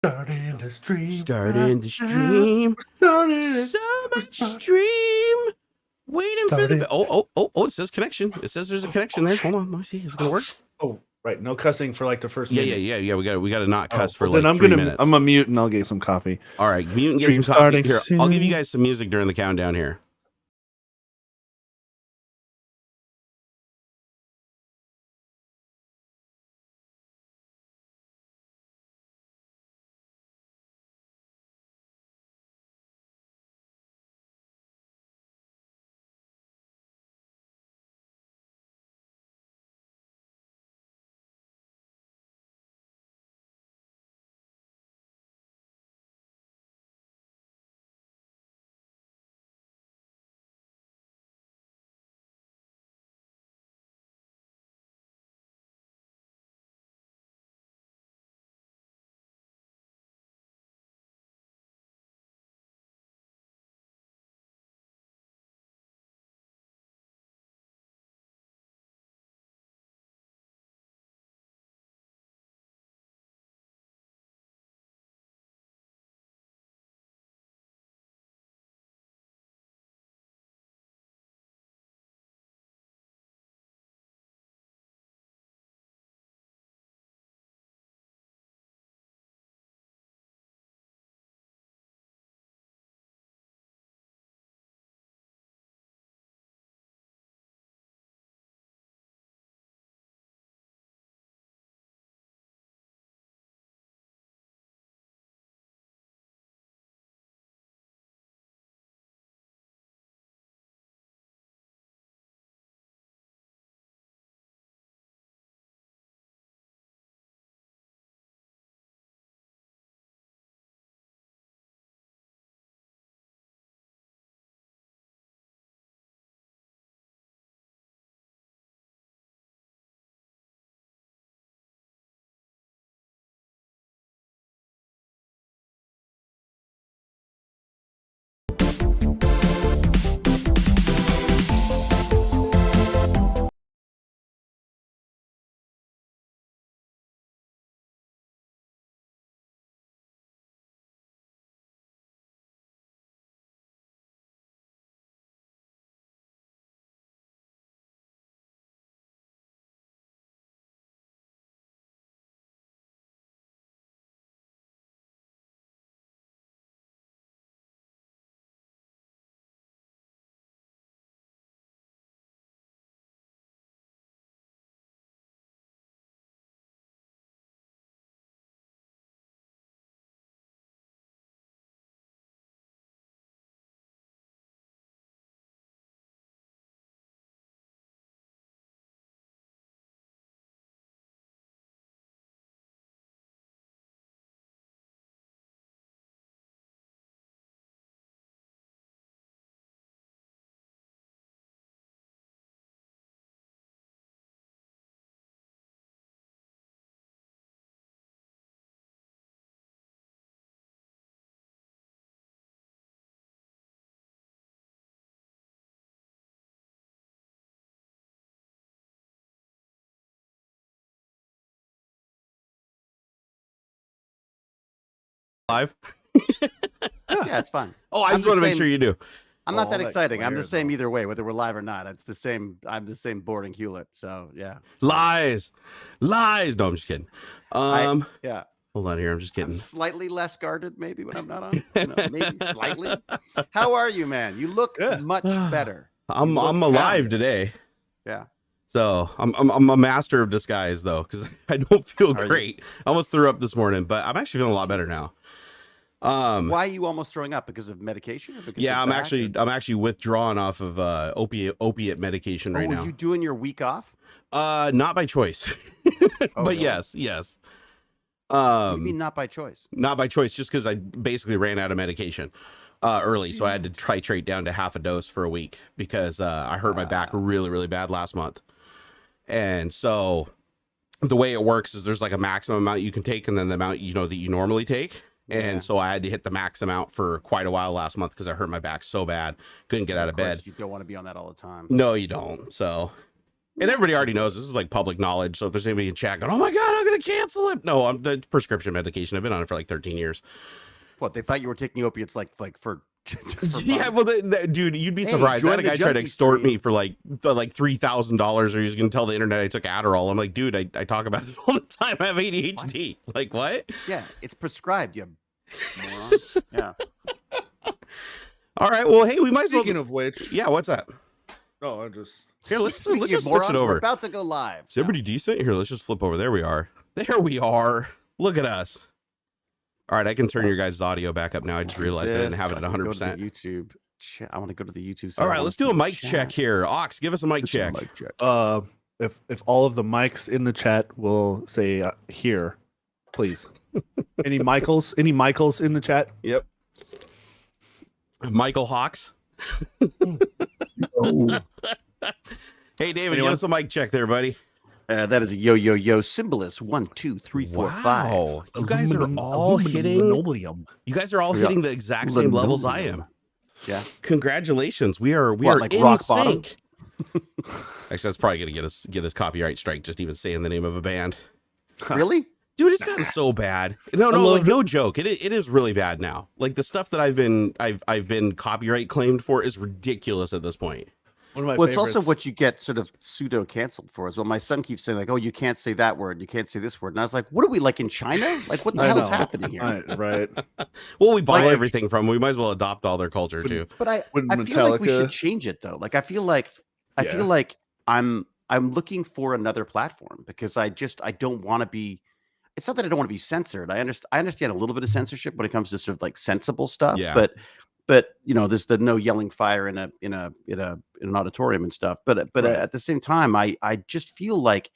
Starting the stream. Starting the stream. So much stream. Waiting for the. Oh! It says connection. It says there's a connection there. Hold on. Let me see. Is it gonna work? Oh, right. No cussing for like the first. Yeah. minute. We got to not cuss for then like I'm 3 gonna. minutes. I'm gonna mute and I'll get some coffee. All right, mute and get Stream some coffee. starting Here, soon. I'll give you guys some music during the countdown here. Live. Yeah, it's fun. Oh, I just want to make sure you do. I'm not that exciting. I'm the same either way, whether we're live or not. It's the same. I'm the same boarding Hewlett. So yeah. Lies. No, I'm just kidding. Yeah. Hold on here. I'm just kidding. I'm slightly less guarded, maybe when I'm not on. Maybe slightly. How are you, man? You look much better. I'm alive today. Yeah. So I'm a master of disguise though, because I don't feel great. I almost threw up this morning, but I'm actually feeling a lot better now. Why are you almost throwing up? Because of medication? Or because I'm actually withdrawing off of opiate medication right now. Are you doing your week off? Not by choice. But yes. What do you mean not by choice? Not by choice, just because I basically ran out of medication early, so I had to titrate down to half a dose for a week because I hurt my back really, really bad last month. And so the way it works is there's like a maximum amount you can take and then the amount that you normally take. And so I had to hit the max amount for quite a while last month because I hurt my back so bad. Couldn't get out of bed. You don't want to be on that all the time. No, you don't. So And everybody already knows this is like public knowledge. So if there's anybody in chat going, "Oh my god, I'm gonna cancel it," no, I'm the prescription medication. I've been on it for like 13 years. What, they thought you were taking opiates like for just for Yeah, fun? well, dude, you'd be surprised. join That a the guy tried to junkie extort stream. me for like $3,000, or he was gonna tell the internet I took Adderall. I'm like, dude, I talk about it all the time. I have ADHD. What? Like, what? Yeah, it's prescribed, you moron. Yeah. All right, well, hey, we might as well. Speaking of which, Yeah, what's that? no, I just Here, let's Speaking just of switch morons, it we're over. about to go live. Is everybody decent? Here, let's just flip over. There we are. There we are. Look at us. All right, I can turn your guys' audio back up now. I just realized I didn't have it at 100%. YouTube. I want to go to the YouTube. All right, let's do a mic check here. Ox, give us a mic check. if all of the mics in the chat will say here, please. Any Michaels in the chat? Yep. Michael Hawks. Hey, David, give us a mic check there, buddy. That is a yo symbolist 1 2 3 4 5. Wow, you guys are all hitting. You guys are all hitting the exact same levels I am. Yeah. Congratulations. We are like in rock bottom? sync. Actually, that's probably gonna get us copyright strike just even saying the name of a band. Really? Dude, it's gotten so bad. No, like no joke. It is really bad now. Like the stuff that I've been copyright claimed for is ridiculous at this point. One of my Well, it's favorites. also what you get sort of pseudo canceled for as well. My son keeps saying like, "Oh, you can't say that word. You can't say this word." And I was like, "What are we like in China? Like, what the I hell is know. happening here?" Right. Well, we buy Like- everything from. We might as well adopt all their culture too. But I When feel like we should Metallica- change it though. Like I feel like I'm looking for another platform because I don't want to be. It's not that I don't want to be censored. I understand a little bit of censorship when it comes to sort of like sensible stuff. Yeah. But you know, there's the no yelling fire in an auditorium and stuff. But Right. at the same time, I just feel like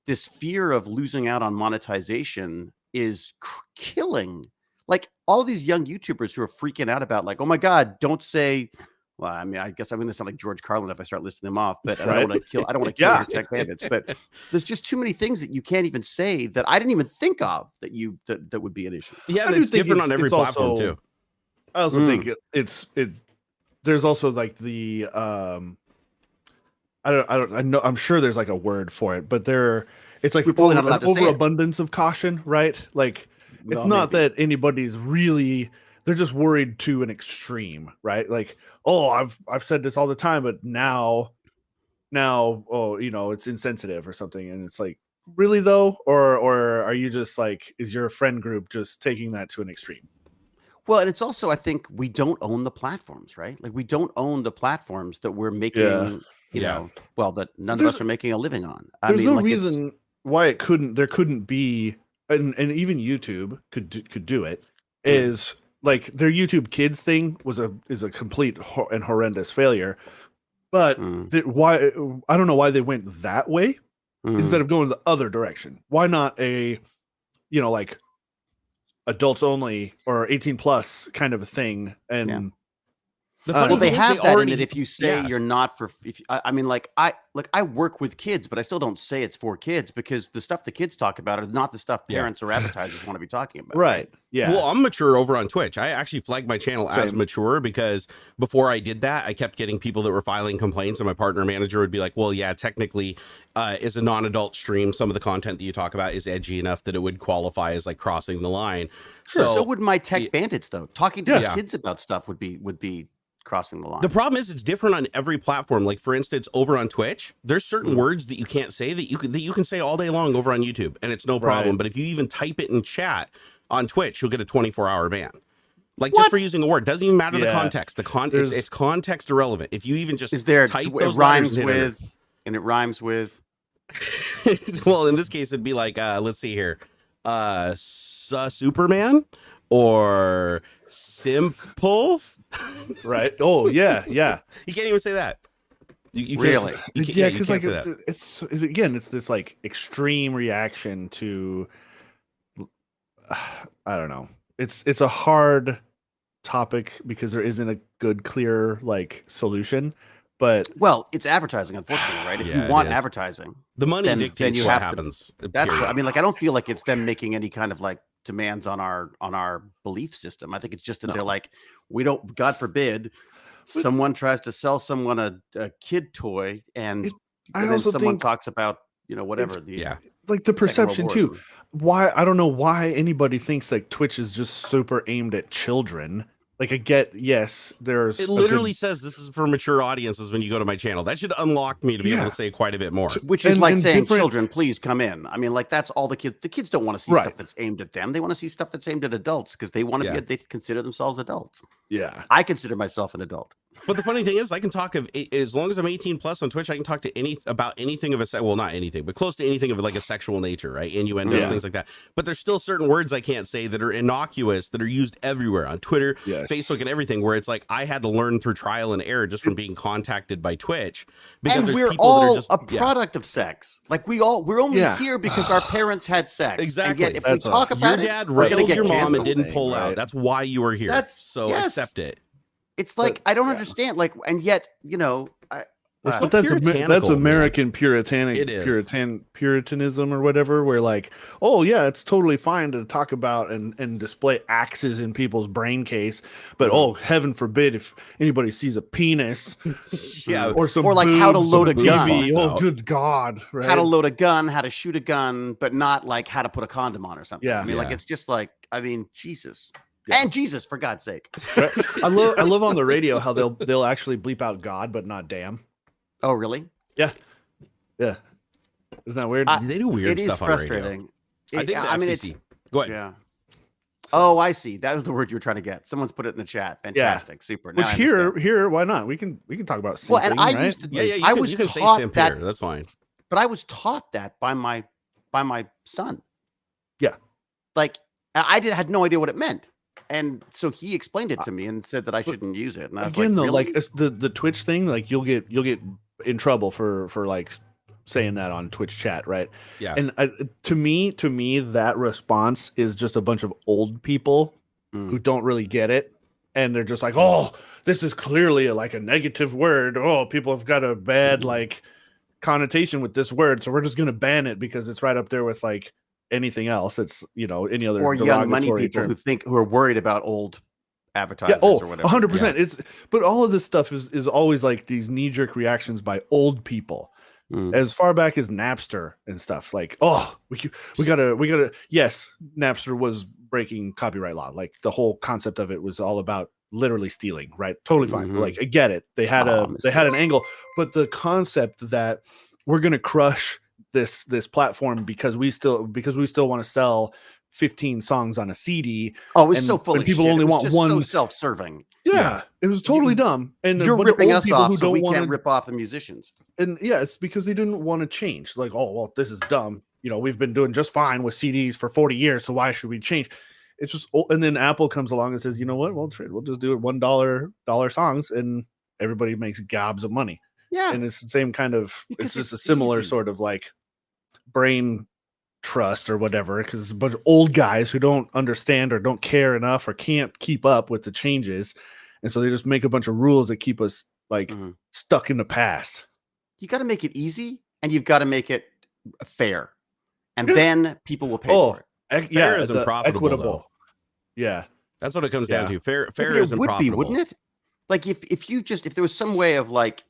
this fear of losing out on monetization is killing like all of these young YouTubers who are freaking out about like, oh my God, don't say. Well, I mean, I guess I'm going to sound like George Carlin if I start listing them off, but I don't want to kill Yeah. your tech bandits. But there's just too many things that you can't even say that I didn't even think of that would be an issue. Yeah, I and do it's think different on every it's platform also- too. I also think it's there's also like the I know I'm sure there's like a word for it, but it's like We're probably not allowed to say it. overabundance of caution, right? Like it's Well, not maybe. that anybody's really, they're just worried to an extreme, right? Like, oh, I've said this all the time, but now oh, you know, it's insensitive or something, and it's like, really though, or are you just like, is your friend group just taking that to an extreme? Well, and it's also, I think we don't own the platforms, right? Like we don't own the platforms that we're making, you Yeah. know, well, that none of There's- us are making a living on. There's no like, it's- reason why there couldn't be, and even YouTube could do it. Is like their YouTube Kids thing is a complete and horrendous failure. But why? I don't know why they went that way instead of going the other direction. Why not a, you know, like adults only or 18 plus kind of a thing? And well, they have that already, in that if you say you're not for, I mean, I work with kids, but I still don't say it's for kids because the stuff the kids talk about are not the stuff parents or advertisers want to be talking about. Right. Yeah. Well, I'm mature over on Twitch. I actually flagged my channel as Same. mature because before I did that, I kept getting people that were filing complaints, and my partner manager would be like, well, yeah, technically, is a non-adult stream. Some of the content that you talk about is edgy enough that it would qualify as like crossing the line. Sure. So would my tech bandits, though. Talking to the Yeah. kids about stuff would be crossing the line. The problem is it's different on every platform. Like for instance, over on Twitch, there's certain words that you can't say that you can say all day long over on YouTube, and it's no problem. Right. But if you even type it in chat on Twitch, you'll get a 24-hour ban. Like What? just for using a word, doesn't even matter the Yeah. context. It's context irrelevant. If you even just Is there type it those rhymes letters and hit enter. with, and it rhymes with. Well, in this case, it'd be like, let's see here, Superman or simple. Right. Oh yeah. Yeah. You can't even say that. You can't Really? say- you can't- Yeah, you because can't like say that. it's again, it's this like extreme reaction to, I don't know. It's a hard topic because there isn't a good, clear like solution. But Well, it's advertising, unfortunately, right? If Yeah, you it want is. advertising, The money then dictates you what have to- happens. that's. period. I mean, like, I don't feel like it's them making any kind of like demands on our belief system. I think it's just that they're like, we don't. God forbid, someone tries to sell someone a kid toy, and I and then also someone think talks about, whatever the Yeah. like the Second World perception War. too. Why I don't know why anybody thinks like Twitch is just super aimed at children. Like I get, yes, there's It a literally good, says this is for mature audiences when you go to my channel. That should unlock me to be able Yeah. to say quite a bit more. Which is and- like and saying, different- children, please come in. I mean, like that's all the kids. The kids don't want to see Right. stuff that's aimed at them. They want to see stuff that's aimed at adults because they want to Yeah. be. They consider themselves adults. yeah. I consider myself an adult. But the funny thing is, I can talk as long as I'm 18 plus on Twitch, I can talk to about anything of well, not anything, but close to anything of like a sexual nature, right? Innuendos, Yeah. things like that. But there's still certain words I can't say that are innocuous that are used everywhere on Twitter, Yes. Facebook, and everything. Where it's like I had to learn through trial and error just from being contacted by Twitch because And there's we're people that are all just a product of sex. Like we're only Yeah. here because our parents had sex. Exactly. And yet, if That's we talk Your about dad it, we're going to wrestled get your mom and canceled. didn't pull Right. out. That's why you were here. That's- So yes. accept it. It's like I don't understand. Like, and yet, We're so But that's puritanical, man. American It is. Puritanism or whatever, where like, oh yeah, it's totally fine to talk about and display axes in people's brain case, but oh heaven forbid if anybody sees a penis, Yeah. or some Or, like, how to boobs load on a gun. TV. Oh Out. good God, right? how to load a gun, how to shoot a gun, but not like how to put a condom on or something. Yeah. I mean, like Yeah. it's just like, I mean, Jesus. Yeah. And Jesus, for God's sake. Right? I love on the radio how they'll actually bleep out God but not damn. Oh, really? Yeah. Isn't that weird? They do weird It is stuff on radio. frustrating. I think the I mean, FCC. Go ahead. yeah. Oh, I see. That was the word you were trying to get. Someone's put it in the chat. Fantastic. Super. Now Which I understand. here, why not? We can talk about simping, Well, and I right? used to. Yeah, I was you can say taught simp that, here. That's fine. but I was taught that by my son. Yeah. Like had no idea what it meant, and so he explained it to me and said that I shouldn't use it. And I was Again, though, really? like it's the Twitch thing, like you'll get in trouble for like saying that on Twitch chat, right? Yeah. And to me, that response is just a bunch of old people who don't really get it, and they're just like, "Oh, this is clearly like a negative word. Oh, people have got a bad like connotation with this word, so we're just gonna ban it because it's right up there with like anything else. It's any other or young money derogatory people term. who are worried about old advertisers Yeah, or whatever. 100%. But all of this stuff is always like these knee-jerk reactions by old people. Mm. As far back as Napster and stuff, like, oh, we gotta. Yes, Napster was breaking copyright law. Like the whole concept of it was all about literally stealing, right? Totally fine. Mhm. Like I get it. They had an angle, but the concept that we're gonna crush this platform because we still want to sell 15 songs on a CD. Oh, it was and so full when of people shit. only It was want just one. so self-serving. Yeah, it was totally dumb. And a You're bunch of ripping old us people off, who so don't we wanna- can't rip off the musicians. And yeah, it's because they didn't want to change. Like, oh well, this is dumb. We've been doing just fine with CDs for 40 years, so why should we change? It's just, and then Apple comes along and says, you know what? We'll just do it $1 songs, and everybody makes gobs of money. Yeah, And it's the same kind of. Because It's just a it's similar easy. sort of like brain trust or whatever, because it's a bunch of old guys who don't understand or don't care enough or can't keep up with the changes, and so they just make a bunch of rules that keep us like Mhm. stuck in the past. you got to make it easy, and you've got to make it fair, and Yeah. then people will pay Oh, for it. Yeah, isn't the profitable, equitable. though. Yeah, That's what it comes down Yeah. to. Fair But isn't it would profitable. be, wouldn't it? Like if there was some way of like,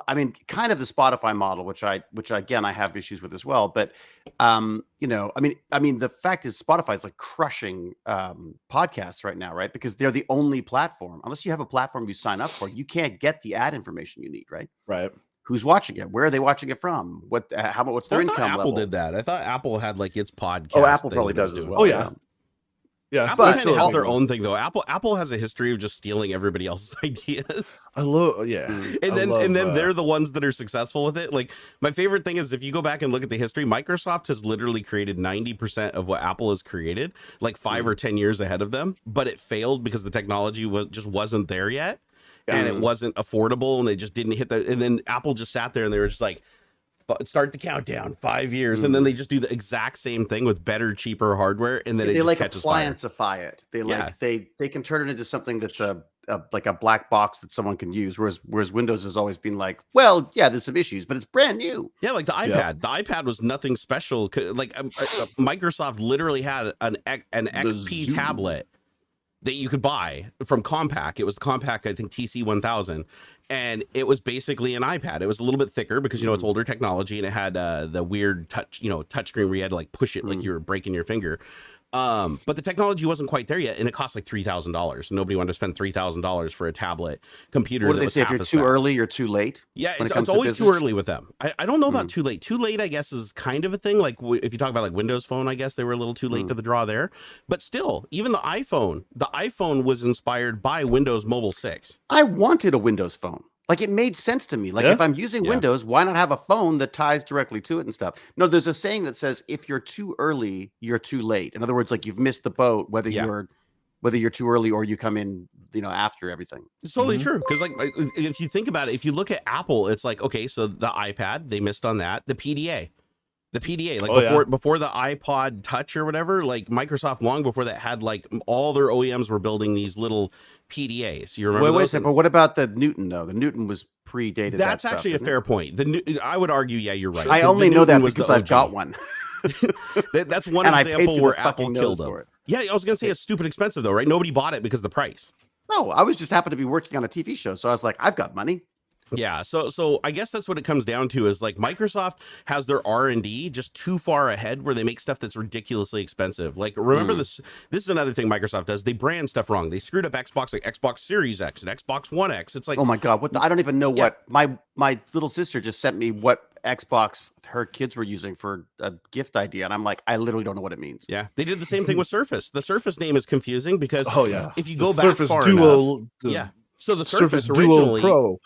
I mean, kind of the Spotify model, which again I have issues with as well. But I mean, the fact is Spotify is like crushing podcasts right now, right? Because they're the only platform. Unless you have a platform you sign up for, you can't get the ad information you need, right? right. Who's watching it? Where are they watching it from? What's their I thought income Apple level? did that. I thought Apple had like its podcast. Oh, Apple thing probably that it was does as doing. well. Oh, yeah. Yeah, Apple But kind still of has has their one. own thing though. Apple has a history of just stealing everybody else's ideas. I love. Yeah, Mm. And then they're the ones that are successful with it. Like my favorite thing is if you go back and look at the history, Microsoft has literally created 90% of what Apple has created, like 5 or 10 years ahead of them, but it failed because the technology wasn't there yet. And it wasn't affordable, and they just didn't hit the. And then Apple just sat there, and they were just like, "Start the countdown, 5 years," and then they just do the exact same thing with better, cheaper hardware, and then it They just like catches fire. applianceify it. They like Yeah. they can turn it into something that's like a black box that someone can use. Whereas Windows has always been like, well, yeah, there's some issues, but it's brand new. Yeah, like the iPad. Yeah. The iPad was nothing special. Like Microsoft literally had an XP Zoo. tablet that you could buy from Compaq. It was the Compaq, I think TC1000, and it was basically an iPad. It was a little bit thicker because it's older technology, and it had the weird touchscreen where you had to like push it like you were breaking your finger. But the technology wasn't quite there yet, and it cost like $3,000. Nobody wanted to spend $3,000 for a tablet computer. What do they say? If you're too early, you're too late. Yeah, it's always too early with them. I don't know about too late. Too late, I guess, is kind of a thing. Like if you talk about like Windows Phone, I guess they were a little too late to the draw there. But still, even the iPhone was inspired by Windows Mobile 6. I wanted a Windows Phone. Like, it made sense to me. Like, if I'm using Windows, why not have a phone that ties directly to it and stuff? No, there's a saying that says, if you're too early, you're too late. In other words, like, you've missed the boat, whether you're too early or you come in, after everything. It's totally true. Because like if you think about it, if you look at Apple, it's like, okay, so the iPad, they missed on that. The PDA, like before the iPod Touch or whatever, like Microsoft long before that had like all their OEMs were building these little PDAs. You remember? Wait a second. But what about the Newton though? The Newton was predated. That's actually a fair point. I would argue, yeah, you're right. I only know that because I've got one. That's one example where Apple killed them. Yeah, I was gonna say it's stupid expensive though, right? Nobody bought it because of the price. No, I was just happened to be working on a TV show, so I was like, I've got money. Yeah, so I guess that's what it comes down to is like Microsoft has their R&D just too far ahead where they make stuff that's ridiculously expensive. Like remember this is another thing Microsoft does. They brand stuff wrong. They screwed up Xbox, like Xbox Series X and Xbox One X. It's like, oh my God, I don't even know what my little sister just sent me what Xbox her kids were using for a gift idea, and I'm like, I literally don't know what it means. Yeah, they did the same thing with Surface. The Surface name is confusing because if you go back Surface far Duo, enough, so the Surface originally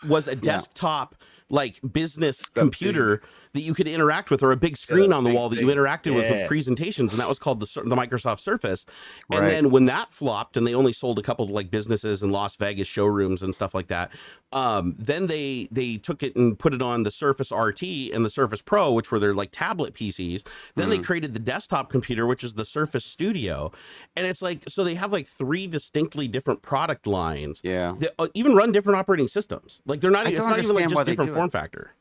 was a desktop like business computer that you could interact with, or a big screen on the wall that you interacted with presentations, and that was called the Microsoft Surface. And then when that flopped and they only sold a couple of like businesses in Las Vegas showrooms and stuff like that, then they took it and put it on the Surface RT and the Surface Pro, which were their like tablet PCs. Then they created the desktop computer, which is the Surface Studio. And it's like, so they have like 3 distinctly different product lines that even run different operating systems. Like it's not even like just different form factor.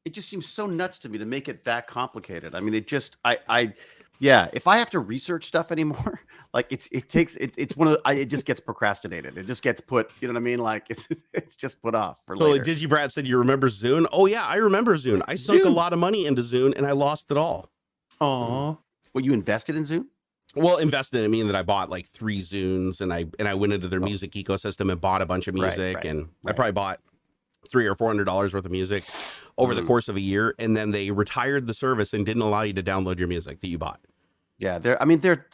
It just seems so nuts to me to make it that complicated. I mean, it just, if I have to research stuff anymore, like it's one of it just gets procrastinated. It just gets put, you know what I mean? Like it's just put off for later. So DigiBrad said, you remember Zune? Oh yeah, I remember Zune. I sunk a lot of money into Zune and I lost it all. Well, you invested in Zune? Well, invested in meaning that I bought like 3 Zunes and I went into their music ecosystem and bought a bunch of music I probably bought $300 or $400 worth of music over the course of a year, and then they retired the service and didn't allow you to download your music that you bought. Yeah,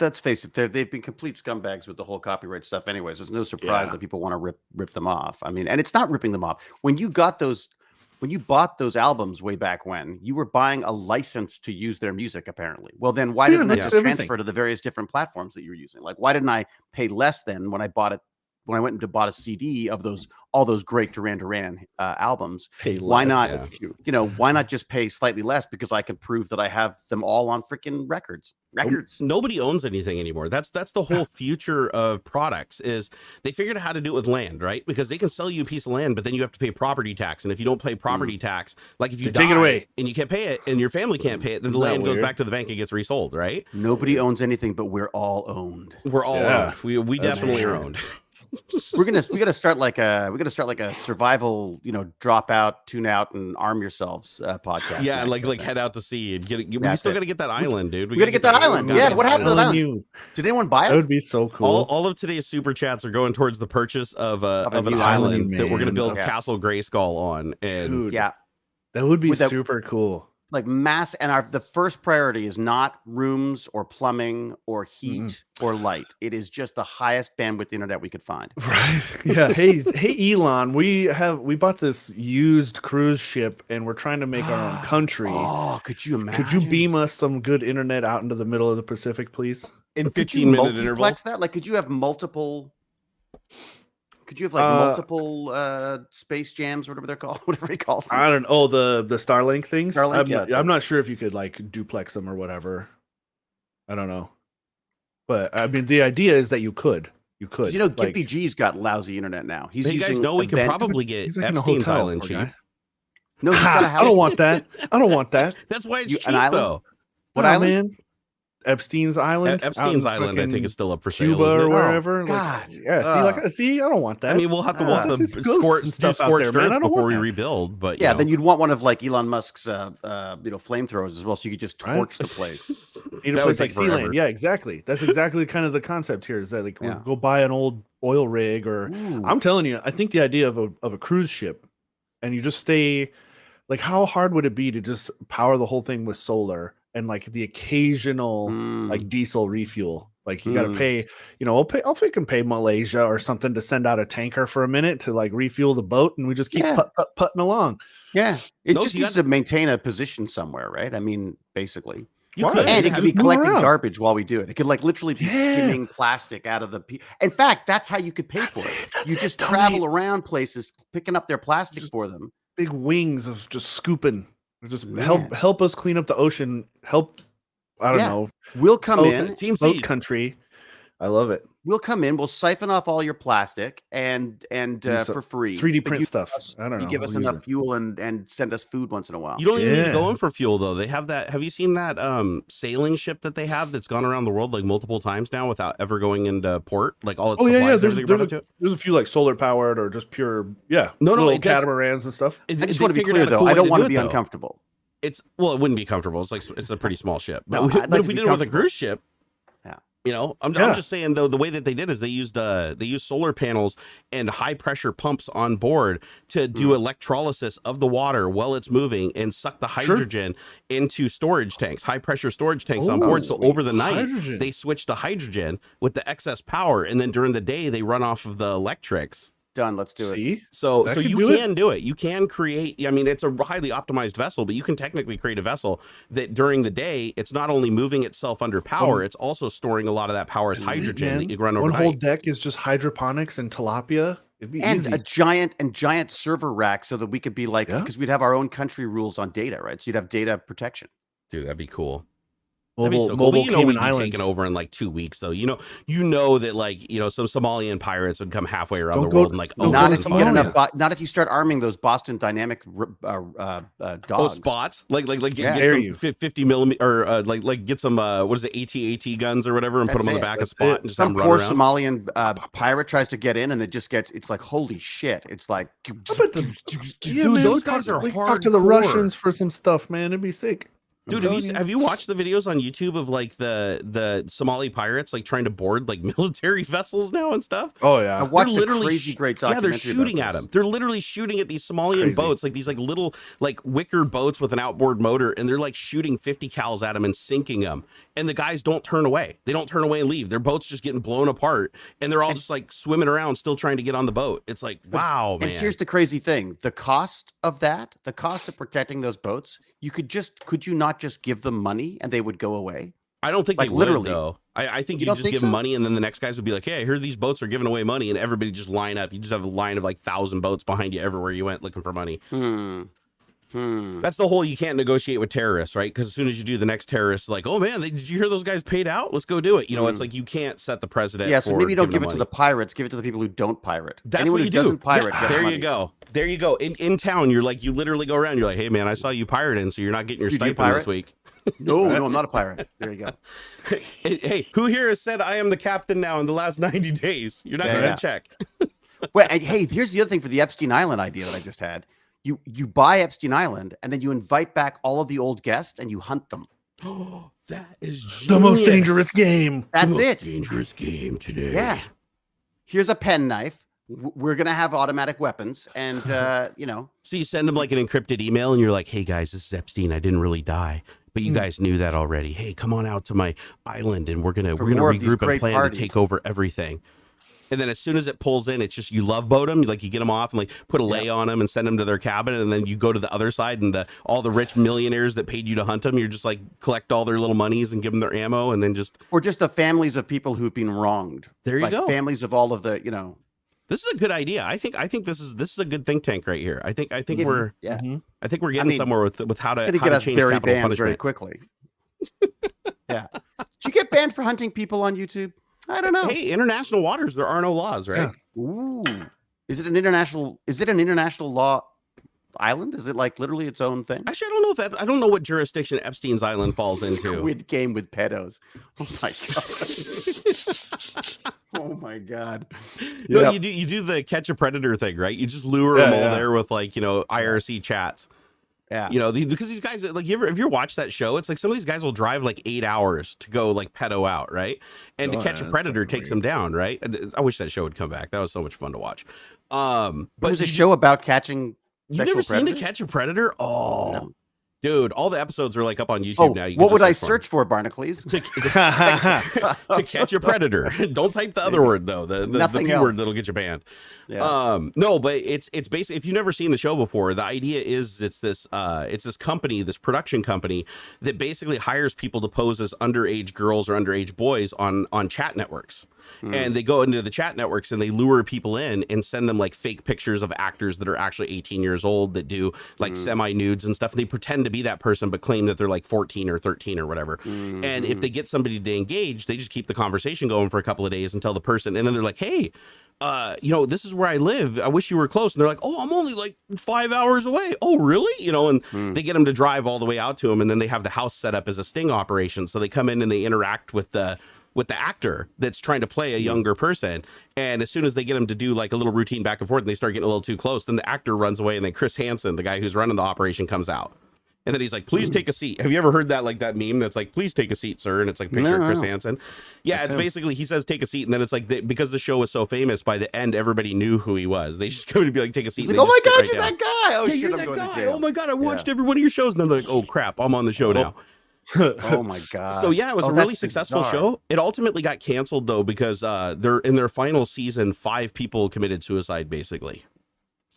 let's face it, they've been complete scumbags with the whole copyright stuff anyways. There's no surprise that people want to rip them off. I mean, and it's not ripping them off. When you bought those albums way back when, you were buying a license to use their music, apparently. Well, then why didn't they just transfer to the various different platforms that you were using? Like, why didn't I pay less than when I bought a CD of all those great Duran Duran albums? Why not? Why not just pay slightly less because I can prove that I have them all on freaking records? Nobody owns anything anymore. That's the whole future of products. Is they figured out how to do it with land, right? Because they can sell you a piece of land, but then you have to pay property tax, and if you don't pay property tax, like if you die take it away and you can't pay it, and your family can't pay it, then the land goes back to the bank and gets resold, right? Nobody owns anything, but we're all owned. We're all owned. We definitely are owned. we gotta start like a survival, drop out, tune out, and arm yourselves podcast. Yeah, and like head out to sea and we still gotta get that island, dude. We gotta get that island. Yeah, what happened to that island? Did anyone buy it? That would be so cool. All of today's super chats are going towards the purchase of an island that we're gonna build Castle Grayskull on. And dude, that would be super cool. Like mass, and the first priority is not rooms or plumbing or heat or light. It is just the highest bandwidth internet we could find. Right. Yeah. Hey, Elon, we bought this used cruise ship and we're trying to make our own country. Oh, could you imagine? Could you beam us some good internet out into the middle of the Pacific, please? In 15-minute intervals? That? Like, could you have multiple multiple space jams, or whatever they're called, whatever he calls them? I don't know. Oh, the Starlink things. Starlink, I'm not sure if you could like duplex them or whatever. I don't know, but I mean, the idea is that you could. Gimpy G's got lousy internet now. He's using. You guys know we could probably get Epstein's Island cheap. No, he's got a house. I don't want that. That's why it's cheap though. What island? Man? Epstein's Island. Epstein's Island, I think, is still up for sale. Cuba isn't or it? wherever. God. See, I don't want that. I mean, we'll have to walk There's the ghosts and stuff out scorched there, man. I earth don't before want we that. rebuild. But Yeah, you know. then you'd want one of like Elon Musk's flamethrowers as well, so you could just torch the place. Need a That would place like take forever. Sealand. Yeah, exactly. That's exactly kind of the concept here. Is that like Yeah. go buy an old oil rig, or Ooh. I'm telling you, I think the idea of a cruise ship, and you just stay. Like, how hard would it be to just power the whole thing with solar and like the occasional like diesel refuel? Like you got to pay, I'll freaking pay Malaysia or something to send out a tanker for a minute to like refuel the boat, and we just keep putting along. Yeah, it No, just you needs to maintain a position somewhere, right? I mean, basically. You Why? could. And it could be Just move collecting around. garbage while we do it. It could like literally be skimming plastic out of the. In fact, that's how you could pay for it. You just travel around places picking up their plastic for them. Big wings of just scooping. Just Man. help us clean up the ocean. Help. I don't know. We'll come Boat- in. Team Boat C's. country. I love it. We'll come in. We'll siphon off all your plastic and So- for free. 3D But print you stuff. give us- I don't know. You give us We'll use enough fuel and send us food once in a while. You don't even need to go Yeah. in for fuel though. They have that. Have you seen that sailing ship that they have that's gone around the world like multiple times now without ever going into port? Like all its Oh supplies. yeah. and everything brought into it? There's a few like solar powered or just pure. Yeah. No, little it does- catamarans and stuff. I just want to be clear though. I don't want to be uncomfortable. It's it wouldn't be comfortable. It's a pretty small ship. No, But, I'd but like if to we be did it with a comfortable. cruise ship, Yeah. I'm Yeah. just saying though the way that they did is they used solar panels and high pressure pumps on board to do electrolysis of the water while it's moving and suck the hydrogen into storage tanks, high pressure storage tanks on board. So sweet. over the night Hydrogen. they switch to hydrogen with the excess power, and then during the day they run off of the electrics. Done. Let's do it. See? So That so could you do it. can do it. You can create. I mean, it's a highly optimized vessel, but you can technically create a vessel that during the day it's not only moving itself under power, it's also storing a lot of that power as hydrogen Man, that you run one overnight. whole deck is just hydroponics and tilapia. It'd be And easy. a giant server rack so that we could be like, Yeah. because we'd have our own country rules on data, right? So you'd have data protection. Dude, that'd be cool. Mobile, That'd be so cool. mobile But you know Cayman we'd be Islands. taken over in like 2 weeks, though. You know that like some Somalian pirates would come halfway around Don't the go- world and like don't go Not to if you get Somalia. enough. Not if you start arming those Boston Dynamic dogs. spots like get Dare some you. 50 millimeter or like get some what is it AT guns or whatever and put That's them on the it. back of That's spot it. and just Some have them poor run around. Somalian pirate tries to get in, and it just gets. It's like holy shit. It's like. How about the- Yeah, Dude, man, those talk- guys are talk to the hardcore. Russians for some stuff, man. It'd be sick. Dude, have you watched the videos on YouTube of like the Somali pirates like trying to board like military vessels now and stuff? Oh I yeah. watched They're a crazy great yeah, documentary. they're shooting about at this. them. They're literally shooting at these Somalian Crazy. boats, like these like little like wicker boats with an outboard motor, and they're like shooting 50 cals at them and sinking them. And the guys don't turn away. They don't turn away and leave. Their boat's just getting blown apart, and they're all just like swimming around, still trying to get on the boat. It's like, wow, And man. here's the crazy thing: the cost of protecting those boats, could you not just give them money and they would go away? I don't think like, they would, literally. though. I think You you don't just think give so? them money, and then the next guys would be like, "Hey, I heard these boats are giving away money," and everybody just line up. You just have a line of like 1,000 boats behind you everywhere you went looking for money. That's the whole you can't negotiate with terrorists, right? Because as soon as you do, the next terrorist is like, "Oh man, did you hear those guys paid out? Let's go do it." It's like you can't set the precedent. Yeah, so for maybe don't giving give it them to the money. pirates. Give it to the people who don't pirate. That's Anyone what who you do. doesn't pirate. Yeah, gets there money. you go. There you go. In town, you're like you literally go around. You're like, "Hey man, I saw you pirating, so you're not getting your Did you stipend pirate? this week." No, I'm not a pirate. There you go. Hey, who here has said I am the captain now in the last 90 days? You're not Yeah, going to yeah. check. Well, and hey, here's the other thing for the Epstein Island idea that I just had. You buy Epstein Island and then you invite back all of the old guests and you hunt them. That is genius. The most dangerous game. That's The most it. dangerous game today. Yeah. Here's a penknife. We're gonna have automatic weapons, and So you send them like an encrypted email, and you're like, "Hey guys, this is Epstein. I didn't really die, but you guys knew that already. Hey, come on out to my island, and we're gonna more of these regroup and great plan parties." to take over everything." And then as soon as it pulls in, it's just you love boat them, like you get them off and like put a lay on them and send them to their cabin, and then you go to the other side and all the rich millionaires that paid you to hunt them, you're just like collect all their little monies and give them their ammo, and then just or just the families of people who've been wronged. There you like go. Families of all of the this is a good idea. I think this is a good think tank right here. I think Yeah. we're Yeah. I think we're getting mean, somewhere with how It's to gonna how get to us change very capital banned very punishment. quickly. Yeah. Did you get banned for hunting people on YouTube? I don't know. Hey, international waters, there are no laws, right? Yeah. Ooh. Is it an international law? island? Is it like literally its own thing? Actually, I don't know what jurisdiction Epstein's Island falls into. Squid Game with pedos. Oh my god. Oh my god. No, you do the catch a predator thing, right? You just lure them all there with like, IRC chats. Yeah. Because these guys, like, if you watch that show, it's like some of these guys will drive like 8 hours to go like pedo out, right? And to catch a predator takes them down, right? I wish that show would come back. That was so much fun to watch. But it was a show about catching. You've never seen To Catch a Predator? Oh, no. Dude, all the episodes are like up on YouTube now. What would I search for, Barnacules? To catch a predator. Don't type the other word though. The P word that'll get you banned. Yeah. No, but it's basically, if you've never seen the show before, the idea is it's this company, this production company that basically hires people to pose as underage girls or underage boys on chat networks. And they go into the chat networks and they lure people in and send them like fake pictures of actors that are actually 18 years old that do like semi nudes and stuff. They pretend to be that person, but claim that they're like 14 or 13 or whatever. And if they get somebody to engage, they just keep the conversation going for a couple of days until the person, and then they're like, hey, this is where I live. I wish you were close. And they're like, oh, I'm only like 5 hours away. Oh, really? And they get them to drive all the way out to them. And then they have the house set up as a sting operation. So they come in and they interact with the actor that's trying to play a younger person. And as soon as they get him to do like a little routine back and forth and they start getting a little too close, then the actor runs away, and then Chris Hansen, the guy who's running the operation, comes out. And then he's like, please take a seat. Have you ever heard that, like that meme that's like, please take a seat, sir? And it's like picture of Chris Hansen. Yeah, that's it's basically, he says, take a seat. And then it's like, because the show was so famous, by the end, everybody knew who he was. They just go to be like, take a seat. He's like, oh my God, you're that guy. Oh, yeah, shit, you're I'm that going guy. to jail. Oh my God, I watched every one of your shows. And then they're like, oh crap, I'm on the show now. Oh my God. So yeah, it was a really successful show. It ultimately got canceled though, because they're in their final season, 5 people committed suicide basically.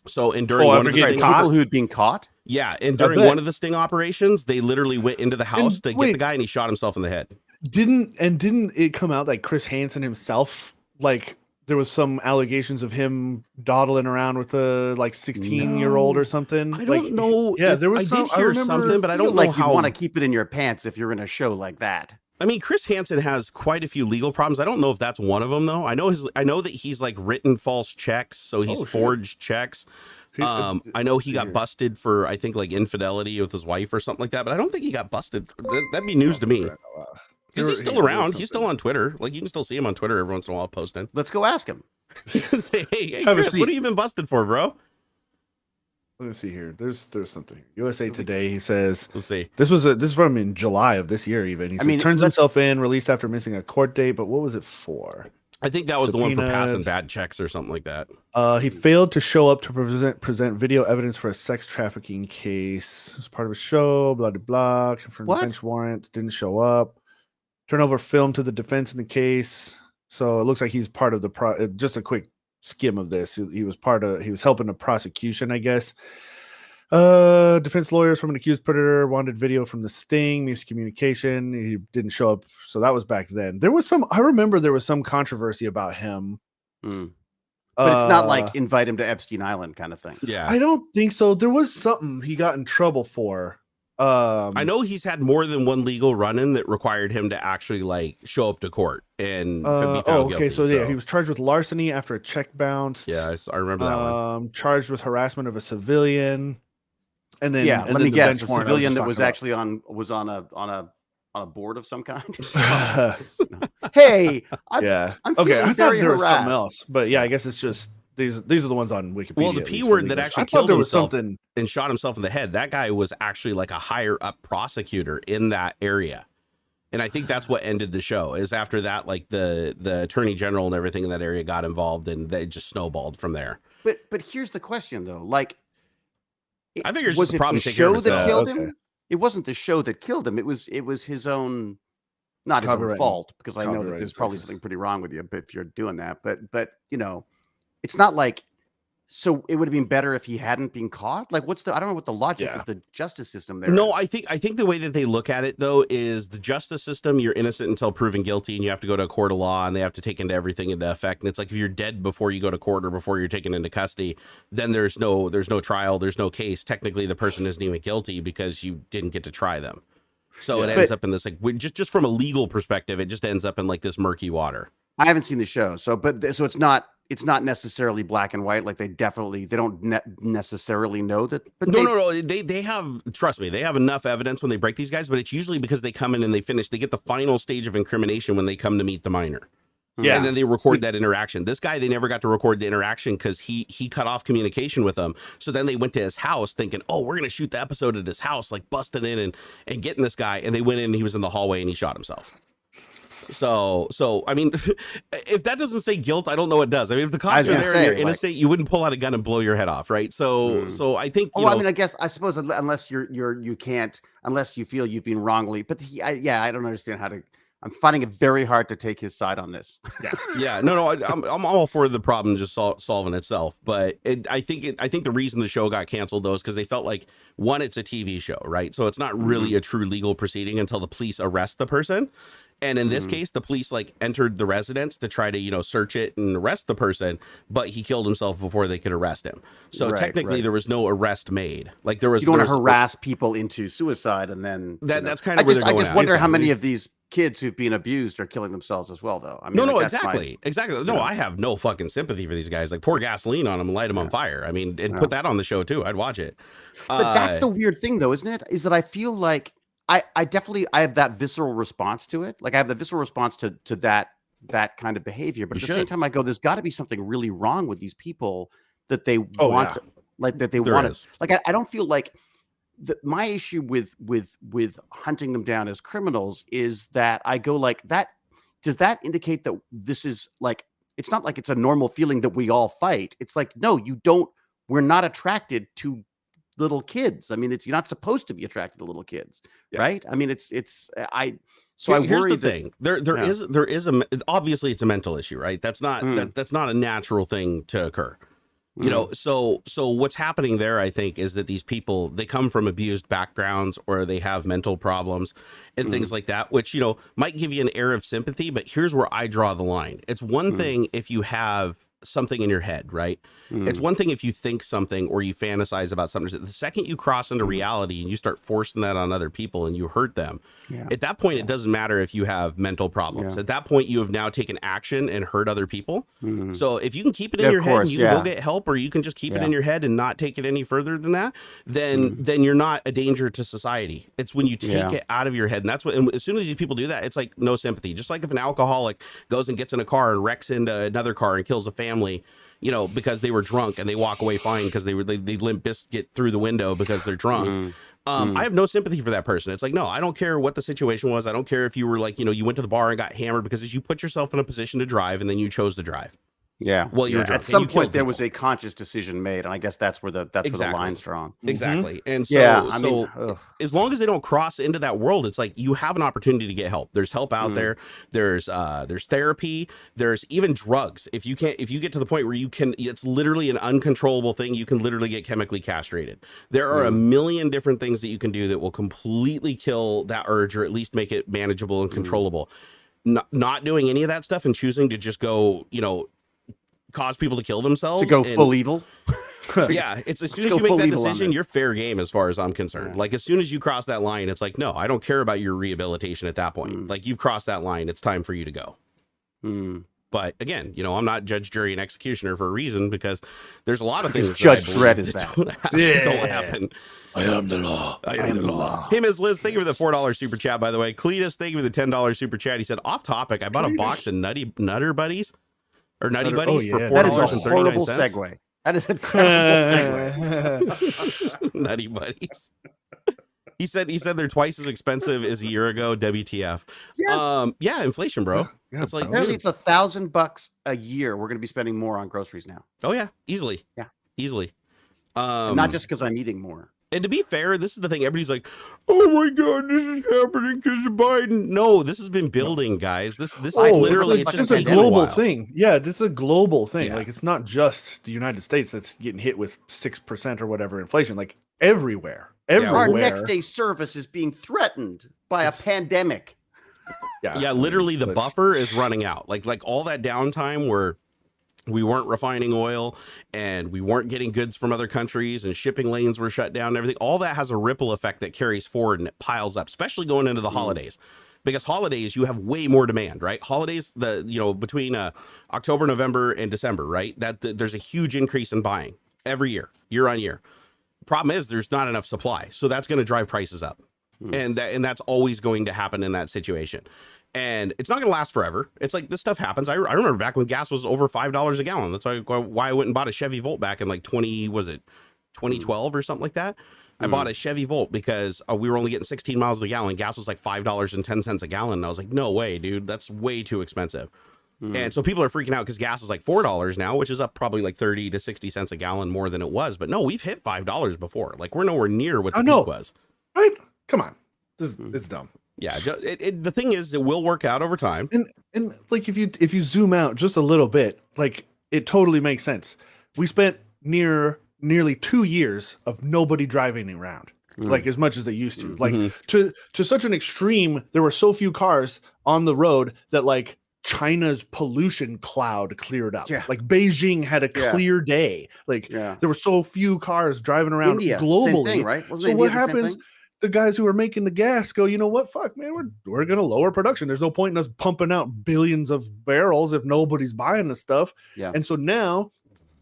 So and during one of the people who'd been caught. Yeah, and during one of the sting operations, they literally went into the house to get the guy, and he shot himself in the head. Didn't it come out like Chris Hansen himself, like there was some allegations of him dawdling around with a like 16-year-old or something? I don't know. Yeah, there was I did hear something, but I don't know how. You want to keep it in your pants if you're in a show like that. I mean, Chris Hansen has quite a few legal problems. I don't know if that's one of them though. I know that he's like written false checks, so he's forged checks. I know he got busted for, I think, like infidelity with his wife or something like that, but I don't think he got busted. That'd be news to me. Because he's still around. He's still on Twitter. Like, you can still see him on Twitter every once in a while posting. Let's go ask him. Say, hey, Chris, what have you been busted for, bro? Let me see here. There's something. USA Today, he says. Let's see. This is from in July of this year even. He says, turns himself in, released after missing a court date, but what was it for? I think that was the one for passing bad checks or something like that. He failed to show up to present video evidence for a sex trafficking case. It was part of a show, blah, blah, blah. Confirmed bench warrant, didn't show up. Turn over film to the defense in the case. So it looks like he's part of the just a quick skim of this. He was helping the prosecution, I guess. Defense lawyers from an accused predator wanted video from the sting, miscommunication. He didn't show up, so that was back then. I remember there was some controversy about him. But it's not like invite him to Epstein Island kind of thing. Yeah, I don't think so. There was something he got in trouble for. I know he's had more than one legal run-in that required him to actually like show up to court and be found guilty. So he was charged with larceny after a check bounced. Yeah, I remember that one. Charged with harassment of a civilian. And then let me guess, a civilian that was actually on a board of some kind. Hey, I'm I thought there was something else, but yeah, I guess it's just these are the ones on Wikipedia. Well, the P word that actually killed himself and shot himself in the head. That guy was actually like a higher up prosecutor in that area, and I think that's what ended the show. Is after that, like the attorney general and everything in that area got involved, and they just snowballed from there. But here's the question though, like. I figure was it the show that killed him? It wasn't the show that killed him. It was his own, not his own fault, because I know that there's probably something pretty wrong with you if you're doing that. But it's not like. So it would have been better if he hadn't been caught. Like, I don't know what the logic of the justice system there. No, I think the way that they look at it though is the justice system. You're innocent until proven guilty, and you have to go to a court of law, and they have to take everything into effect. And it's like if you're dead before you go to court or before you're taken into custody, then there's no trial, there's no case. Technically, the person isn't even guilty because you didn't get to try them. So it ends up in this like just from a legal perspective, it just ends up in like this murky water. I haven't seen the show, so it's not it's not necessarily black and white. Like they don't necessarily know that. But no. They have, trust me, they have enough evidence when they break these guys, but it's usually because they come in and they get the final stage of incrimination when they come to meet the minor. Yeah. And then they record that interaction. This guy, they never got to record the interaction because he cut off communication with them. So then they went to his house thinking, oh, we're going to shoot the episode at his house, like busting in and getting this guy. And they went in and he was in the hallway and he shot himself. So I mean, if that doesn't say guilt, I don't know what does. I mean, if the cops are there and you're innocent, you wouldn't pull out a gun and blow your head off, right? So I think. I mean, I suppose unless you can't, unless you feel you've been wrongly. But I don't understand how to. I'm finding it very hard to take his side on this. Yeah. No. I'm all for the problem just solving itself. But I think the reason the show got canceled though is because they felt like, one, it's a TV show, right? So it's not really a true legal proceeding until the police arrest the person. And in this case, the police like entered the residence to try to, search it and arrest the person, but he killed himself before they could arrest him. So technically there was no arrest made. Like there was. You don't want to harass people into suicide and then that's kind of where they're going. I just wonder how many of these kids who've been abused are killing themselves as well, though. I mean, no, exactly. No, I have no fucking sympathy for these guys. Like pour gasoline on them and light them on fire. I mean, and put that on the show too. I'd watch it. But that's the weird thing, though, isn't it? Is that I feel like I definitely have that visceral response to it. Like I have the visceral response to that kind of behavior. But at the same time, I go, there's got to be something really wrong with these people that they want to, like that they want to. Like I don't feel like my issue with hunting them down as criminals is that I go like that. Does that indicate that this is like, it's not like it's a normal feeling that we all fight. It's like, no, you don't. We're not attracted to little kids. I mean, you're not supposed to be attracted to little kids, right? I mean, here's the thing. There is obviously it's a mental issue, right? That's not that's not a natural thing to occur. So what's happening there, I think, is that these people, they come from abused backgrounds or they have mental problems and things like that, which, might give you an air of sympathy. But here's where I draw the line. It's one thing if you have something in your head, right? It's one thing if you think something or you fantasize about something. The second you cross into reality and you start forcing that on other people and you hurt them, at that point, it doesn't matter if you have mental problems. At that point, you have now taken action and hurt other people. So if you can keep it in your head and you can go get help, or you can just keep it in your head and not take it any further than that, then you're not a danger to society. It's when you take it out of your head. And that's what, and as soon as these people do that, it's like no sympathy. Just like if an alcoholic goes and gets in a car and wrecks into another car and kills a family, because they were drunk and they walk away fine because they limp biscuit through the window because they're drunk. I have no sympathy for that person. It's like, no, I don't care what the situation was. I don't care if you were like, you went to the bar and got hammered because you put yourself in a position to drive and then you chose to drive. Yeah. Well, you're drunk. At some point there was a conscious decision made, and I guess that's where the line's drawn. Exactly. And so, as long as they don't cross into that world, it's like you have an opportunity to get help. There's help out there. There's therapy. There's even drugs. If you get to the point where it's literally an uncontrollable thing, you can literally get chemically castrated. There are a million different things that you can do that will completely kill that urge or at least make it manageable and controllable. Not doing any of that stuff and choosing to just go, cause people to kill themselves, to go full evil. It's as soon as you make that decision, you're fair game as far as I'm concerned. Like as soon as you cross that line, it's like, no, I don't care about your rehabilitation at that point. Like you've crossed that line, it's time for you to go. But again, I'm not judge, jury, and executioner for a reason, because there's a lot of things Judge Dredd is that don't happen. I am the law. I am the law. Hey, Ms. Liz, thank you for the $4 super chat, by the way. Cletus, thank you for the $10 super chat. He said, off topic, I bought a box of Nutter Buddies. Or Nutty Buddies for $4.39. That is a horrible segue. That is a terrible segue. Nutty Buddies. He said they're twice as expensive as a year ago. WTF? Yes. Inflation, bro. It's like apparently it's $1,000 a year. We're going to be spending more on groceries now. Oh yeah, easily. Yeah, easily. Not just because I'm eating more. And to be fair, this is the thing. Everybody's like, "Oh my God, this is happening because of Biden." No, this has been building, guys. This is literally it's just a global thing. Yeah, this is a global thing. Like it's not just the United States that's getting hit with 6% or whatever inflation. Like everywhere. Our next day service is being threatened by a pandemic. Yeah, literally the buffer is running out. Like all that downtime where we weren't refining oil and we weren't getting goods from other countries and shipping lanes were shut down and everything. All that has a ripple effect that carries forward and it piles up, especially going into the holidays. because holidays you have way more demand, right? Holidays, between October, November, and December, right? There's a huge increase in buying every year on year. Problem is there's not enough supply, so that's going to drive prices up, and that's always going to happen in that situation. And it's not going to last forever. It's like this stuff happens. I remember back when gas was over $5 a gallon. That's why I went and bought a Chevy Volt back in like 2012 or something like that. I bought a Chevy Volt because we were only getting 16 miles a gallon. Gas was like $5.10 a gallon. And I was like, no way, dude, that's way too expensive. And so people are freaking out because gas is like $4 now, which is up probably like 30 to 60 cents a gallon more than it was. But no, we've hit $5 before. Like we're nowhere near what the peak was. Right? Come on, it's dumb. Yeah, the thing is, it will work out over time. And like if you zoom out just a little bit, like it totally makes sense. We spent nearly 2 years of nobody driving around, like as much as they used to. Like to such an extreme, there were so few cars on the road that like China's pollution cloud cleared up. Yeah. Like Beijing had a clear day. Like there were so few cars driving around globally. Same thing, right? So what happens? The guys who are making the gas go, you know what? Fuck, man, we're going to lower production. There's no point in us pumping out billions of barrels if nobody's buying the stuff. Yeah. And so now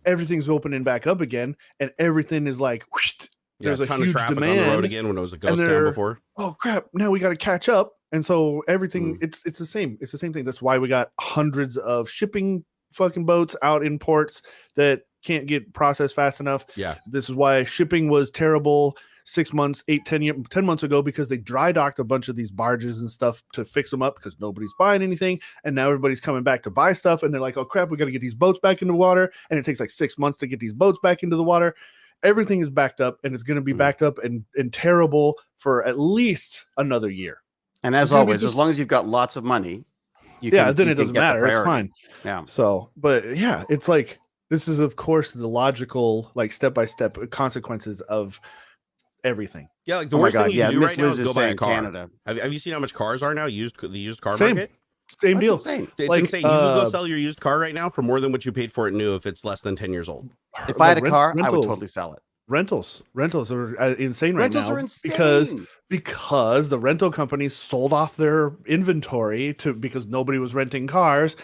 everything's opening back up again, and everything is like, whoosh, there's a ton huge of traffic demand on the road again when it was a ghost town before. Oh crap! Now we got to catch up, and so everything it's the same. It's the same thing. That's why we got hundreds of shipping fucking boats out in ports that can't get processed fast enough. Yeah, this is why shipping was terrible 6 months, 10 months ago, because they dry docked a bunch of these barges and stuff to fix them up because nobody's buying anything. And now everybody's coming back to buy stuff. And they're like, oh crap, we got to get these boats back into the water. And it takes like 6 months to get these boats back into the water. Everything is backed up, and it's going to be backed up and terrible for at least another year. And as always, as long as you've got lots of money, then it doesn't matter. It's fine. Yeah. So, but yeah, it's like, this is of course the logical, like step-by-step consequences of everything. Yeah, like the worst thing you can do right now is go buy a car. Canada. Have you seen how much cars are now? The used car market? Same deal. Insane. It's like, insane. You can go sell your used car right now for more than what you paid for it new if it's less than 10 years old. If I had a car, I would totally sell it. Rentals are insane right now. Rentals are insane because the rental companies sold off their inventory because nobody was renting cars.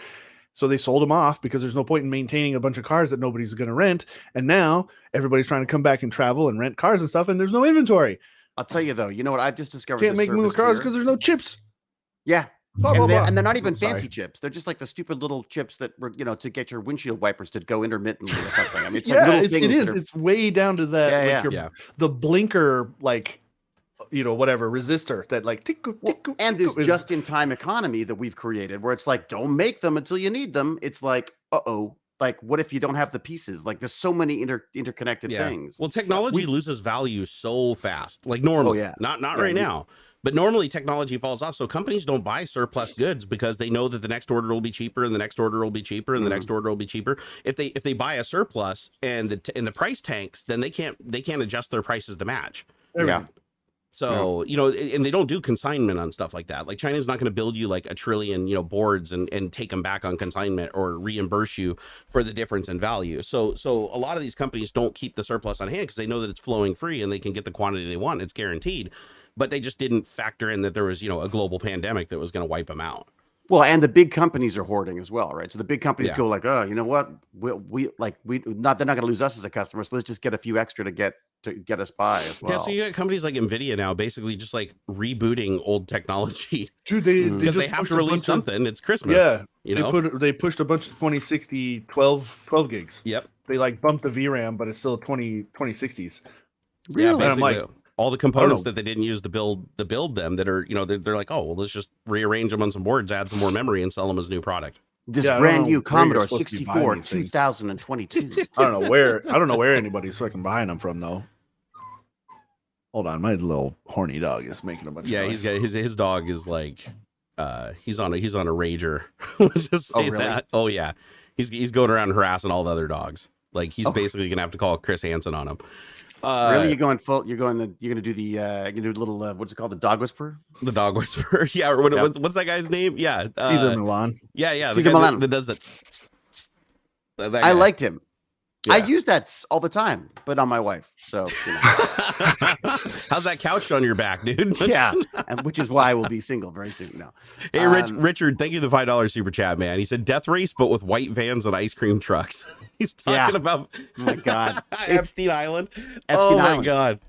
So they sold them off because there's no point in maintaining a bunch of cars that nobody's going to rent. And now everybody's trying to come back and travel and rent cars and stuff, and there's no inventory. I'll tell you though, you know what I've just discovered? Can't make new cars because there's no chips. Yeah. And they're not even fancy chips. They're just like the stupid little chips that were, to get your windshield wipers to go intermittently or something. I mean, it's like little things. It is. It's way down to that. The blinker, like, whatever resistor that like and this just-in-time economy that we've created where it's like, don't make them until you need them. It's like, like what if you don't have the pieces? Like there's so many interconnected things. Well, technology loses value so fast. Like normally, not right now, but normally technology falls off. So companies don't buy surplus goods because they know that the next order will be cheaper and the next order will be cheaper and the next order will be cheaper. If they buy a surplus and the price tanks, then they can't adjust their prices to match. So, and they don't do consignment on stuff like that. Like China's not going to build you like a trillion, boards and take them back on consignment or reimburse you for the difference in value. So a lot of these companies don't keep the surplus on hand because they know that it's flowing free and they can get the quantity they want. It's guaranteed, but they just didn't factor in that there was, a global pandemic that was going to wipe them out. Well, and the big companies are hoarding as well, right? So the big companies go like, oh, you know what? They're not going to lose us as a customer. So let's just get a few extra to get us by as well. Yeah, so you got companies like Nvidia now basically just like rebooting old technology. Dude, because they have to release something. It's Christmas. Yeah, they pushed a bunch of 2060 12 gigs. Yep. They like bumped the VRAM, but it's still 2060s. Really? Yeah, basically. I'm like, all the components that they didn't use to build them that are, they're like, oh, well, let's just rearrange them on some boards, add some more memory, and sell them as new product. This brand new Commodore 64 2022. I don't know where anybody's fucking buying them from though. Hold on, my little horny dog is making a bunch of noise. He's got his dog is like he's on a rager. Let's just say that. Oh yeah. He's going around harassing all the other dogs. Like he's basically gonna have to call Chris Hansen on him. Really, you're gonna do the little what's it called, the dog whisperer? The dog whisperer, yeah. Or what's that guy's name? Yeah, Cesar Milan. Yeah, Cesar Milan that does that. I liked him. I use that all the time, but on my wife. So, you know. How's that couched on your back, dude? Yeah, and which is why I will be single very soon. No. Hey, Richard, thank you for the $5 super chat, man. He said death race, but with white vans and ice cream trucks. He's talking about oh my God, Epstein Island. Epstein my Island. God.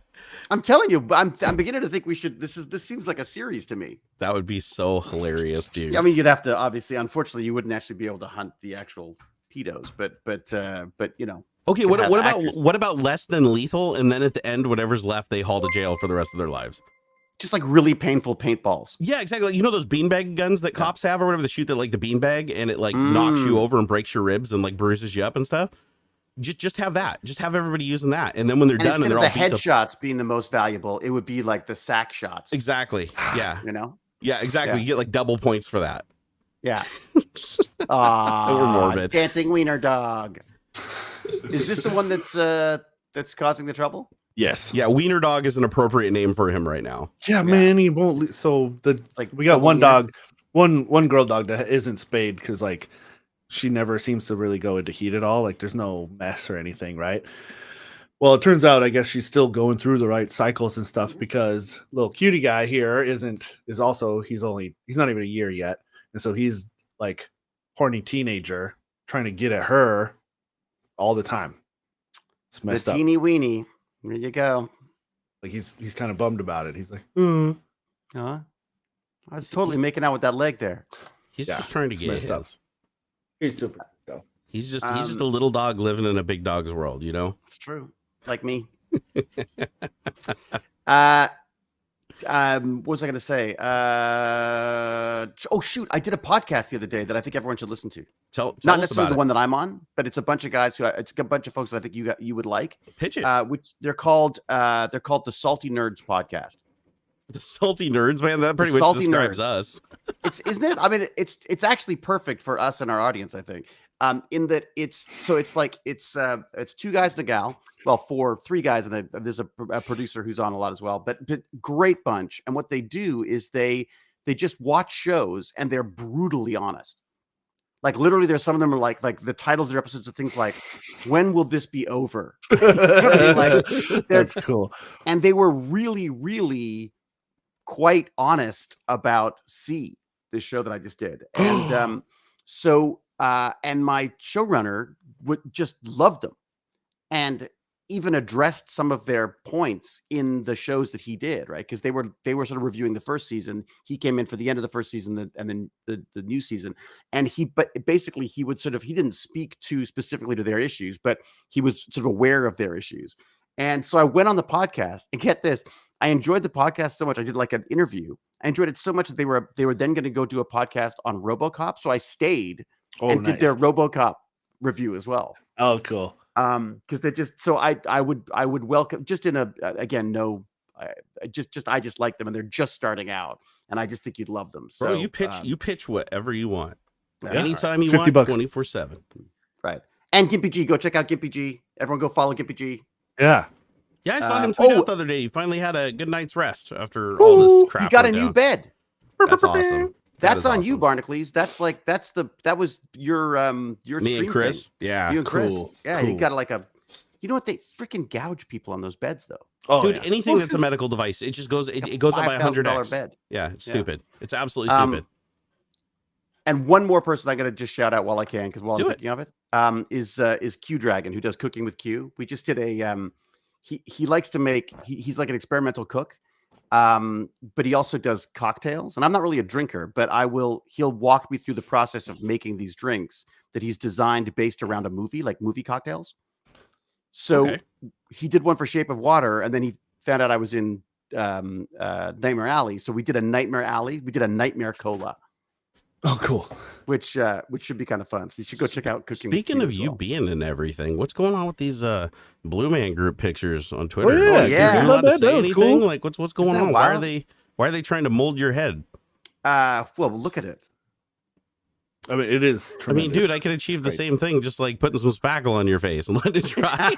I'm telling you, I'm beginning to think we should. This seems like a series to me. That would be so hilarious, dude. I mean, you'd have to obviously. Unfortunately, you wouldn't actually be able to hunt the actual pedos, but you know. Okay, what about less than lethal? And then at the end, whatever's left, they haul to jail for the rest of their lives. Just like really painful paintballs. Yeah, exactly. Like, you know those beanbag guns that cops have or whatever, they shoot that like the beanbag and it like knocks you over and breaks your ribs and like bruises you up and stuff. Just have that. Just have everybody using that. And then when they're done and they're all the headshots being the most valuable, it would be like the sack shots. Exactly. Yeah. You know? Yeah, exactly. You get like double points for that. Yeah. Morbid. Dancing wiener dog. Is this the one that's causing the trouble? Yes. Yeah, Wiener Dog is an appropriate name for him right now. Yeah, man, he won't. So we got one dog, one girl dog that isn't spayed because like she never seems to really go into heat at all. Like there's no mess or anything, right? Well, it turns out I guess she's still going through the right cycles and stuff because little cutie guy here he's not even a year yet, and so he's like horny teenager trying to get at her all the time. It's messed up. Teeny weeny. There you go. Like he's kind of bummed about it. He's like, I was totally making out with that leg there. He's just trying to get messed up. He's super. So. He's just a little dog living in a big dog's world, you know? It's true. Like me. What was I going to say? Oh shoot! I did a podcast the other day that I think everyone should listen to. Tell Not us necessarily about the one that I'm on, but it's a bunch of guys it's a bunch of folks that I think you would like. Pitch it. Which they're called the Salty Nerds Podcast. The Salty Nerds, man. That pretty much describes us. Isn't it? I mean, it's actually perfect for us and our audience. I think. In that it's two guys and a gal. Well, three guys and there's a producer who's on a lot as well. But great bunch. And what they do is they just watch shows and they're brutally honest. Like literally, there's some of them are like the titles of their episodes are things like, "When will this be over?" Like, that's cool. And they were really, really quite honest about C, this show that I just did, and and my showrunner just loved them, and even addressed some of their points in the shows that he did, right? Because they were sort of reviewing the first season. He came in for the end of the first season and then the new season. And he didn't speak too specifically to their issues, but he was sort of aware of their issues. And so I went on the podcast and get this, I enjoyed the podcast so much. I did like an interview. I enjoyed it so much that they were then going to go do a podcast on RoboCop. So I stayed did their RoboCop review as well. Oh, cool. Because they're just so I would welcome just in a again I just like them and they're just starting out and I just think you'd love them. So bro, you pitch whatever you want. Yeah, anytime you want, $50 24/7. Right. And Gimpy G, go check out Gimpy G. Everyone go follow Gimpy G. Yeah. Yeah, I saw him tweet out the other day. He finally had a good night's rest after all this crap. He got a new bed. That's awesome. That's on you, Barnacules. That was your Me stream and Chris. Thing. Yeah, you and Chris. Cool. Yeah, cool. you got like you know what, they freaking gouge people on those beds though. Oh, dude, anything that's a medical device, it just goes it goes up by $100 bed. Yeah, it's stupid. It's absolutely stupid. And one more person I got to just shout out while I can, because while I'm thinking of it, is Q Dragon, who does Cooking with Q. We just did a he likes to make he's like an experimental cook. But he also does cocktails, and I'm not really a drinker, but he'll walk me through the process of making these drinks that he's designed based around a movie, like movie cocktails. So he did one for Shape of Water, and then he found out I was in Nightmare Alley. So we did a Nightmare Alley. We did a Nightmare Cola. Oh, cool. Which should be kind of fun. So you should go check out Cooking. Speaking of you being in everything, what's going on with these Blue Man Group pictures on Twitter? Oh, yeah. Are you allowed to say anything? Cool. Like what's going on? Wild? Why are they trying to mold your head? Well, look at it. I mean, it is tremendous. I mean, dude, I could achieve the same thing just like putting some spackle on your face and let it dry.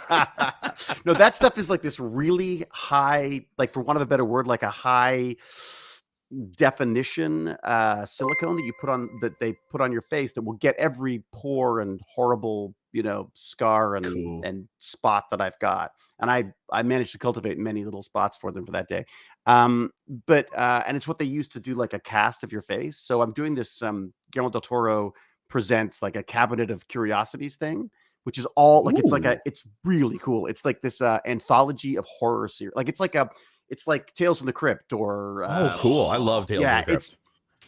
No, that stuff is like this really high, like for want of a better word, like a high definition silicone that they put on your face that will get every pore and horrible scar and Cool. and spot that I've got, and I managed to cultivate many little spots for them for that day. But and it's what they use to do like a cast of your face. So I'm doing this Guillermo del Toro presents like a cabinet of curiosities thing, which is all like it's really cool. It's like this anthology of horror series. Like it's like Tales from the Crypt or cool. I love Tales from the Crypt. It's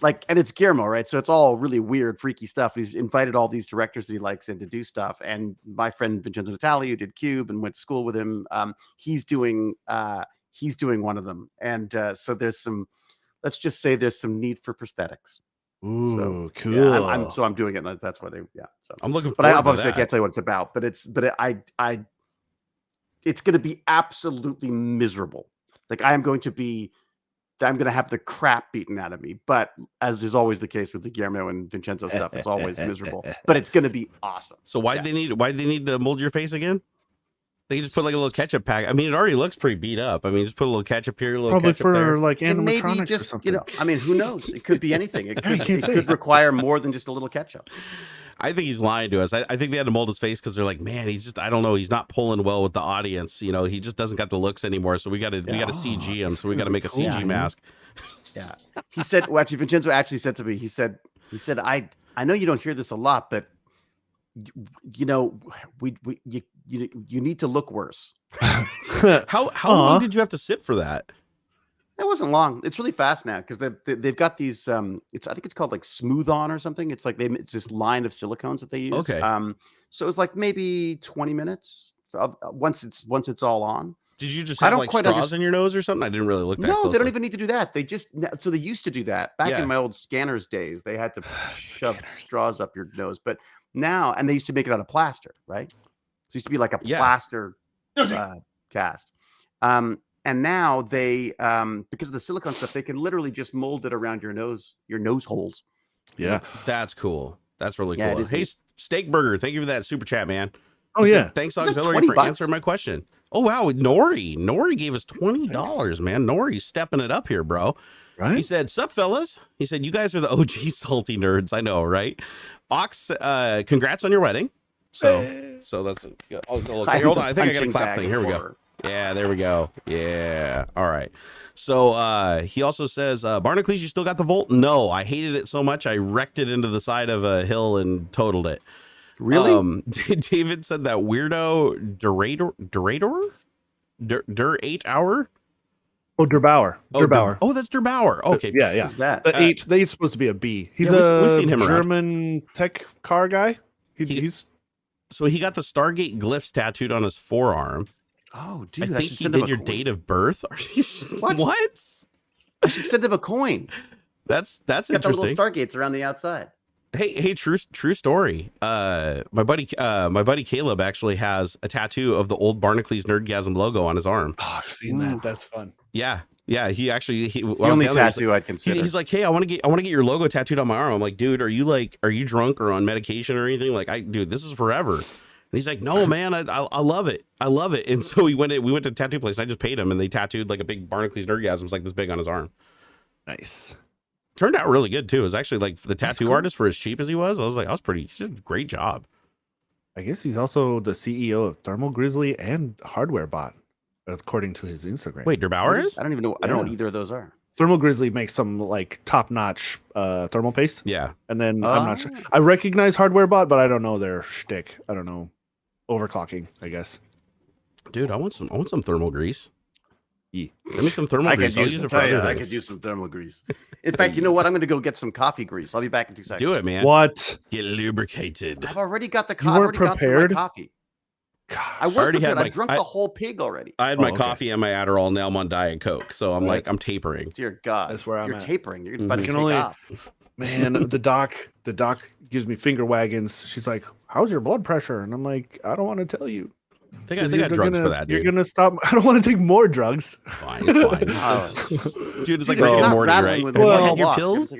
like, and it's Guillermo, right? So it's all really weird, freaky stuff. He's invited all these directors that he likes in to do stuff. And my friend Vincenzo Natali, who did Cube and went to school with him, he's doing one of them. And so let's just say there's some need for prosthetics. Ooh, cool. Yeah, I'm doing it. And that's why So I'm looking but I can't tell you what it's about, but it's going to be absolutely miserable. Like I'm going to have the crap beaten out of me, but as is always the case with the Guillermo and Vincenzo stuff, it's always miserable, but it's going to be awesome. So why do they need to mold your face again? They just put like a little ketchup pack. I mean, it already looks pretty beat up. I mean, just put a little ketchup here, a little probably ketchup for there. like And maybe animatronics just, or something. I mean, who knows? It could be anything. It can't say. could require more than just a little ketchup. I think he's lying to us. I think they had to mold his face because they're like, man, I don't know, he's not pulling well with the audience. He just doesn't got the looks anymore. So we got to CG him. So we got to make a CG mask. Yeah. He said, well, actually, Vincenzo actually said to me, he said, I know you don't hear this a lot, but you need to look worse. How long did you have to sit for that? It wasn't long. It's really fast now because they've got these. I think it's called like Smooth On or something. It's like it's this line of silicones that they use. Okay. So it was like maybe 20 minutes once it's all on. Did you just have like straws in your nose or something? I didn't really look that closely. They don't even need to do that. They used to do that back in my old scanners days. They had to shove straws up your nose, but now, and they used to make it out of plaster, right? So it used to be like a plaster cast. And now they, because of the silicone stuff, they can literally just mold it around your nose holes. Yeah, that's cool. That's really cool. Hey, Steak Burger, thank you for that super chat, man. Oh yeah, thanks AuxxZillary for answering my question. Oh wow, Nori gave us $20, man. Nori's stepping it up here, bro. Right? He said, "Sup, fellas?" He said, "You guys are the OG salty nerds." I know, right? Ox, congrats on your wedding. So that's. Hold on, I think I got a clap thing. Here we go. Yeah, there we go. Yeah. All right. So he also says, Barnacules, you still got the Volt? No, I hated it so much I wrecked it into the side of a hill and totaled it. Really? David said that weirdo Durator? 8 hour? Oh, Derbauer. Derbauer. Oh, that's Derbauer. Okay. Yeah. Who's that? The eight's supposed to be a B. He's we've a seen him German tech car guy. So he got the Stargate glyphs tattooed on his forearm. Oh, dude, I think he did your date of birth. What? I should send him a coin. That's got interesting. the little Stargates around the outside. Hey, true story. My buddy Caleb actually has a tattoo of the old Barnacules Nerdgasm logo on his arm. Oh, I've seen that. That's fun. Yeah. He actually it's the only tattoo I'd consider. He's like, hey, I want to get your logo tattooed on my arm. I'm like, dude, are you drunk or on medication or anything? Like, dude, this is forever. And he's like, no, man, I love it. I love it. And so we went to a tattoo place. And I just paid him, and they tattooed like a big Barnacules Nerdgasm, like this big on his arm. Nice. Turned out really good too. It was actually like the tattoo artist, for as cheap as he was. I was like, he did a great job. I guess he's also the CEO of Thermal Grizzly and Hardware Bot, according to his Instagram. Wait, Derbauer is? I don't even know. I don't know what either of those are. Thermal Grizzly makes some like top-notch thermal paste. Yeah. And then I'm not sure. I recognize Hardware Bot, but I don't know their shtick. I don't know. Overclocking, I guess. Dude, I want some thermal grease. Yeah. Send me some thermal grease. I could use some thermal grease. In fact, you know what? I'm going to go get some coffee grease. I'll be back in 2 seconds. Do it, man. What? Get lubricated. I've already got the coffee. You weren't prepared? Coffee. Gosh, I already had. I drunk the whole pig already. I had my coffee and my Adderall. Now I'm on Diet Coke, so I'm like, I'm tapering. Dear God, that's where you're tapering. You're about to take off. Man, the doc gives me finger wagons. She's like, "How's your blood pressure?" And I'm like, "I don't want to tell you." They got drugs for that, dude. You're gonna stop. I don't want to take more drugs. Fine, it's fine. Dude, it's like Rick and Morty, right? Well, your pills?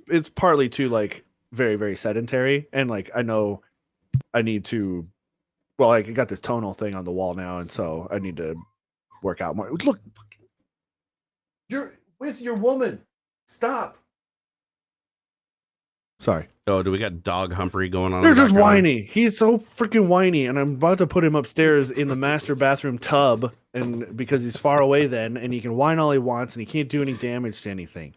It's partly too like very, very sedentary, and like I know I need to. Well, like I got this tonal thing on the wall now, and so I need to work out more. Look, you're with your woman. Stop. Sorry. Oh, do we got dog Humphrey going on? They're in the just background? whiny. He's so freaking whiny, and I'm about to put him upstairs in the master bathroom tub, and because he's far away then, and he can whine all he wants, and he can't do any damage to anything.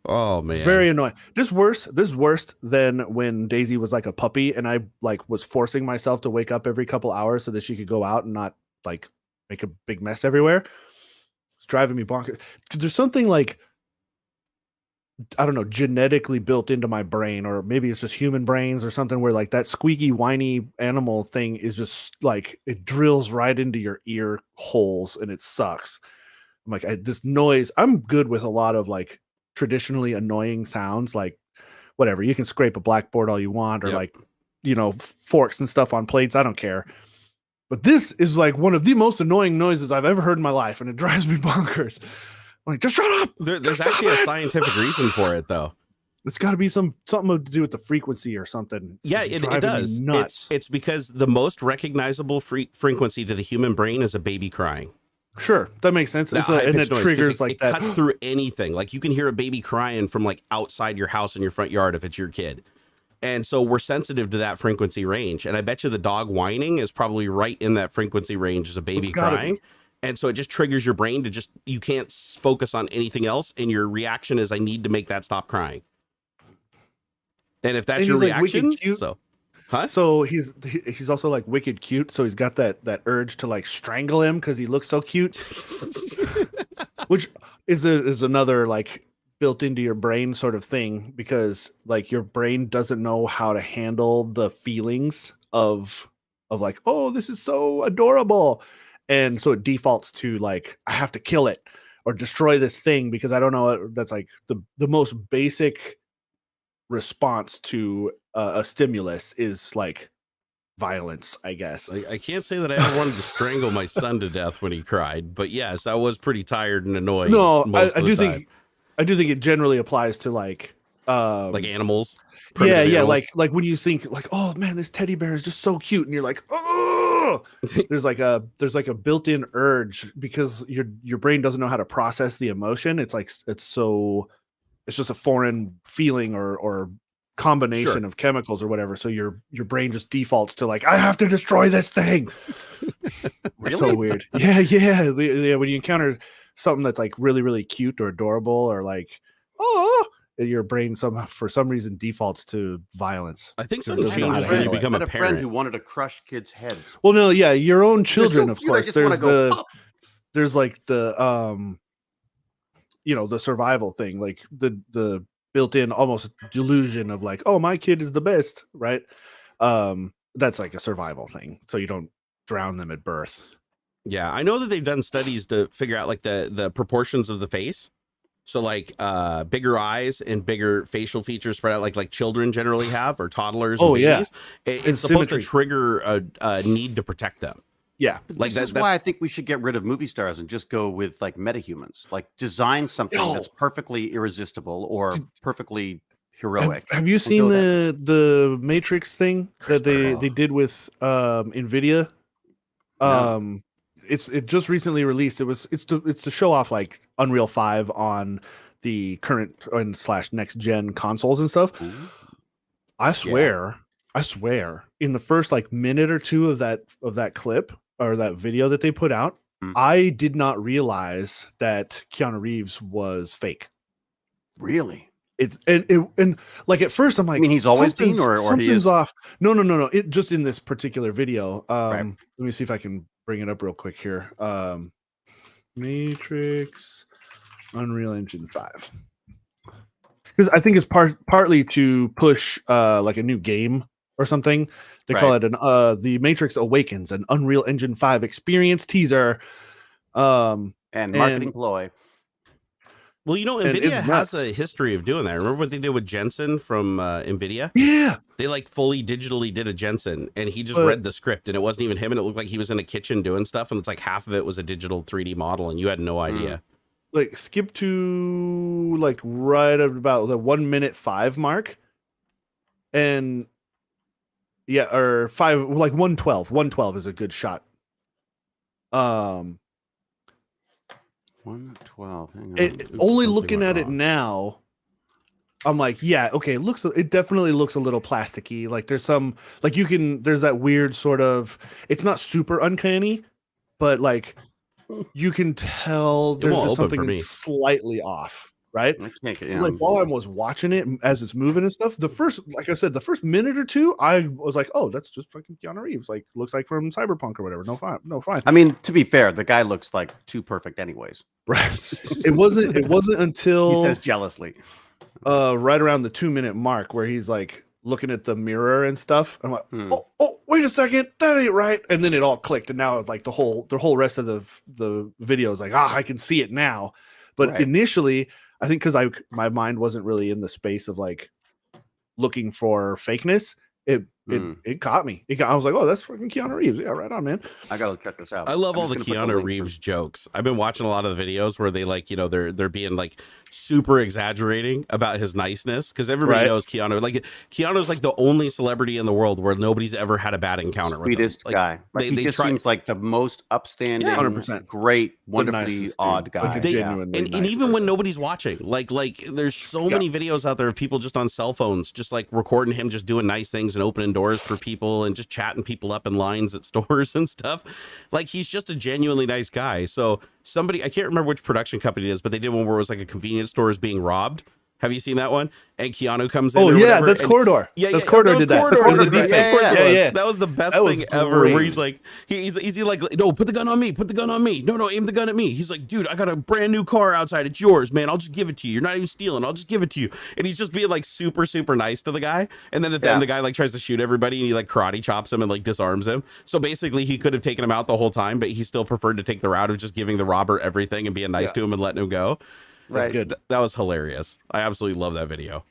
Oh man, Very annoying. This is worse than when Daisy was like a puppy, and I like was forcing myself to wake up every couple hours so that she could go out and not like make a big mess everywhere. It's driving me bonkers. Because there's something like, I don't know, genetically built into my brain, or maybe it's just human brains or something, where like that squeaky, whiny animal thing is just like it drills right into your ear holes, and it sucks. I'm like, this noise. I'm good with a lot of like traditionally annoying sounds, like whatever. You can scrape a blackboard all you want, or like, you know, forks and stuff on plates. I don't care. But this is like one of the most annoying noises I've ever heard in my life, and it drives me bonkers. Like, just shut up. There's actually a scientific reason for it, though. It's got to be something to do with the frequency or something. Yeah, it does. Nuts. It's because the most recognizable frequency to the human brain is a baby crying. Sure, that makes sense. And it triggers like that. It cuts through anything. Like you can hear a baby crying from like outside your house in your front yard if it's your kid. And so we're sensitive to that frequency range. And I bet you the dog whining is probably right in that frequency range as a baby crying. And so it just triggers your brain to just, you can't focus on anything else. And your reaction is, I need to make that stop crying. And if that's your reaction, so he's also like wicked cute. So he's got that urge to like strangle him because he looks so cute, which is another like built into your brain sort of thing, because like your brain doesn't know how to handle the feelings of like, oh, this is so adorable. And so it defaults to like, I have to kill it or destroy this thing, because I don't know. That's like the most basic response to a stimulus is like violence, I guess. I can't say that I ever wanted to strangle my son to death when he cried, but yes, I was pretty tired and annoyed. No, I do think it generally applies to like animals. Yeah, animals. like when you think like, oh man, this teddy bear is just so cute, and you're like, oh, there's like a built-in urge, because your brain doesn't know how to process the emotion. It's like it's just a foreign feeling or combination of chemicals or whatever. So your brain just defaults to like, I have to destroy this thing. Really? So weird. Yeah. When you encounter something that's like really, really cute or adorable, or like, oh, your brain for some reason defaults to violence. I think something changes when you become a parent. Friend who wanted to crush kids' heads. Well, no, yeah, your own children, of course. There's like the the survival thing, like the built-in almost delusion of like, oh, my kid is the best, right? That's like a survival thing, so you don't drown them at birth. Yeah, I know that they've done studies to figure out like the proportions of the face. So like bigger eyes and bigger facial features spread out like children generally have, or toddlers. Oh, and babies. Yeah. It's supposed to trigger a need to protect them. Yeah. Like that's why I think we should get rid of movie stars and just go with like metahumans. Like design something that's perfectly irresistible or perfectly heroic. Have you seen the Matrix thing that they did with Nvidia? No. It just recently released. It's to show off like Unreal 5 on the current and / next gen consoles and stuff. Ooh. I swear, in the first like minute or two of that clip or that video that they put out, I did not realize that Keanu Reeves was fake. Really? It's and like at first I'm like, I mean, he's always been, or something's he is off. No. It just in this particular video. Right. Let me see if I can bring it up real quick here. Matrix, Unreal Engine 5. Because I think it's partly to push like a new game or something. They call it The Matrix Awakens, an Unreal Engine 5 experience teaser. And marketing ploy. Well, Nvidia has a history of doing that. Remember what they did with Jensen from Nvidia? Yeah. They like fully digitally did a Jensen, and he just read the script, and it wasn't even him, and it looked like he was in a kitchen doing stuff, and it's like half of it was a digital 3D model, and you had no idea. Like skip to like right about the 1:05 mark, and yeah, or 5 like 1:12. 1:12 is a good shot. 1:12. Hang on. Only looking at it now, I'm like, yeah, okay, it definitely looks a little plasticky. Like there's some like there's that weird sort of, it's not super uncanny, but like you can tell It there's won't just open for something me. slightly off, right? I can't get, Like while I was watching it as it's moving and stuff, like I said, the first minute or two, I was like, oh, that's just fucking Keanu Reeves. Like looks like from Cyberpunk or whatever. No, fine. I mean, to be fair, the guy looks like too perfect anyways. Right. It wasn't until He says jealously. right around the 2-minute mark where he's like looking at the mirror and stuff. I'm like, oh, wait a second, that ain't right. And then it all clicked, and now it's like the whole rest of the video is like, I can see it now. But initially, I think because my mind wasn't really in the space of like looking for fakeness, it caught me. I was like, oh, that's fucking Keanu Reeves. Yeah, right on, man. I gotta check this out. I love all the Keanu Reeves jokes. I've been watching a lot of the videos where they like, they're being like super exaggerating about his niceness, because everybody knows Keanu. Like Keanu's like the only celebrity in the world where nobody's ever had a bad encounter with him. Sweetest guy. Like, he just seems like the most upstanding, 100%. great, wonderfully odd guy. Like and even when nobody's watching, like there's so many videos out there of people just on cell phones, just like recording him just doing nice things and opening doors for people and just chatting people up in lines at stores and stuff. Like he's just a genuinely nice guy. So somebody, I can't remember which production company it is, but they did one where it was like a convenience store is being robbed. Have you seen that one? And Keanu comes in. Oh yeah, that's Corridor. Yeah, that's Corridor did that. Yeah. That was the best thing ever. Where he's like, he's like, no, put the gun on me. Put the gun on me. No, aim the gun at me. He's like, dude, I got a brand new car outside. It's yours, man. I'll just give it to you. You're not even stealing. I'll just give it to you. And he's just being like super, super nice to the guy. And then at the end, the guy like tries to shoot everybody, and he like karate chops him and like disarms him. So basically, he could have taken him out the whole time, but he still preferred to take the route of just giving the robber everything and being nice to him and letting him go. That's good. That was hilarious. I absolutely love that video.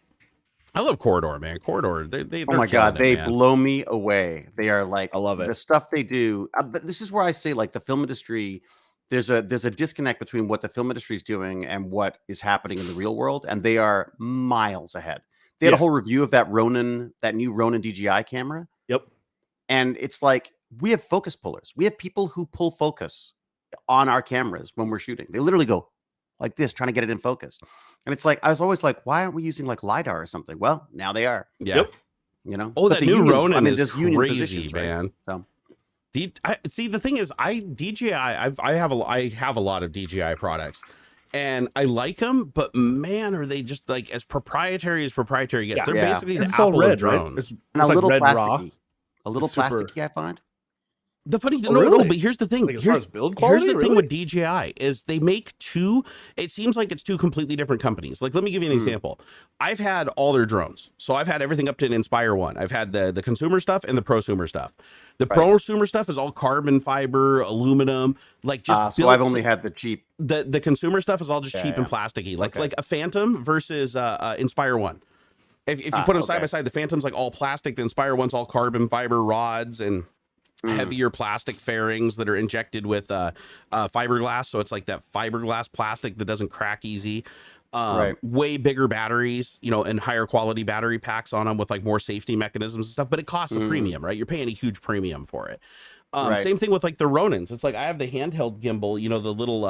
I love Corridor, man. Corridor. Oh my god, they blow me away. They are like, I love it. The stuff they do. This is where I say, like, the film industry. There's a disconnect between what the film industry is doing and what is happening in the real world, and they are miles ahead. They had a whole review of that new Ronin DJI camera. Yep. And it's like, we have focus pullers. We have people who pull focus on our cameras when we're shooting. They literally go like this, trying to get it in focus. And it's like, I was always like, why aren't we using like LiDAR or something? Well, now they are. Yeah. Yep. Oh, that new Ronin is crazy, right? man. So. See, the thing is, I have a lot of DJI products, and I like them, but man, are they just like as proprietary gets. They're basically the Apple of drones. Right? It's a little red plasticky. A little plasticky, I find. The funny thing, no, but here's the thing. Like, as far as build quality, here's the thing with DJI is they make two. It seems like it's two completely different companies. Like, let me give you an example. I've had all their drones, so I've had everything up to an Inspire 1. I've had the consumer stuff and the prosumer stuff. The prosumer stuff is all carbon fiber, aluminum, like just. So I've only had the cheap. The consumer stuff is all just cheap and plasticky, like a Phantom versus Inspire 1. If you put them side by side, the Phantom's like all plastic. The Inspire 1's all carbon fiber rods and heavier plastic fairings that are injected with fiberglass. So it's like that fiberglass plastic that doesn't crack easy. Way bigger batteries, and higher quality battery packs on them with like more safety mechanisms and stuff. But it costs a premium, right? You're paying a huge premium for it. Same thing with like the Ronins. It's like I have the handheld gimbal, the little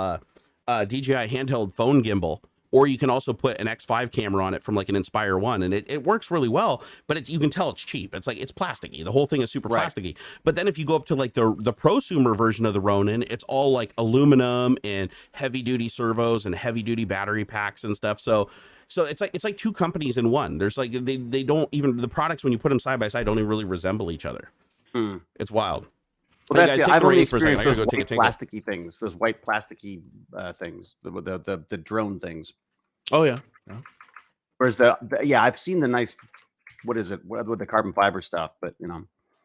DJI handheld phone gimbal. Or you can also put an X5 camera on it from like an Inspire 1, and it works really well, but you can tell it's cheap. It's like, it's plasticky. The whole thing is super plasticky. But then if you go up to like the prosumer version of the Ronin, it's all like aluminum and heavy duty servos and heavy duty battery packs and stuff. So it's like two companies in one. There's like, they don't even, the products when you put them side by side don't even really resemble each other. It's wild. Well, that's I've only experienced those white plasticky things, those white plasticky things, the drone things. Oh yeah. Whereas I've seen the nice, what is it, with the carbon fiber stuff, but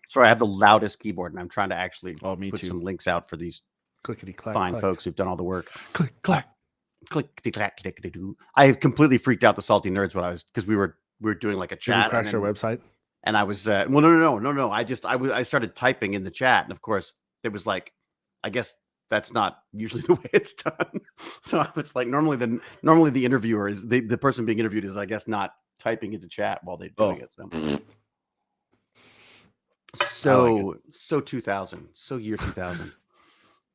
sorry, I have the loudest keyboard, and I'm trying to actually put some links out for these fine folks who've done all the work. Click clack, click clack. I have completely freaked out the salty nerds because we were doing like a chat. Did we crash their website? And I was no. I started typing in the chat, and of course there was like, I guess that's not usually the way it's done. So it's like normally the interviewer is the person being interviewed is, I guess, not typing into chat while they're doing it. So 2000, so year 2000.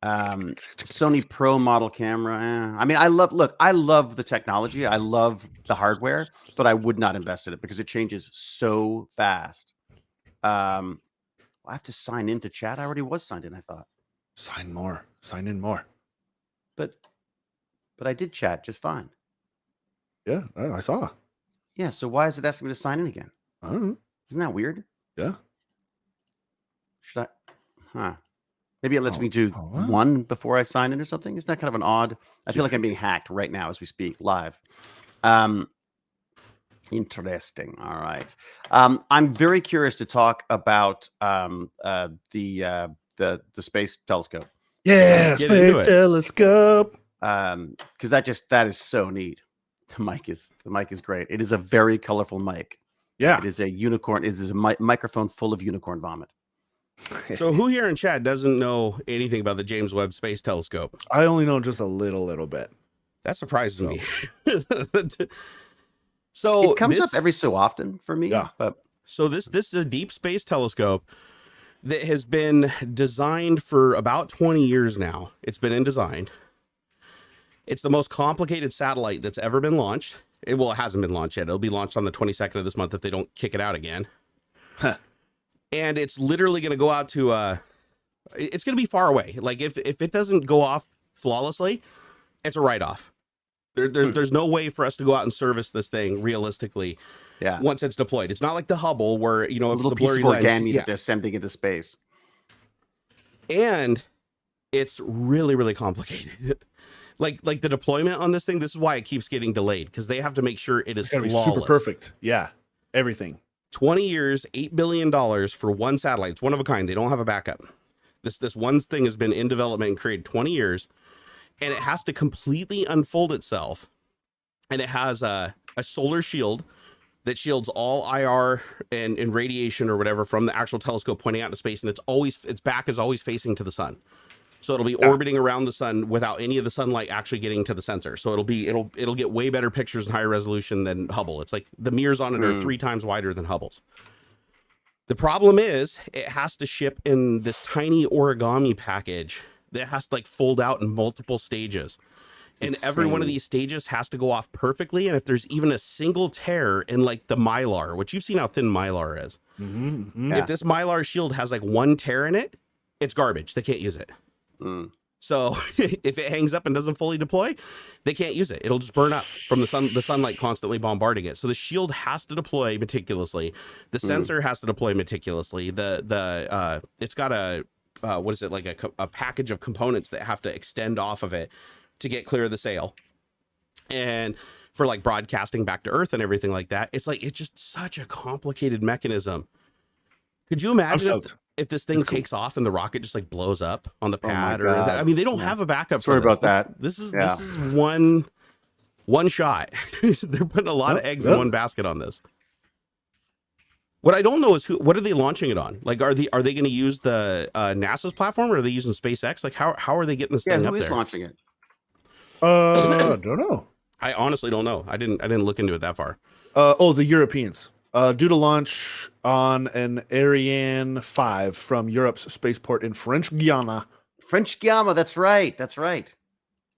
Sony Pro model camera. I mean, I love the technology. I love the hardware, but I would not invest in it because it changes so fast. I have to sign into chat. I already was signed in, I thought. Sign in more. But I did chat just fine. Yeah, I saw. Yeah, so why is it asking me to sign in again? I don't know. Isn't that weird? Yeah. Should I? Huh. Maybe it lets me do one before I sign in or something. Isn't that kind of an odd? I feel like I'm being hacked right now as we speak live. Interesting. All right. I'm very curious to talk about the space telescope. Yeah, space telescope. Because that is so neat. The mic is great. It is a very colorful mic. Yeah. It is a unicorn. It is a microphone full of unicorn vomit. So who here in chat doesn't know anything about the James Webb Space Telescope? I only know just a little bit. That surprises me. So it comes up every so often for me. Yeah. But so this is a deep space telescope that has been designed for about 20 years now. It's been in design. It's the most complicated satellite that's ever been launched. It hasn't been launched yet. It'll be launched on the 22nd of this month if they don't kick it out again. Huh. And it's literally going to go out to it's going to be far away. Like if it doesn't go off flawlessly, it's a write-off. There's no way for us to go out and service this thing realistically. Yeah. Once it's deployed, it's not like the Hubble where if a little it's a piece blurry of origami lens, that they're sending into space. And it's really, really complicated. like the deployment on this thing. This is why it keeps getting delayed because they have to make sure it is It's gotta be flawless. super perfect. Yeah. Everything. 20 years, $8 billion for one satellite. It's one of a kind. They don't have a backup. This one thing has been in development and created 20 years, and it has to completely unfold itself. And it has a solar shield that shields all IR and radiation or whatever from the actual telescope pointing out into space. And its back is always facing to the sun. So it'll be orbiting around the sun without any of the sunlight actually getting to the sensor. So it'll get way better pictures and higher resolution than Hubble. It's like the mirrors on it are 3 times wider than Hubble's. The problem is it has to ship in this tiny origami package that has to like fold out in multiple stages. And every one of these stages has to go off perfectly. And if there's even a single tear in like the Mylar, which you've seen how thin Mylar is. If this Mylar shield has like one tear in it, it's garbage. They can't use it. So if it hangs up and doesn't fully deploy, they can't use it. It'll just burn up from the sunlight constantly bombarding it. So the shield has to deploy meticulously. The sensor has to deploy meticulously. It's got a package of components that have to extend off of it to get clear of the sail. And for like broadcasting back to Earth and everything like that, it's just such a complicated mechanism. Could you imagine if this thing takes off and the rocket just like blows up on the pad? I mean, they don't have a backup. Sorry about that. This is one shot. They're putting a lot of eggs in one basket on this. What I don't know is what are they launching it on? Like, are they going to use the NASA's platform, or are they using SpaceX? Like, how are they getting this thing up there? Who is launching it? I don't know. I honestly don't know. I didn't look into it that far. The Europeans. Due to launch on an Ariane 5 from Europe's spaceport in French Guiana. French Guiana, that's right. That's right.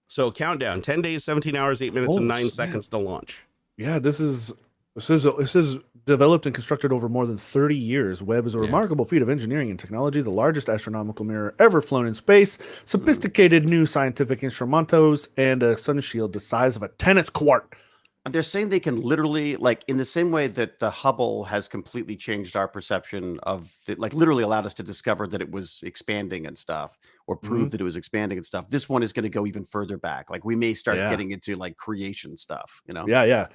So countdown: 10 days, 17 hours, 8 minutes, and 9 seconds to launch. Yeah, this is developed and constructed over more than 30 years. Webb is a remarkable feat of engineering and technology, the largest astronomical mirror ever flown in space, sophisticated new scientific instrumentos, and a sun shield the size of a tennis court. And they're saying they can literally, like, in the same way that the Hubble has completely changed our perception of it, like literally allowed us to discover that it was expanding and stuff, or prove that it was expanding and stuff. This one is going to go even further back. Like, we may start getting into like creation stuff, you know? Yeah.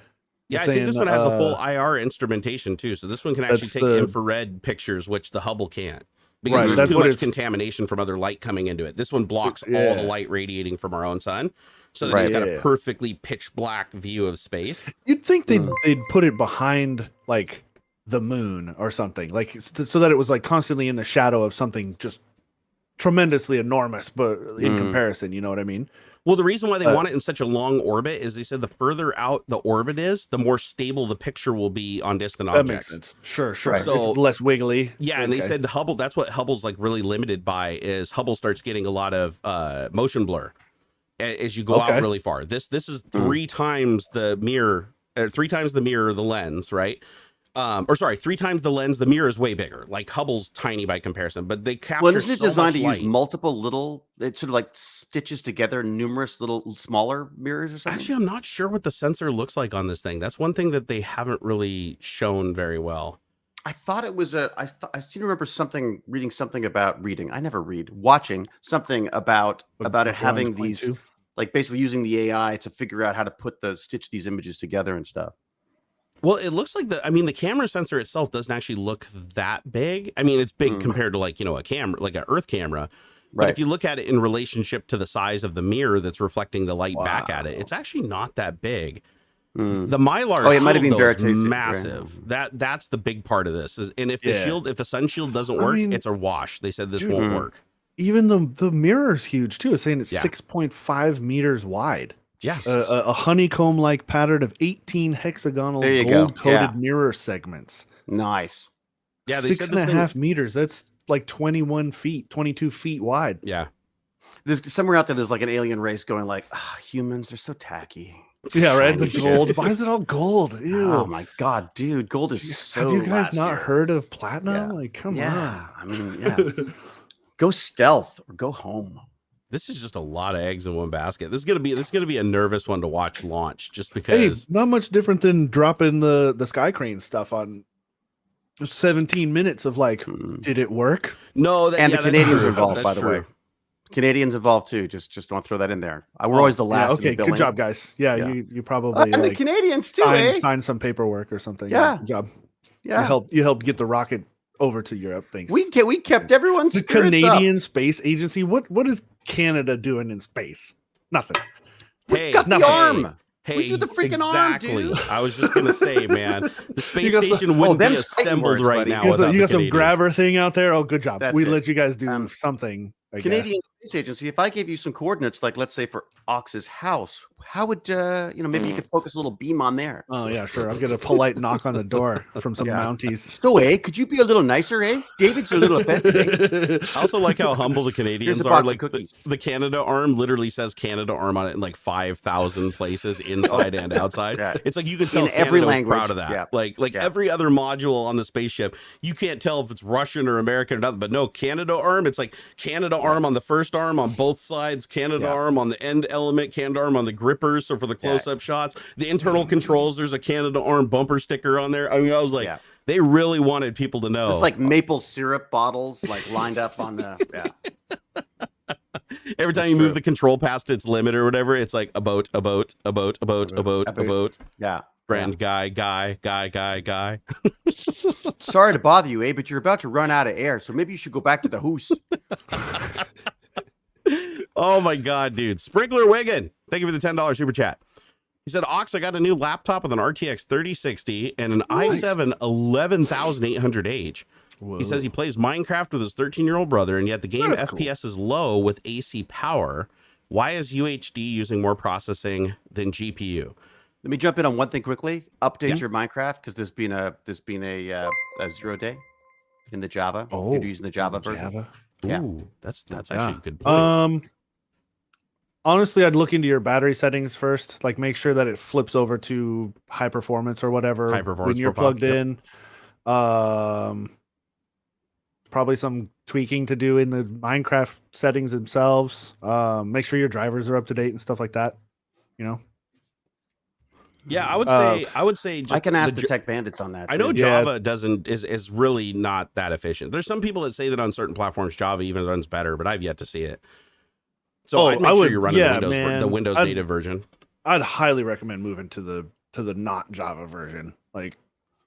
Yeah, I think this one has a full IR instrumentation too. So this one can actually take infrared pictures, which the Hubble can't. Because there's too much contamination from other light coming into it. This one blocks all the light radiating from our own sun. So that it's got a perfectly pitch black view of space. You'd think they'd put it behind like the moon or something, like so that it was like constantly in the shadow of something just tremendously enormous, but in comparison, you know what I mean? Well, the reason why they want it in such a long orbit is they said the further out the orbit is, the more stable the picture will be on distant That objects. makes sense. Sure. Right. So it's less wiggly. Yeah, and they said Hubble, that's what Hubble's like really limited by, is Hubble starts getting a lot of motion blur as you go out really far. This is 3 times the mirror, 3 times the mirror, the lens, right? Or sorry, 3 times the lens, the mirror is way bigger. Like Hubble's tiny by comparison, but they capture. Well, isn't it so designed much to light. use multiple little? It sort of like stitches together numerous little smaller mirrors or something. Actually, I'm not sure what the sensor looks like on this thing. That's one thing that they haven't really shown very well. I thought it was I seem to remember reading something about I never read. Watching something about it having these, like basically using the AI to figure out how to stitch these images together and stuff. Well, it looks like the camera sensor itself doesn't actually look that big. I mean, it's big compared to like, a camera, like an Earth camera. But if you look at it in relationship to the size of the mirror that's reflecting the light back at it, it's actually not that big. The Mylar it might have been very massive. Right? That's the big part of this. And if if the sun shield doesn't work, it's a wash. They said this won't work. Even the mirror's huge too. It's saying it's 6.5 meters wide. Yeah, a honeycomb-like pattern of 18 hexagonal gold-coated mirror segments. Nice. Yeah, they 6.5 meters. That's like 21 feet, 22 feet wide. Yeah. There's somewhere out there. There's like an alien race going like, humans are so tacky. Yeah, right. The gold. Why is it all gold? Ew. Oh my god, dude, gold is so. Have you guys not heard of platinum? Like, come on. I mean, go stealth or go home. This is just a lot of eggs in one basket. This is gonna be a nervous one to watch launch, just because. Hey, not much different than dropping the sky crane stuff on. Just 17 minutes of like, did it work? No, the Canadians are involved, by the way. Canadians involved too. Just want to throw that in there. We're always the last. Okay, good job, guys. Yeah, you probably and the Canadians too. Sign some paperwork or something. Yeah, good job. Yeah, you helped get the rocket over to Europe. Thanks. We kept everyone's the Canadian Space Agency. What is Canada doing in space? Nothing. We got the arm. Hey, we do the freaking arm, dude. I was just gonna say, man, the space station wouldn't be assembled right now. You got some grabber thing out there. Oh, good job. We let you guys do something. Canadian Space Agency. If I gave you some coordinates, like let's say for Aux's house, how would maybe you could focus a little beam on there? Oh yeah, sure. I'll get a polite knock on the door from some Mounties. So, could you be a little nicer, David's a little offended. I also like how humble the Canadians are. Like the Canada arm literally says Canada arm on it in like 5,000 places inside and outside. Yeah. It's like you can tell in every language. Proud of that. Yeah. Like every other module on the spaceship, you can't tell if it's Russian or American or nothing. But no, Canada arm. It's like Canada arm on the first arm on both sides, Canada arm on the end element, Canada arm on the grippers. So for the close-up shots, the internal controls, there's a Canada arm bumper sticker on there. I mean, I was like, they really wanted people to know. It's like maple syrup bottles, like lined up on the. Every time you move the control past its limit or whatever, it's like a boat. Yeah. Friend, guy. Sorry to bother you, but you're about to run out of air, so maybe you should go back to the hoose. Oh my god, dude. Sprinkler Wiggin, thank you for the $10 super chat. He said, Aux, I got a new laptop with an RTX 3060 and an i7 11800H. Whoa. He says he plays Minecraft with his 13-year-old brother, and yet the game FPS is low with AC power. Why is UHD using more processing than GPU? Let me jump in on one thing quickly. Update your Minecraft, because there's been a 0 day in the Java. You're using the Java version. Ooh, that's actually a good point. Honestly, I'd look into your battery settings first. Like, make sure that it flips over to high performance or whatever when you're plugged in. Probably some tweaking to do in the Minecraft settings themselves. Make sure your drivers are up to date and stuff like that. Yeah, I would say I can ask the Tech Bandits on that. I know Java is really not that efficient. There's some people that say that on certain platforms Java even runs better, but I've yet to see it. So I'd make sure you're running the Windows native version. I'd highly recommend moving to the not Java version. Like,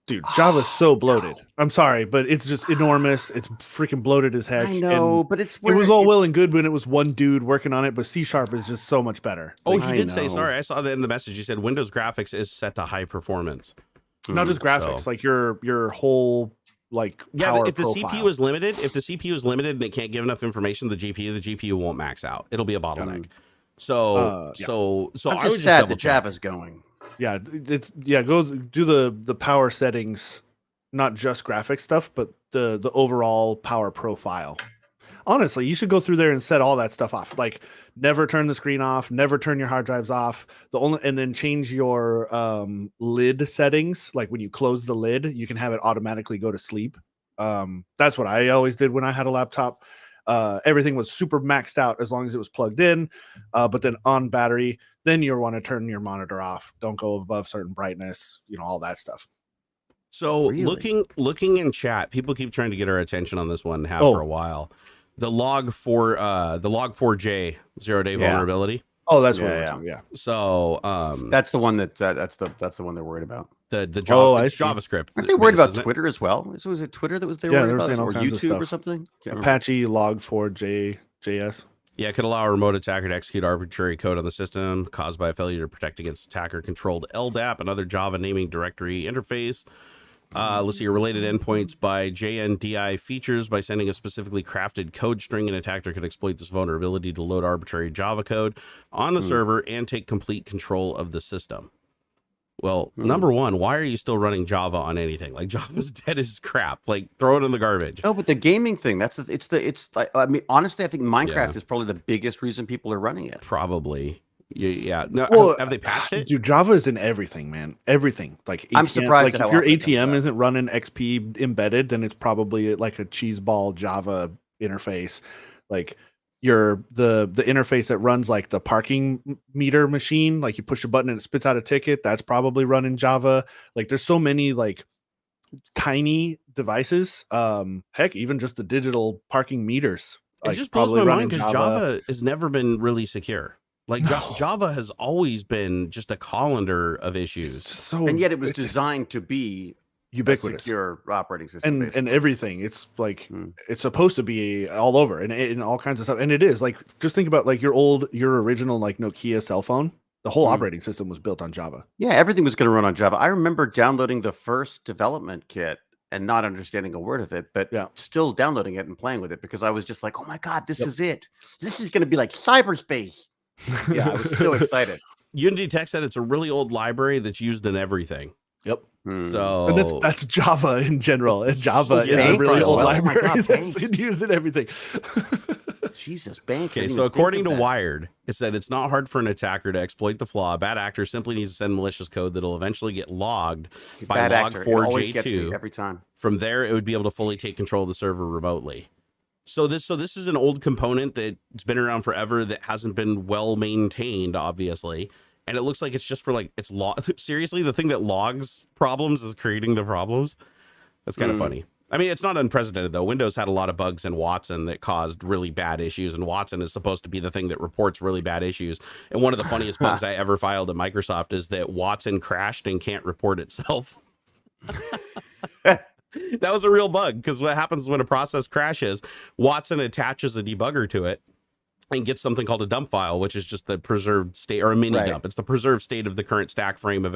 dude, Java's so bloated. I'm sorry, but it's just enormous. It's freaking bloated as heck. I know, but it was all well and good when it was one dude working on it, but C# is just so much better. Oh, he did say, sorry, I saw that in the message. He said Windows graphics is set to high performance. Not just graphics, like your whole power if the profile. CPU is limited, and it can't give enough information to the GPU won't max out. It'll be a bottleneck. So Yeah. so I'm I just would sad double that check. Java's going. Yeah, go do the power settings, not just graphic stuff, but the overall power profile. Honestly, you should go through there and set all that stuff off. Like never turn the screen off, never turn your hard drives off. And then change your lid settings. Like when you close the lid, you can have it automatically go to sleep. That's what I always did when I had a laptop. Everything was super maxed out as long as it was plugged in. But then on battery, then you want to turn your monitor off. Don't go above certain brightness, all that stuff. So Really? looking in chat, people keep trying to get our attention on this one and have for a while. The log4j 0-day vulnerability. Oh, that's what we're talking. Yeah. So that's the one that's the one they're worried about. The JavaScript. Aren't they worried about Twitter as well? So was it Twitter that they were worried about, or YouTube or something? Apache log4j.js. Yeah, it could allow a remote attacker to execute arbitrary code on the system caused by a failure to protect against attacker-controlled LDAP and other Java naming directory interface. Let's see, your related endpoints by JNDI features by sending a specifically crafted code string. An attacker could exploit this vulnerability to load arbitrary Java code on the server and take complete control of the system. Well, number one, why are you still running Java on anything? Like Java's dead as crap. Like throw it in the garbage. No, but the gaming thing, it's like, I mean, honestly, I think Minecraft is probably the biggest reason people are running it. Probably. Yeah. No, well, have they patched it? Dude, Java is in everything, man. Everything. Like ATM, I'm surprised like at if how your often it ATM comes isn't running XP embedded, then it's probably like a cheeseball Java interface. Like the interface that runs like the parking meter machine, like you push a button and it spits out a ticket, that's probably running Java. Like there's so many like tiny devices. Heck, even just the digital parking meters. It like, just blows my mind because Java. Java has never been really secure. Like Java has always been just a colander of issues. And yet it was designed to be ubiquitous, secure operating system, and everything. It's like it's supposed to be all over and all kinds of stuff. And it is like, just think about like your original like Nokia cell phone. The whole operating system was built on Java. Yeah, everything was going to run on Java. I remember downloading the first development kit and not understanding a word of it, but still downloading it and playing with it because I was just like, oh my God, this is it. This is going to be like cyberspace. Yeah, I was so excited. Unity Tech said it's a really old library that's used in everything. Yep. So and that's Java in general. And Java is a really old library that's used in everything. Jesus, banks. Okay, so according to Wired, it said it's not hard for an attacker to exploit the flaw. A bad actor simply needs to send malicious code that'll eventually get logged by log4j2 every time. From there, it would be able to fully take control of the server remotely. So this is an old component that's been around forever that hasn't been well maintained, obviously. And it looks like it's just for like seriously, the thing that logs problems is creating the problems. That's kind of funny. I mean, it's not unprecedented though. Windows had a lot of bugs in Watson that caused really bad issues, and Watson is supposed to be the thing that reports really bad issues. And one of the funniest bugs I ever filed at Microsoft is that Watson crashed and can't report itself. That was a real bug, because what happens when a process crashes, Watson attaches a debugger to it and gets something called a dump file, which is just the preserved state, or a mini dump. It's the preserved state of the current stack frame of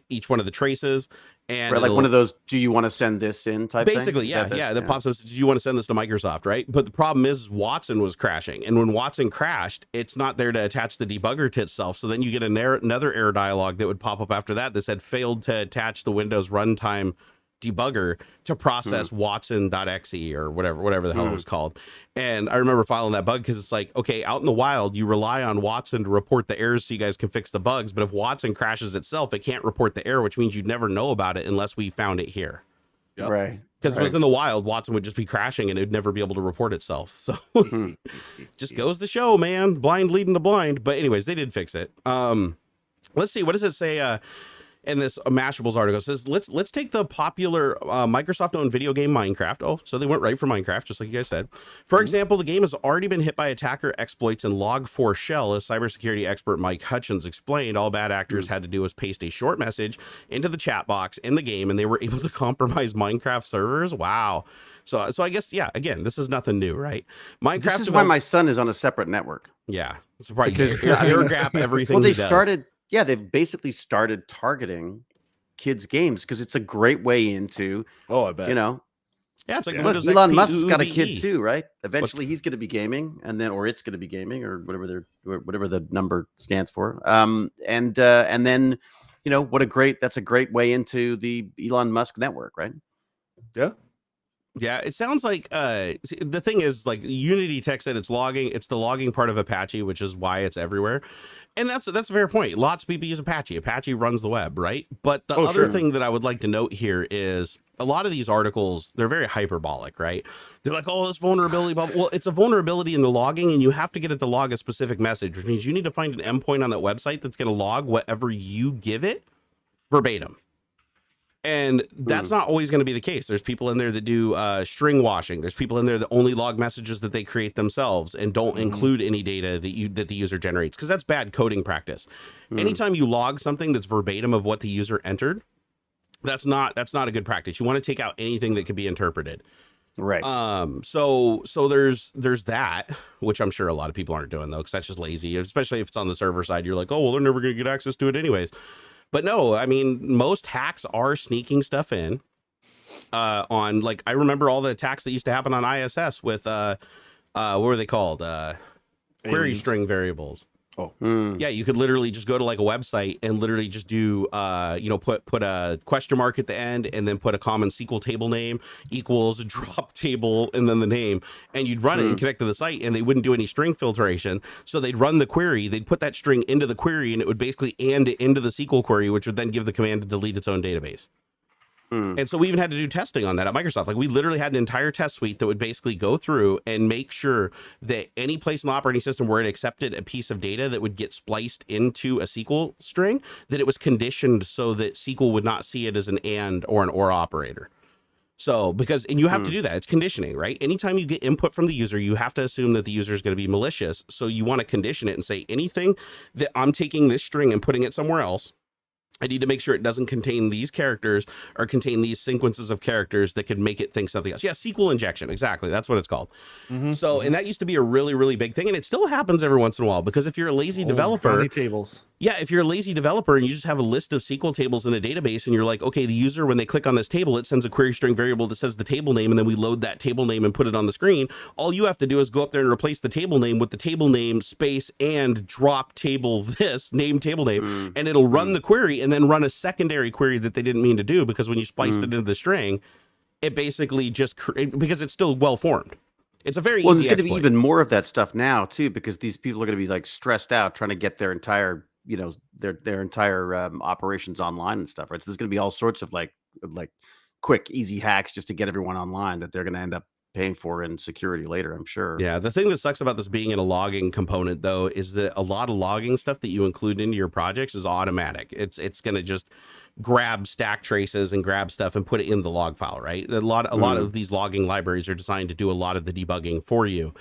each one of the traces. And like one of those, do you want to send this in type basically, thing? That pops up, do you want to send this to Microsoft, right? But the problem is Watson was crashing. And when Watson crashed, it's not there to attach the debugger to itself. So then you get another error dialog that would pop up after that said failed to attach the Windows runtime debugger to process watson.exe or whatever the hell it was called. And I remember filing that bug because it's like, okay, out in the wild, you rely on Watson to report the errors so you guys can fix the bugs. But if Watson crashes itself, it can't report the error, which means you'd never know about it unless we found it here. Yep. Right. Because if it was in the wild, Watson would just be crashing and it'd never be able to report itself. So just goes to show, man, blind leading the blind. But anyways, they did fix it. Let's see. What does it say? In this Mashables article, it says, let's take the popular Microsoft-owned video game Minecraft. Oh, so they went right for Minecraft, just like you guys said. For example, the game has already been hit by attacker exploits in Log4 Shell. As cybersecurity expert Mike Hutchins explained, all bad actors had to do was paste a short message into the chat box in the game, and they were able to compromise Minecraft servers. Wow. So I guess, yeah, again, this is nothing new, right? Minecraft. This is why my son is on a separate network. Yeah. It's probably because air gap everything. Well, they've basically started targeting kids' games because it's a great way into, I bet. Yeah, it's like the Look, Windows Elon XP Musk's got a UBE. kid too, right? Eventually, he's going to be gaming, and then, or it's going to be gaming, or whatever the number stands for. And then, that's a great way into the Elon Musk network, right? Yeah. Yeah, it sounds like the thing is, like, Unity Tech said it's logging. It's the logging part of Apache, which is why it's everywhere. And that's a fair point. Lots of people use Apache. Apache runs the web, right? But the other thing that I would like to note here is a lot of these articles, they're very hyperbolic, right? They're like, oh, this vulnerability. Well, it's a vulnerability in the logging, and you have to get it to log a specific message, which means you need to find an endpoint on that website that's going to log whatever you give it verbatim. And that's not always going to be the case. There's people in there that do string washing. There's people in there that only log messages that they create themselves and don't include any data that the user generates, because that's bad coding practice. Anytime you log something that's verbatim of what the user entered, that's not a good practice. You want to take out anything that can be interpreted. Right. So there's that, which I'm sure a lot of people aren't doing though, because that's just lazy. Especially if it's on the server side, you're like, oh well, they're never going to get access to it anyways. But no, I mean, most hacks are sneaking stuff in on, like, I remember all the attacks that used to happen on ISS with, what were they called? Query string variables. Oh, yeah. You could literally just go to like a website and literally just do, put a question mark at the end and then put a common SQL table name equals drop table and then the name, and you'd run it and connect to the site, and they wouldn't do any string filtration. So they'd run the query, they'd put that string into the query, and it would basically and it into the SQL query, which would then give the command to delete its own database. And so we even had to do testing on that at Microsoft. Like, we literally had an entire test suite that would basically go through and make sure that any place in the operating system where it accepted a piece of data that would get spliced into a SQL string, that it was conditioned so that SQL would not see it as an and or an or operator. So, and you have to do that. It's conditioning, right? Anytime you get input from the user, you have to assume that the user is going to be malicious. So you want to condition it and say, anything that I'm taking this string and putting it somewhere else, I need to make sure it doesn't contain these characters or contain these sequences of characters that could make it think something else. Yeah, SQL injection. Exactly. That's what it's called. So, and that used to be a really, really big thing. And it still happens every once in a while, because if you're a lazy developer, tables. Yeah, if you're a lazy developer and you just have a list of SQL tables in a database, and you're like, okay, the user, when they click on this table, it sends a query string variable that says the table name, and then we load that table name and put it on the screen. All you have to do is go up there and replace the table name with the table name space and drop table this name table name, and it'll run the query and then run a secondary query that they didn't mean to do, because when you spliced it into the string, it basically just, because it's still well formed. It's a very easy there's going to be exploit. even more of that stuff now too, because these people are going to be like stressed out trying to get their entire, their entire operations online and stuff, right? So there's going to be all sorts of like quick, easy hacks just to get everyone online that they're going to end up paying for in security later, I'm sure. Yeah, the thing that sucks about this being in a logging component, though, is that a lot of logging stuff that you include into your projects is automatic. It's going to just grab stack traces and grab stuff and put it in the log file, right? A lot of these logging libraries are designed to do a lot of the debugging for you.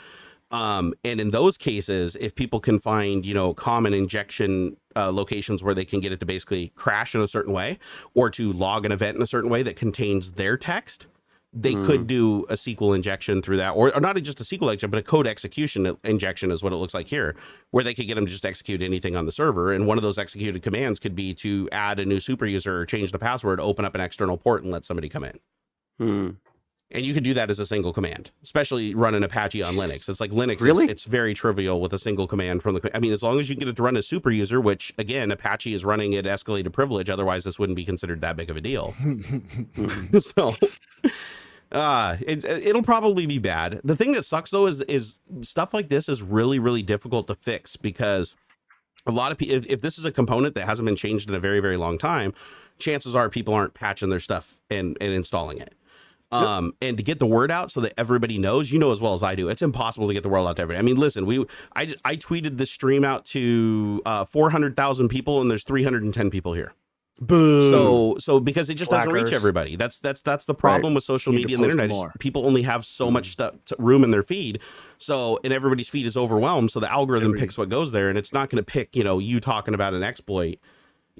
And in those cases, if people can find, common injection locations where they can get it to basically crash in a certain way, or to log an event in a certain way that contains their text, they could do a SQL injection through that, or not just a SQL injection, but a code execution injection is what it looks like here, where they could get them to just execute anything on the server. And one of those executed commands could be to add a new super user or change the password, open up an external port, and let somebody come in. And you could do that as a single command, especially running Apache on Linux. It's like Linux, really? It's very trivial with a single command from the, I mean, as long as you can get it to run as super user, which again, Apache is running at escalated privilege. Otherwise this wouldn't be considered that big of a deal. So it'll probably be bad. The thing that sucks though is stuff like this is really, really difficult to fix, because a lot of people, if this is a component that hasn't been changed in a very, very long time, chances are people aren't patching their stuff and installing it. And to get the word out so that everybody knows, as well as I do, it's impossible to get the word out to everybody. I mean, listen, I tweeted this stream out to 400,000 people, and there's 310 people here. Boo. So because it just doesn't reach everybody. That's the problem with social media and the internet. People only have so much room in their feed. So, and everybody's feed is overwhelmed. So the algorithm picks what goes there, and it's not going to pick, you talking about an exploit,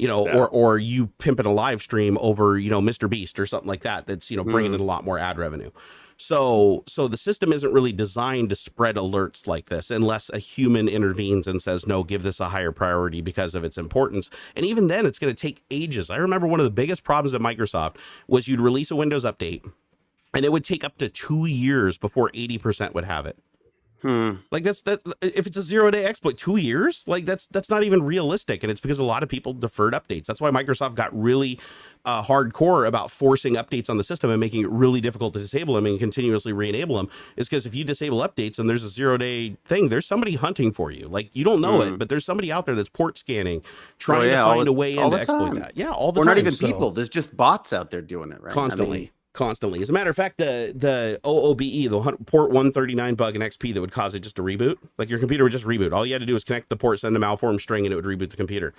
or you pimping a live stream over, Mr. Beast or something like that. That's, bringing in a lot more ad revenue. So the system isn't really designed to spread alerts like this unless a human intervenes and says, no, give this a higher priority because of its importance. And even then it's going to take ages. I remember one of the biggest problems at Microsoft was you'd release a Windows update, and it would take up to 2 years before 80% would have it. Like that's if it's a 0-day exploit, 2 years, like that's not even realistic. And it's because a lot of people deferred updates. That's why Microsoft got really hardcore about forcing updates on the system and making it really difficult to disable them and continuously re-enable them, is because if you disable updates and there's a 0-day thing, there's somebody hunting for you. Like you don't know it, but there's somebody out there that's port scanning, trying to find a way in to exploit that. Yeah, all the time. Or not even people. There's just bots out there doing it, right? Constantly. Constantly. As a matter of fact, the OOBE, the port 139 bug in XP that would cause it just to reboot, like your computer would just reboot. All you had to do was connect the port, send a malformed string, and it would reboot the computer.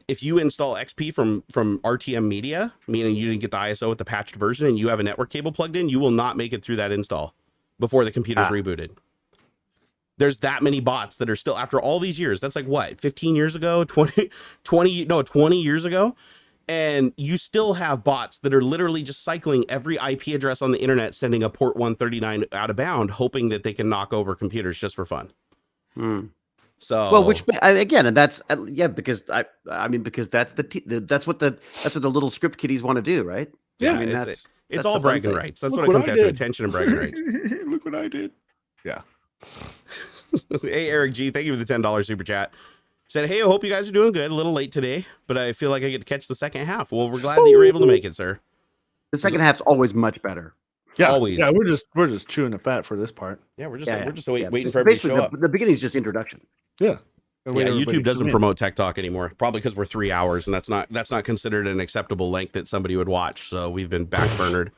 If you install XP from RTM Media, meaning you didn't get the ISO with the patched version and you have a network cable plugged in, you will not make it through that install before the computer's rebooted. There's that many bots that are still, after all these years, that's like what, 15 years ago, 20 years ago? And you still have bots that are literally just cycling every IP address on the internet, sending a port 139 out of bound, hoping that they can knock over computers just for fun. So, well, which again, and that's because I mean because that's that's what the little script kiddies want to do, right? Yeah, I mean it's all bragging rights. That's what it comes down to: attention and bragging rights. Look what I did. Yeah. Hey, Eric G, thank you for the $10 super chat. Said, hey, I hope you guys are doing good. A little late today, but I feel like I get to catch the second half. Well, we're glad that you're able to make it, sir. The second half's always much better. Yeah, always. Yeah, we're just chewing the fat for this part. Yeah, we're just waiting for everybody to show up. The beginning is just introduction. Yeah. Yeah, YouTube doesn't promote Tech Talk anymore, probably because we're 3 hours, and that's not considered an acceptable length that somebody would watch. So we've been backburnered.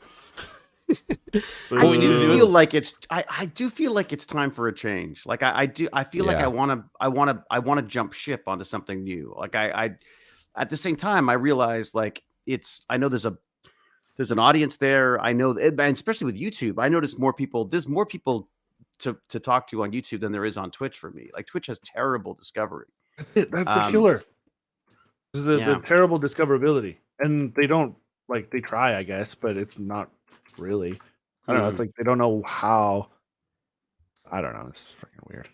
I do feel like it's time for a change. Like I feel like I want to jump ship onto something new. Like I at the same time I realize like I know there's an audience there. I know, and especially with YouTube, I notice there's more people to talk to on YouTube than there is on Twitch for me. Like Twitch has terrible discovery. That's the killer. The terrible discoverability, and they don't they try, I guess, but it's not really. I don't know. It's like they don't know how. I don't know. It's freaking weird.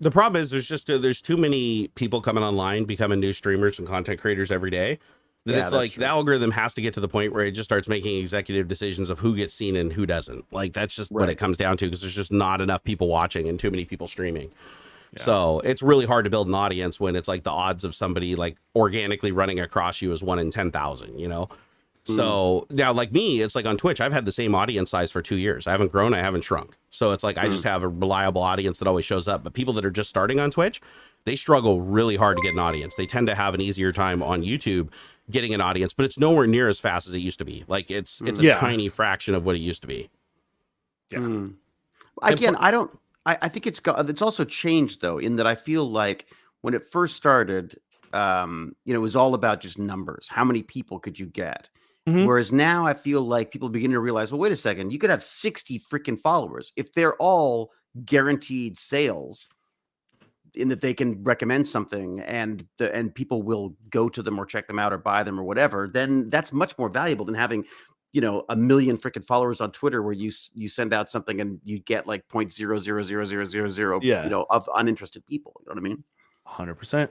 The problem is there's too many people coming online, becoming new streamers and content creators every day. It's like the algorithm has to get to the point where it just starts making executive decisions of who gets seen and who doesn't. Like that's just what it comes down to, because there's just not enough people watching and too many people streaming. Yeah. So it's really hard to build an audience when it's like the odds of somebody like organically running across you is 1 in 10,000, you know? So now like me, it's like on Twitch, I've had the same audience size for 2 years. I haven't grown, I haven't shrunk. So it's like I just have a reliable audience that always shows up. But people that are just starting on Twitch, they struggle really hard to get an audience. They tend to have an easier time on YouTube getting an audience, but it's nowhere near as fast as it used to be. Like it's a tiny fraction of what it used to be. Yeah. Again, I think it's also changed though, in that I feel like when it first started, it was all about just numbers. How many people could you get? Whereas now I feel like people begin to realize, well, wait a second, you could have 60 freaking followers. If they're all guaranteed sales, in that they can recommend something and people will go to them or check them out or buy them or whatever, then that's much more valuable than having, 1 million freaking followers on Twitter where you send out something and you get like 0.00000, of uninterested people. You know what I mean? 100%.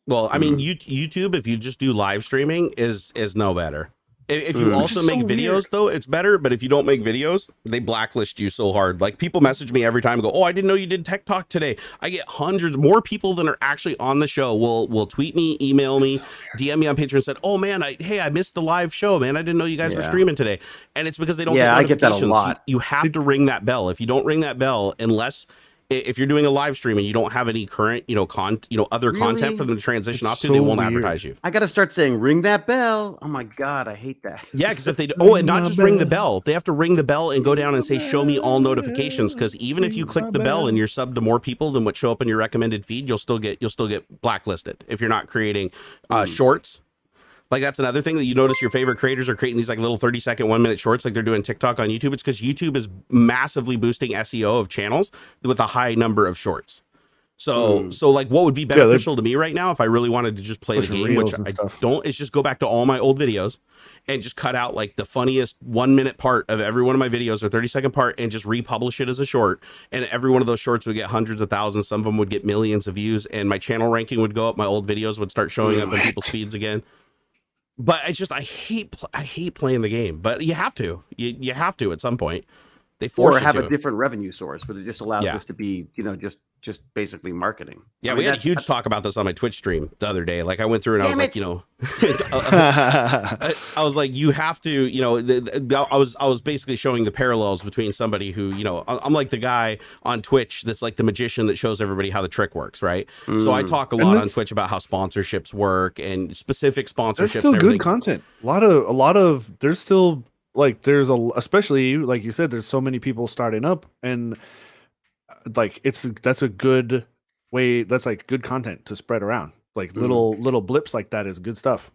Well, I mean, YouTube, if you just do live streaming is no better. If you also make videos, though, it's better. But if you don't make videos, they blacklist you so hard. Like people message me every time and go, oh, I didn't know you did Tech Talk today. I get hundreds more people than are actually on the show will tweet me, email me, DM me on Patreon and said, oh, man, I missed the live show, man. I didn't know you guys were streaming today. And it's because they don't get notifications. I get that a lot. You have to ring that bell. If you don't ring that bell, if you're doing a live stream and you don't have any current, other content for them to transition off to, they won't advertise you. I got to start saying, ring that bell. Oh my God, I hate that. Yeah, because if they and not just ring the bell, they have to ring the bell and go down and say, show me all notifications. Because even if you click the bell and you're subbed to more people than what show up in your recommended feed, you'll still get blacklisted if you're not creating shorts. Like that's another thing that you notice your favorite creators are creating these like little 30-second 1-minute shorts like they're doing TikTok on YouTube. It's because YouTube is massively boosting SEO of channels with a high number of shorts. So like what would be beneficial to me right now if I really wanted to just play the game, which I don't, is just go back to all my old videos and just cut out like the funniest 1-minute part of every one of my videos or 30-second part and just republish it as a short. And every one of those shorts would get hundreds of thousands. Some of them would get millions of views and my channel ranking would go up. My old videos would start showing up in people's feeds again. but I hate playing the game, but you have to. You have to at some point. They force Or you have to. a different revenue source, but it just allows Yeah. this to be, just basically marketing. Yeah, I we mean, had a huge talk about this on my Twitch stream the other day. Like I went through and I was Damn like, it. I was like, you have to, I was basically showing the parallels between somebody who, I'm like the guy on Twitch that's like the magician that shows everybody how the trick works, right? So I talk a lot on Twitch about how sponsorships work and specific sponsorships. That's still and good everything. content. A lot of there's still like especially like you said, there's so many people starting up, and like that's a good way. That's like good content to spread around. Like little blips like that is good stuff.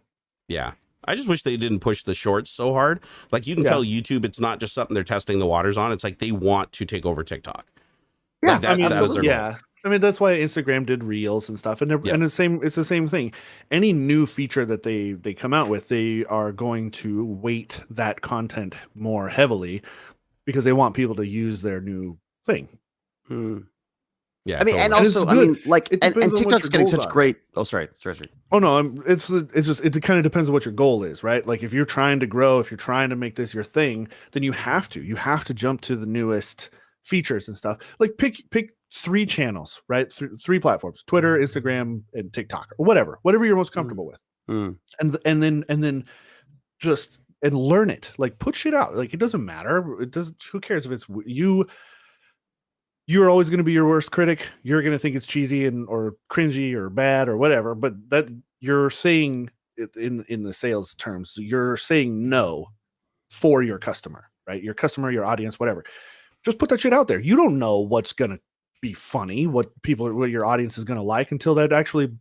Yeah. I just wish they didn't push the shorts so hard. Like you can tell YouTube, it's not just something they're testing the waters on. It's like they want to take over TikTok. Yeah, Like that is their goal. Yeah. I mean, that's why Instagram did Reels and stuff, and and it's the same thing. Any new feature that they come out with, they are going to weight that content more heavily because they want people to use their new thing. Yeah, I mean, totally. and also, I mean, like, and TikTok's getting such great. Oh, sorry. Oh no, it's just it kind of depends on what your goal is, right? Like if you're trying to grow, if you're trying to make this your thing, then you have to jump to the newest features and stuff. Like pick 3 channels, right? 3 platforms: Twitter, Instagram, and TikTok, or whatever you're most comfortable with, and then just learn it. Like put shit out. Like it doesn't matter. It doesn't. Who cares if it's you? You're always going to be your worst critic. You're going to think it's cheesy or cringy or bad or whatever. But that you're saying it in the sales terms, you're saying no for your customer, right? Your customer, your audience, whatever. Just put that shit out there. You don't know what's going to be funny, what your audience is going to like until that actually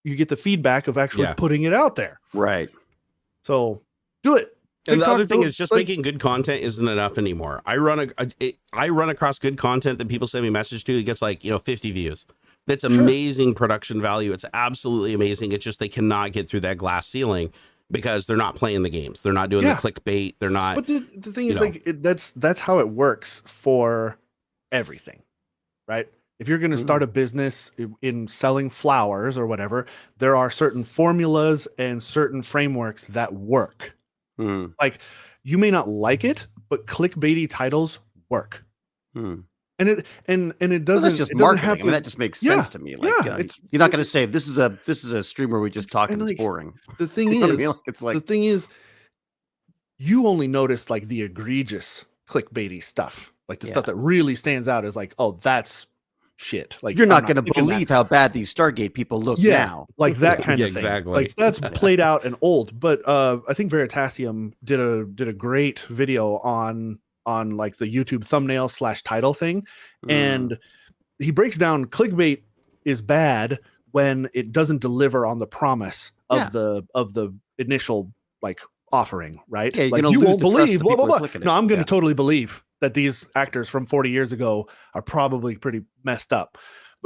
you get the feedback of actually putting it out there. Right. So do it. And the other thing is just making good content isn't enough anymore. I run across good content that people send me message to. It gets like, 50 views. That's amazing production value. It's absolutely amazing. It's just, they cannot get through that glass ceiling because they're not playing the games. They're not doing the clickbait. They're not. But the thing is like, that's how it works for everything, right? If you're going to start a business in selling flowers or whatever, there are certain formulas and certain frameworks that work. Like you may not like it, but clickbaity titles work. And it doesn't. Well, that's just marketing. I mean, that just makes sense to me. Like, you're not going to say this is a stream where we just talk and it's boring. The thing is, the thing is, you only notice like the egregious clickbaity stuff, like the stuff that really stands out is like, oh, that's shit. Like you're not going to believe how bad these Stargate people look now. Like that kind of thing. Exactly. Like that's played out and old. But I think Veritasium did a great video on like the YouTube thumbnail / title thing, and he breaks down clickbait is bad when it doesn't deliver on the promise of the initial like offering, right? Yeah, like you won't believe blah, blah, blah. No, I'm going to totally believe that these actors from 40 years ago are probably pretty messed up.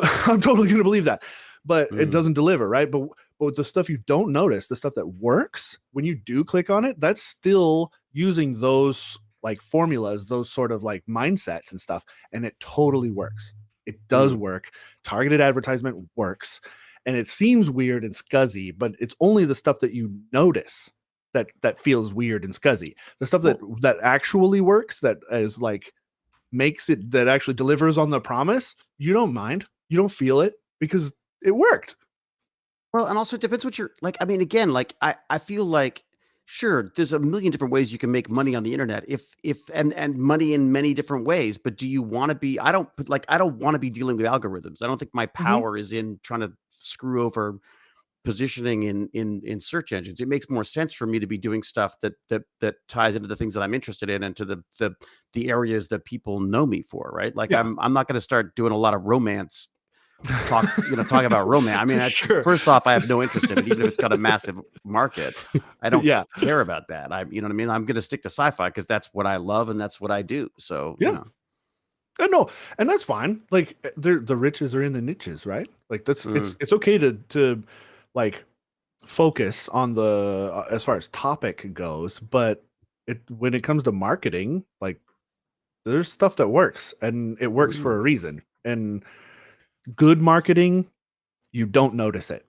I'm totally going to believe that, but it doesn't deliver, right? But the stuff you don't notice, the stuff that works when you do click on it, that's still using those like formulas, those sort of like mindsets and stuff, and it totally works. It does work. Targeted advertisement works, and it seems weird and scuzzy, but it's only the stuff that you notice that feels weird and scuzzy. The stuff that actually works, that is like makes it, that actually delivers on the promise, you don't mind. You don't feel it because it worked. Well, and also it depends what you're like. I mean, again, like I feel like sure, there's a million different ways you can make money on the internet, and money in many different ways. But do you want to be? I don't want to be dealing with algorithms. I don't think my power is in trying to screw over positioning in search engines. It makes more sense for me to be doing stuff that ties into the things that I'm interested in and to the areas that people know me for, right? Like I'm not going to start doing a lot of romance talking about romance. I mean, first off, I have no interest in it, even if it's got a massive market. I don't care about that. You know what I mean? I'm going to stick to sci-fi because that's what I love and that's what I do. So no, and that's fine. Like the riches are in the niches, right? Like that's it's okay to like focus on the as far as topic goes, but when it comes to marketing, like there's stuff that works and it works for a reason. And good marketing, you don't notice it.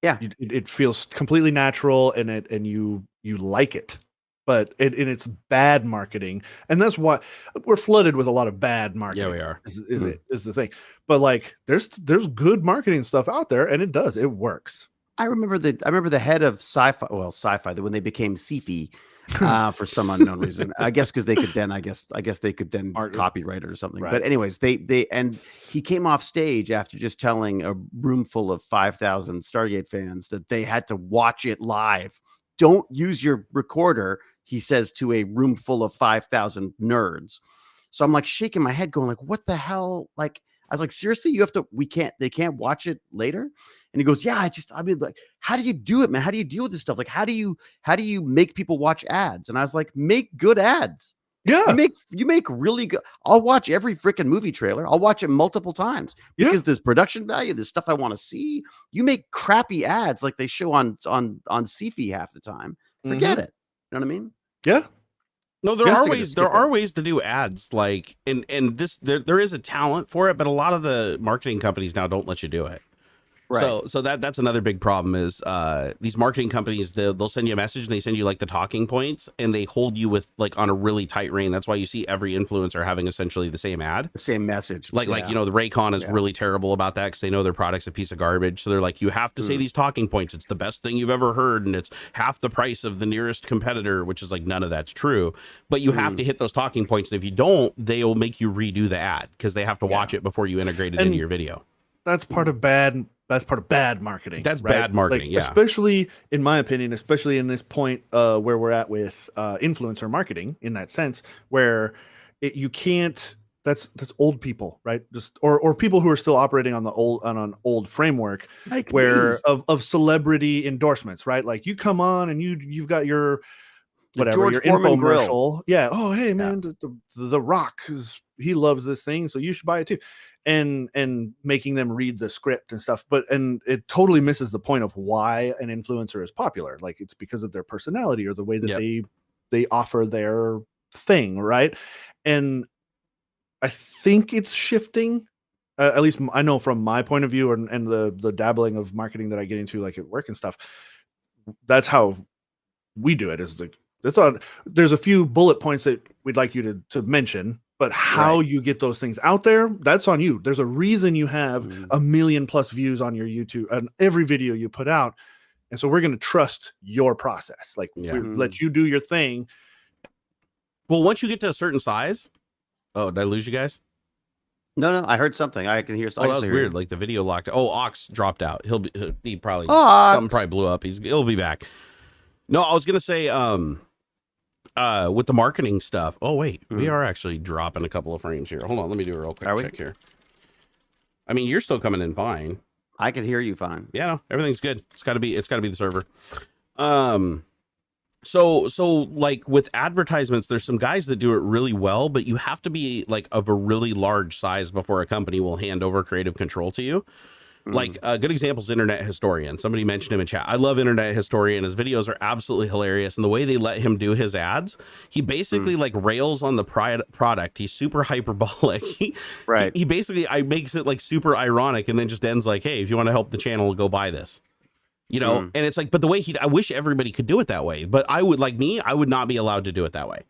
Yeah. It feels completely natural, and you like it. But and it's bad marketing, and that's why we're flooded with a lot of bad marketing. Yeah, we are. Is the thing. But like, there's good marketing stuff out there, and it works. I remember the head of sci-fi when they became sci-fi for some unknown reason. I guess because they could then copyright it or something. Right. But anyways, he came off stage after just telling a room full of 5,000 Stargate fans that they had to watch it live. Don't use your recorder, he says to a room full of 5,000 nerds. So I'm like shaking my head, going like, what the hell? Like, I was like, seriously, they can't watch it later? And he goes, yeah, I mean, like, how do you do it, man? How do you deal with this stuff? Like, how do you make people watch ads? And I was like, make good ads. Yeah. You make really good. I'll watch every freaking movie trailer. I'll watch it multiple times because there's production value. There's stuff I want to see. You make crappy ads like they show on Sci-Fi half the time. Forget it. You know what I mean? Yeah. No, there are ways to do ads, like, and this there is a talent for it, but a lot of the marketing companies now don't let you do it. Right. So that's another big problem is these marketing companies, they'll send you a message and they send you like the talking points and they hold you with like on a really tight rein. That's why you see every influencer having essentially the same ad, the same message. Like the Raycon is really terrible about that because they know their product's a piece of garbage. So they're like, you have to say these talking points. It's the best thing you've ever heard, and it's half the price of the nearest competitor, which is like none of that's true. But you have to hit those talking points, and if you don't, they'll make you redo the ad because they have to watch it before you integrate it into your video. That's part of bad. That's part of bad marketing. That's bad marketing, like, especially in my opinion, especially in this point where we're at with influencer marketing, in that sense, where you can't. That's old people, right? Just or people who are still operating on an old framework, like of celebrity endorsements, right? Like you come on and you've got your whatever your infomercial, yeah. Oh, hey man, the Rock he loves this thing, so you should buy it too. And making them read the script and stuff, and it totally misses the point of why an influencer is popular. Like it's because of their personality or the way that they offer their thing, right? And I think it's shifting. At least I know from my point of view, and the dabbling of marketing that I get into, like at work and stuff. That's how we do it. Is like there's a few bullet points that we'd like you to mention. But how you get those things out there, that's on you. There's a reason you have 1 million+ views on your YouTube and every video you put out. And so we're going to trust your process. Like we let you do your thing. Well, once you get to a certain size. Oh, did I lose you guys? No, I heard something. I can hear something. Oh, that was weird. Like the video locked. Oh, Aux dropped out. He probably something probably blew up. He'll be back. No, I was going to say with the marketing stuff. Oh wait, we are actually dropping a couple of frames here. Hold on, let me do a real quick check here. I mean, you're still coming in fine. I can hear you fine. Yeah, no, everything's good. It's got to be the server. So like with advertisements, there's some guys that do it really well, but you have to be like of a really large size before a company will hand over creative control to you. Like a good example is Internet Historian. Somebody mentioned him in chat. I love Internet Historian. His videos are absolutely hilarious. And the way they let him do his ads, he basically like rails on the product. He's super hyperbolic. He basically makes it like super ironic and then just ends like, hey, if you want to help the channel, go buy this. You know, and it's like, but the way I wish everybody could do it that way. But I would not be allowed to do it that way.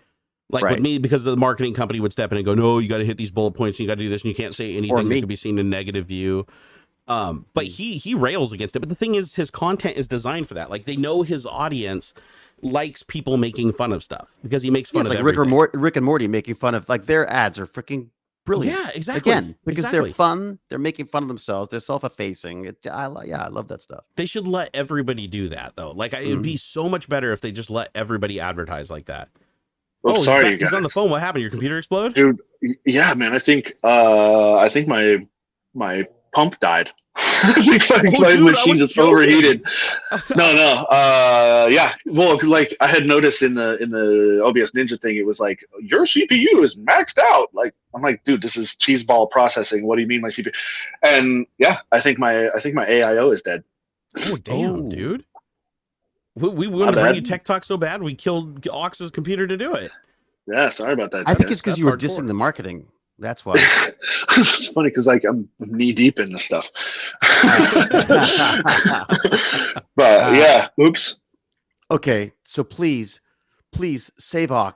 Like with me, because the marketing company would step in and go, no, you got to hit these bullet points. And you got to do this. And you can't say anything that could be seen in negative view. But he rails against it. But the thing is, his content is designed for that. Like they know his audience likes people making fun of stuff because he makes fun of like everything. Rick and Morty making fun of like their ads are freaking brilliant. Yeah, exactly. Again, because they're fun. They're making fun of themselves. They're self-effacing. I love that stuff. They should let everybody do that though. Like it'd be so much better if they just let everybody advertise like that. Oh, sorry, he's on the phone. What happened? Your computer explode? Dude, yeah, man. I think my pump died. my machine just overheated. No. Yeah. Well, like I had noticed in the OBS Ninja thing, it was like your CPU is maxed out. Like I'm like, dude, this is cheeseball processing. What do you mean my CPU? And yeah, I think my AIO is dead. Oh damn, dude. We want to bring you tech talk so bad we killed AuxxZ's computer to do it. Yeah, sorry about that. I think it's because you were dissing the marketing. That's why. It's funny because like I'm knee deep in this stuff. But yeah, oops. Okay, so please save Aux,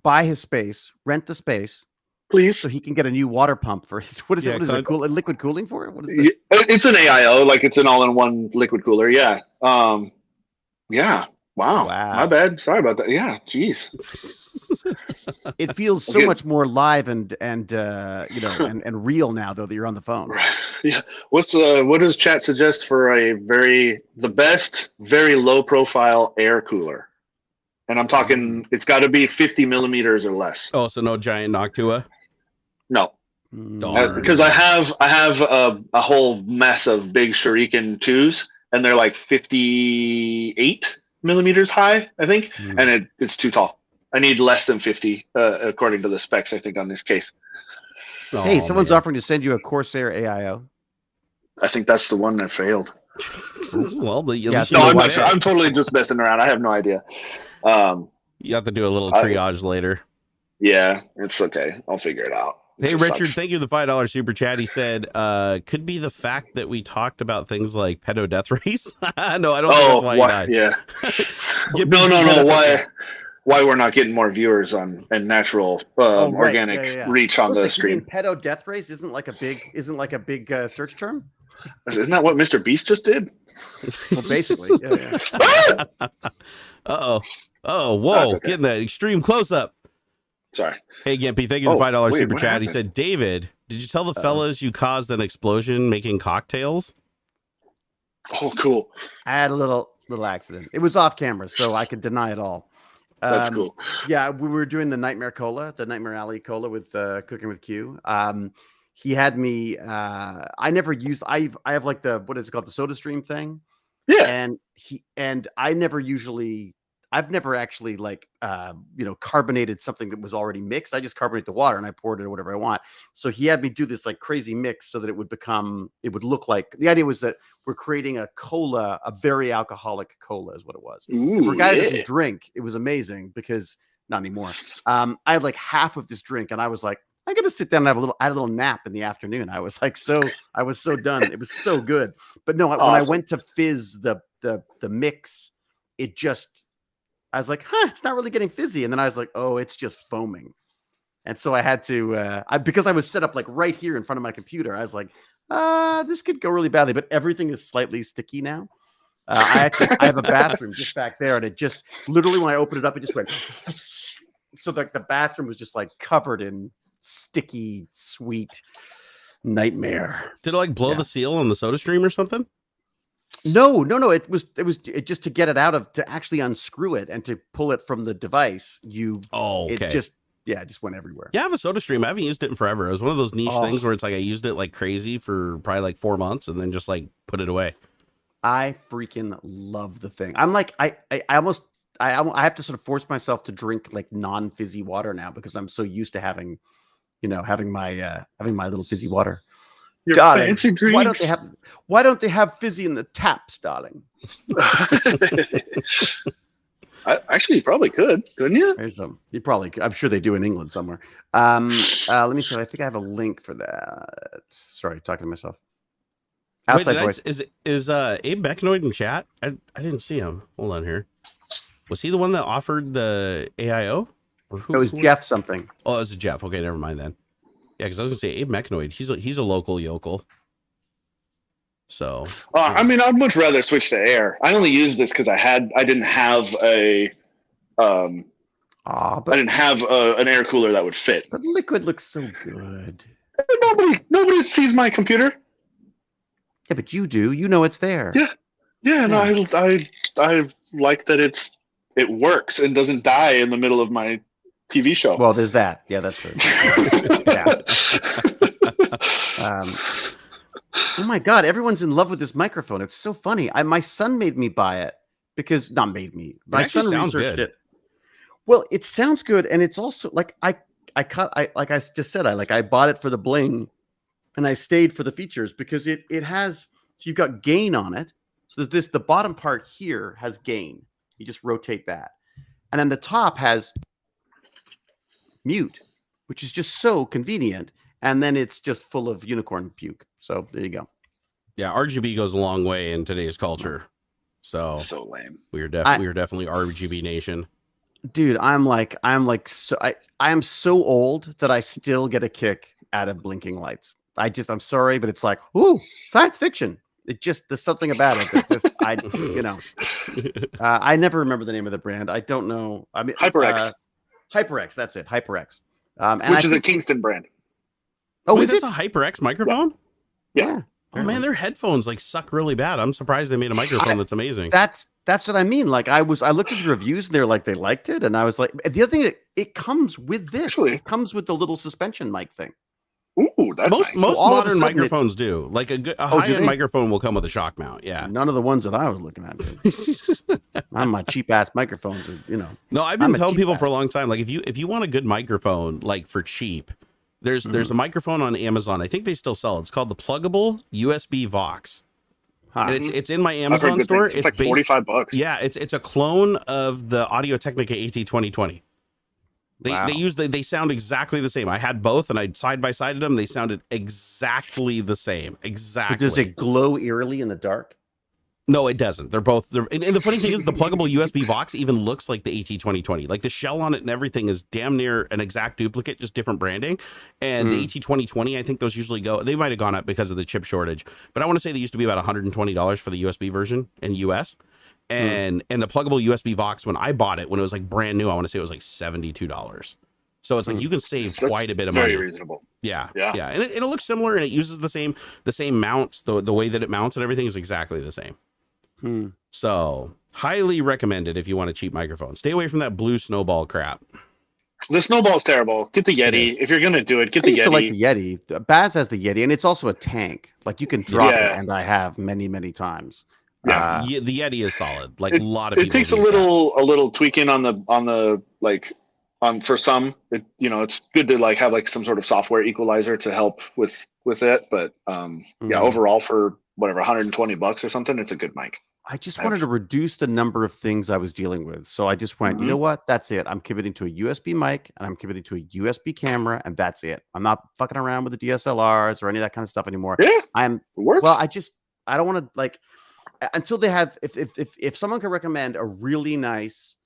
buy his space, rent the space, Please. so he can get a new water pump for his. What is it? What is it? Liquid cooling for it? What is Yeah, it? it's an AIO, like it's an all-in-one liquid cooler. Yeah. Yeah. Wow. My bad. Sorry about that. Yeah. Jeez. It feels so much more live and real now though that you're on the phone. Right. Yeah. What does chat suggest for the best very low profile air cooler? And I'm talking it's got to be 50 millimeters or less. Oh, so no giant Noctua? No. Darn. Because I have a whole mess of big Shuriken 2s, and they're like 58 millimeters high, I think, and it's too tall. I need less than 50 according to the specs, I think, on this case. Hey, someone's offering to send you a Corsair AIO. I think that's the one that failed. Well, I'm totally just messing around. I have no idea. You have to do a little triage later. Yeah, it's okay. I'll figure it out. Hey, Richard, thank you for the $5 super chat. He said, could be the fact that we talked about things like pedo death race. No, I don't think that's why he died. Yeah. No. Why we're not getting more viewers and natural organic reach on the stream? Pedo death race isn't like a big search term. Isn't that what Mr. Beast just did? Well, basically. Yeah. Uh-oh. Oh, whoa. Okay. Getting that extreme close-up. Sorry. Hey, Gimpy, thank you for the $5 super chat. Happened? He said, David, did you tell the fellas you caused an explosion making cocktails? Oh, cool. I had a little accident. It was off camera, so I could deny it all. That's cool. Yeah, we were doing the Nightmare Alley Cola with Cooking with Q. He had me. I never used. I have like what is it called, the Soda Stream thing. Yeah. And I've never actually carbonated something that was already mixed. I just carbonated the water and I poured it or whatever I want. So he had me do this like crazy mix so that it would look like, the idea was that we're creating a cola, a very alcoholic cola is what it was. Ooh, for a guy who doesn't drink, it was amazing because not anymore. I had like half of this drink and I was like, I'm going to sit down and I had a little nap in the afternoon. I was so done. It was so good. But no, when I went to fizz the mix, I was like, it's not really getting fizzy. And then I was like, oh, it's just foaming. And so I had to, because I was set up like right here in front of my computer, I was like, this could go really badly, but everything is slightly sticky now. I have a bathroom just back there. And it just literally, when I opened it up, it just went, so like the bathroom was just like covered in sticky, sweet nightmare. Did it like blow the seal on the Soda Stream or something? No. It was just to get it out of, to actually unscrew it and to pull it from the device. It just went everywhere. Yeah, I have a Soda Stream. I haven't used it in forever. It was one of those niche things where it's like I used it like crazy for probably like 4 months and then just like put it away. I freaking love the thing. I'm like, I have to sort of force myself to drink like non-fizzy water now because I'm so used to having my little fizzy water. Your darling, fancy drinks. Why don't they have fizzy in the taps, darling? Actually, you probably could, couldn't you? You probably could. I'm sure they do in England somewhere. Let me see. I think I have a link for that. Sorry, talking to myself. Outside voice. Is Abe Mechanoid in chat? I didn't see him. Hold on here. Was he the one that offered the AIO? Or who? It was Jeff something. Oh, it was Jeff. Okay, never mind then. Yeah, because I was gonna say Abe Mechanoid. He's a local yokel. So I mean, I'd much rather switch to air. I only use this because I didn't have an air cooler that would fit. But liquid looks so good. Nobody sees my computer. Yeah, but you do. You know it's there. Yeah. No, I like that it works and doesn't die in the middle of my TV show. Well, there's that. Yeah, that's true. Oh my God, everyone's in love with this microphone. It's so funny. My son made me buy it because not made me. My son researched it. Well, it sounds good, and it's also like I just said, I bought it for the bling, and I stayed for the features because it has. So you've got gain on it. So the bottom part here has gain. You just rotate that, and then the top has mute. which is just so convenient. And then it's just full of unicorn puke. So there you go. Yeah, RGB goes a long way in today's culture. So lame. we are definitely RGB nation. Dude, I am so old that I still get a kick out of blinking lights. I'm sorry, but it's like, ooh, science fiction. There's something about it that just, I never remember the name of the brand. I don't know. I mean, HyperX. HyperX, that's it. HyperX. Which is a Kingston brand. Oh, wait, is that's it? a HyperX microphone? Yeah. Oh man, their headphones like suck really bad. I'm surprised they made a microphone that's amazing. That's what I mean. Like I looked at the reviews and they're like they liked it, and I was like, the other thing, it comes with this. Actually, it comes with the little suspension mic thing. Ooh, that's most nice. modern microphones do. Like a high-end microphone will come with a shock mount. Yeah. None of the ones that I was looking at. I'm my cheap ass microphones. No, I've been telling people for a long time. Like if you want a good microphone, like for cheap, there's a microphone on Amazon. I think they still sell it. It's called the pluggable USB Vox. And it's in my Amazon store. It's like $45. Yeah, it's a clone of the Audio-Technica AT2020. They sound exactly the same. I had both and I side by sided them. They sounded exactly the same. Exactly. But does it glow eerily in the dark? No, it doesn't. And the funny thing is the pluggable USB Vox even looks like the AT2020. Like the shell on it and everything is damn near an exact duplicate, just different branding. And the AT2020, I think those usually they might have gone up because of the chip shortage, but I want to say they used to be about $120 for the USB version in US. And the pluggable USB Vox, when I bought it, when it was like brand new, I want to say it was like $72. So it's like you can save quite a bit of money. Very reasonable. Yeah. And it looks similar, and it uses the same mounts. The way that it mounts and everything is exactly the same. So highly recommended if you want a cheap microphone. Stay away from that blue snowball crap. The snowball's terrible. Get the Yeti. If you're gonna do it, get the Yeti. I used to like the Yeti. Baz has the Yeti, and it's also a tank. Like you can drop it, and I have many, many times. Yeah, the Yeti is solid. Like a lot of people. It takes a little tweaking for some. It's good to like have like some sort of software equalizer to help with it. But overall for whatever $120 or something, it's a good mic. I just wanted to reduce the number of things I was dealing with. So I just went, you know what? That's it. I'm committing to a USB mic and I'm committing to a USB camera, and that's it. I'm not fucking around with the DSLRs or any of that kind of stuff anymore. Yeah. I don't want to like until they have if someone can recommend a really nice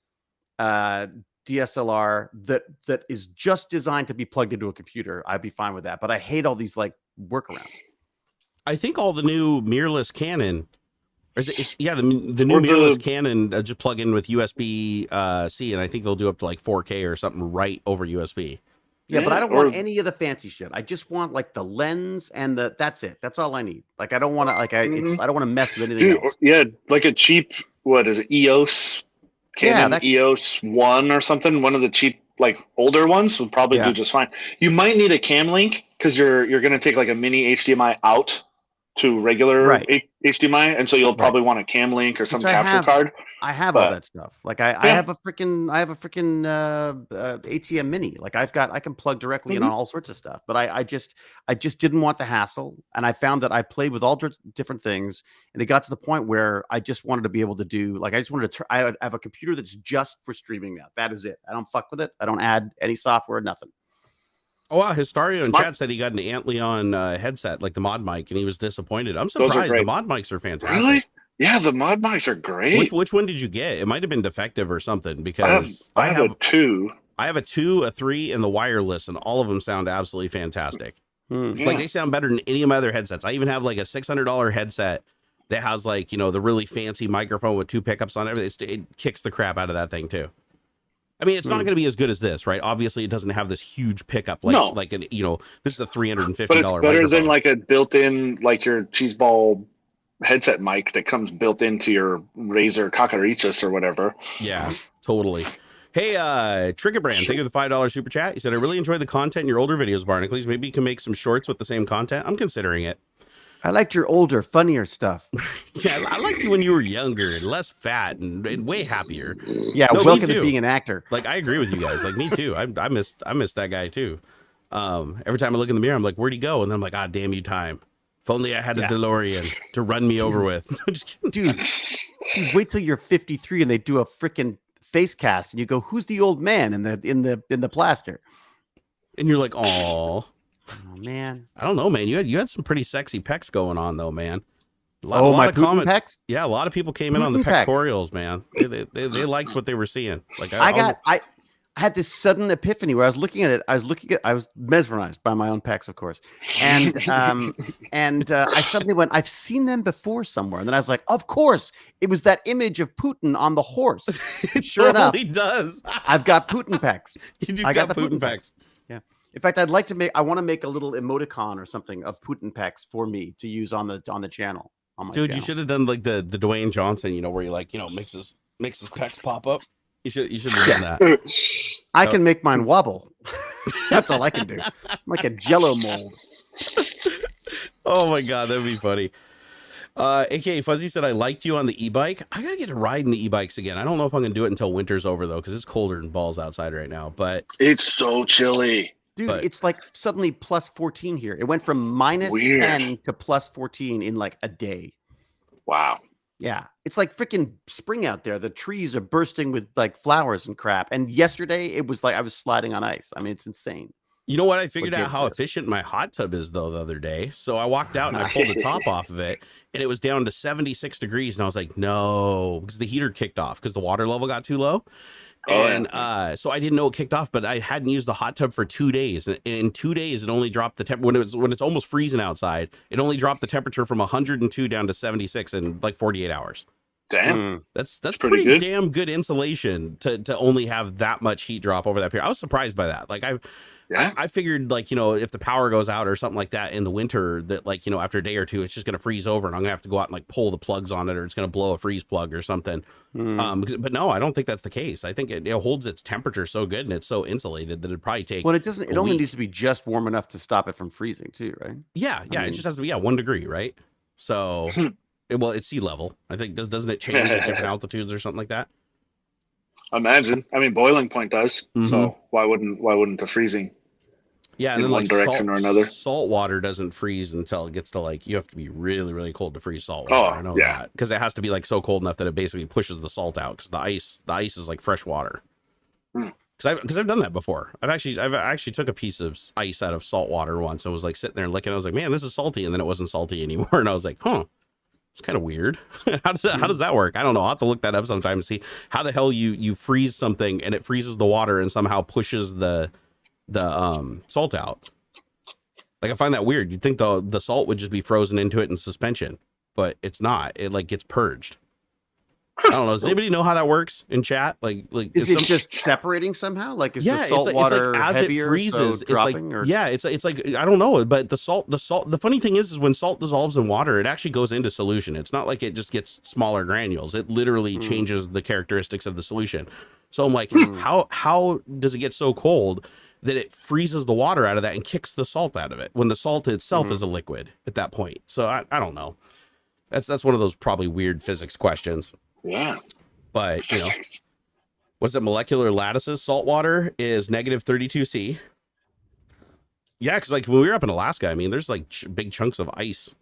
DSLR that is just designed to be plugged into a computer, I'd be fine with that. But I hate all these like workarounds. I think all the new mirrorless Canon, the new mirrorless Canon just plug in with USB C, and I think they'll do up to like 4K or something right over USB. Yeah, but I don't want any of the fancy shit. I just want like the lens and that's it. That's all I need. Like I don't want to I don't want to mess with anything else. Yeah, like a cheap EOS Canon EOS 1 or something. One of the cheap like older ones would probably do just fine. You might need a cam link because you're going to take like a mini HDMI out to regular HDMI, and so you'll probably want a cam link or some capture card. I have all that stuff. Like I have a freaking ATM Mini. Like I can plug directly in on all sorts of stuff. But I just didn't want the hassle, and I found that I played with all different things, and it got to the point where I just wanted to be able to do I just wanted to. I have a computer that's just for streaming now. That is it. I don't fuck with it. I don't add any software, nothing. Oh wow, Histario in chat said he got an Antleon headset, like the mod mic, and he was disappointed. I'm surprised. The mod mics are fantastic. Really? Yeah, the mod mics are great. Which one did you get? It might have been defective or something, because I have a 2. I have a 2, a 3, and the wireless, and all of them sound absolutely fantastic. Like they sound better than any of my other headsets. I even have like a $600 headset that has like, the really fancy microphone with 2 pickups on it. It kicks the crap out of that thing too. I mean, it's not going to be as good as this, right? Obviously, it doesn't have this huge pickup. This is a $350 but it's better microphone. Than like a built-in, like your cheeseball headset mic that comes built into your Razer Kakarichas or whatever. Yeah, totally. Hey, Trigger Brand, thank you for the $5 super chat. He said, I really enjoy the content in your older videos, Barnacules. Maybe you can make some shorts with the same content. I'm considering it. I liked your older, funnier stuff. Yeah, I liked you when you were younger and less fat and way happier. Yeah, welcome to being an actor. Like, I agree with you guys. Like, me too. I missed that guy too. Every time I look in the mirror, I'm like, where'd he go? And then I'm like, ah, damn you, time. If only I had a DeLorean to run me over with. Just kidding. Dude, wait till you're 53 and they do a freaking face cast and you go, who's the old man in the plaster? And you're like, oh man. I don't know, man. You had some pretty sexy pecs going on though, man. My Putin pecs? Yeah, a lot of people came in on the Putin pecs. pectorials, man. They liked what they were seeing. Like I had this sudden epiphany where I was looking at it. I was mesmerized by my own pecs, of course. And I suddenly went, I've seen them before somewhere. And then I was like, of course, it was that image of Putin on the horse. it Sure totally enough, does. I've got Putin pecs. I got the Putin pecs. Yeah. In fact, I want to make a little emoticon or something of Putin pecs for me to use on the channel. Dude, channel. You should have done like the Dwayne Johnson, where you like, makes his pecs pop up. You should have done that. I can make mine wobble. That's all I can do. I'm like a Jello mold. Oh my god, that'd be funny. AKA Fuzzy said I liked you on the e-bike. I gotta get to riding the e-bikes again. I don't know if I'm gonna do it until winter's over though, because it's colder than balls outside right now. But it's so chilly. Dude, it's like suddenly plus 14 here. It went from minus 10 to plus 14 in like a day. Wow. Yeah. It's like freaking spring out there. The trees are bursting with like flowers and crap. And yesterday it was like I was sliding on ice. I mean, it's insane. You know what? I figured out how efficient my hot tub is though the other day. So I walked out and I pulled the top off of it and it was down to 76 degrees. And I was like, no, because the heater kicked off because the water level got too low. And so I didn't know it kicked off, but I hadn't used the hot tub for 2 days. And in 2 days, it only dropped the temperature when it's almost freezing outside. It only dropped the temperature from 102 down to 76 in like 48 hours. Damn, that's pretty good. Damn good insulation to only have that much heat drop over that period. I was surprised by that. Like I figured like, if the power goes out or something like that in the winter that like, after a day or two, it's just going to freeze over and I'm gonna have to go out and like pull the plugs on it or it's going to blow a freeze plug or something. But no, I don't think that's the case. I think it holds its temperature so good and it's so insulated that it'd probably take. Well, it only needs to be just warm enough to stop it from freezing too, right? Yeah. It just has to be 1 degree, right? So it's sea level. I think doesn't it change at different altitudes or something like that? Imagine. I mean, boiling point does. So why wouldn't the freezing? Yeah, and then one like direction or another. Salt water doesn't freeze until it gets to like you have to be really, really cold to freeze salt water. I know that because it has to be like so cold enough that it basically pushes the salt out because the ice is like fresh water. Because I've done that before. I've actually took a piece of ice out of salt water once and was like sitting there licking. I was like, man, this is salty, and then it wasn't salty anymore, and I was like, huh. It's kind of weird. How does that work? I don't know. I'll have to look that up sometime and see how the hell you freeze something and it freezes the water and somehow pushes the salt out. Like I find that weird. You'd think the salt would just be frozen into it in suspension, but it's not. It like gets purged. I don't know. Does anybody know how that works in chat? Like is it just separating somehow? Like is the salt water as heavier, it freezes, so dropping? It's like I don't know. But the salt. The funny thing is when salt dissolves in water, it actually goes into solution. It's not like it just gets smaller granules. It literally changes the characteristics of the solution. So I'm like, how does it get so cold that it freezes the water out of that and kicks the salt out of it when the salt itself is a liquid at that point? So I don't know. That's one of those probably weird physics questions. Yeah. But, what's it? Molecular lattices. Salt water is -32°C. Yeah, because like when we were up in Alaska, I mean, there's like big chunks of ice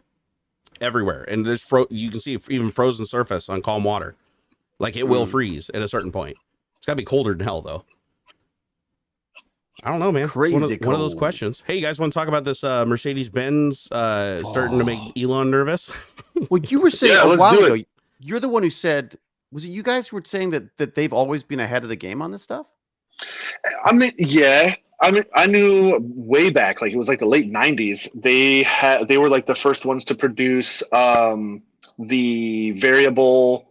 everywhere. And there's you can see even frozen surface on calm water. Like it will freeze at a certain point. It's got to be colder than hell, though. I don't know, man. Crazy one of those questions. Hey, you guys want to talk about this Mercedes-Benz starting to make Elon nervous? Well, you were saying a while ago, you're the one who said, was it you guys who were saying that they've always been ahead of the game on this stuff? I mean, yeah. I mean, I knew way back, like it was like the late 90s. They were like the first ones to produce the variable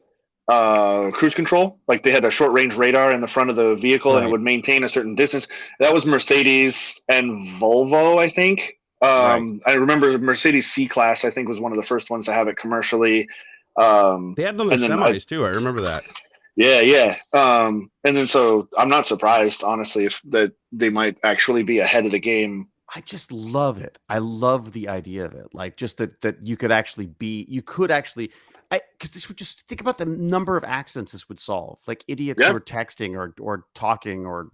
cruise control. Like they had a short range radar in the front of the vehicle and it would maintain a certain distance. That was Mercedes and Volvo, I think. I remember Mercedes C-Class, I think, was one of the first ones to have it commercially. They had them in the semis too. I remember that. Yeah. And then so I'm not surprised, honestly, that they might actually be ahead of the game. I just love it. I love the idea of it. Like just that you could actually because this would just think about the number of accidents this would solve. Like idiots who are texting or talking or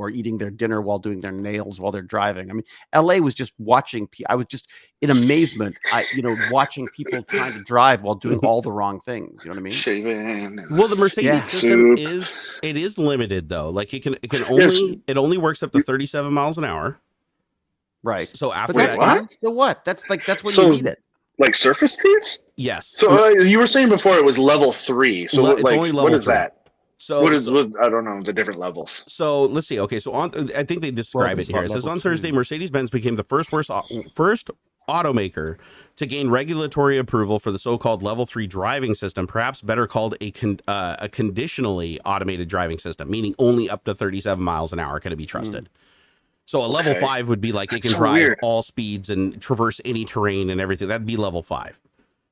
eating their dinner while doing their nails while they're driving. I mean, LA was just watching. I was just in amazement. Watching people trying to drive while doing all the wrong things. You know what I mean? Well, the Mercedes system is limited though. Like it only works up to 37 miles an hour. Right. So after But that's that, What? fine. So what? That's when So- you need it. Like surface streets? yes. So you were saying before it was level 3. So It's only level what is 3. that? So, What I don't know the different levels. So let's see. Okay, so I think they describe it here. It says on Thursday, Mercedes-Benz became the first automaker to gain regulatory approval for the so-called level 3 driving system, perhaps better called a conditionally automated driving system, meaning only up to 37 miles an hour can it be trusted. So a level 5 would be like it can so drive weird. all speeds and traverse any terrain and everything. That'd be level 5,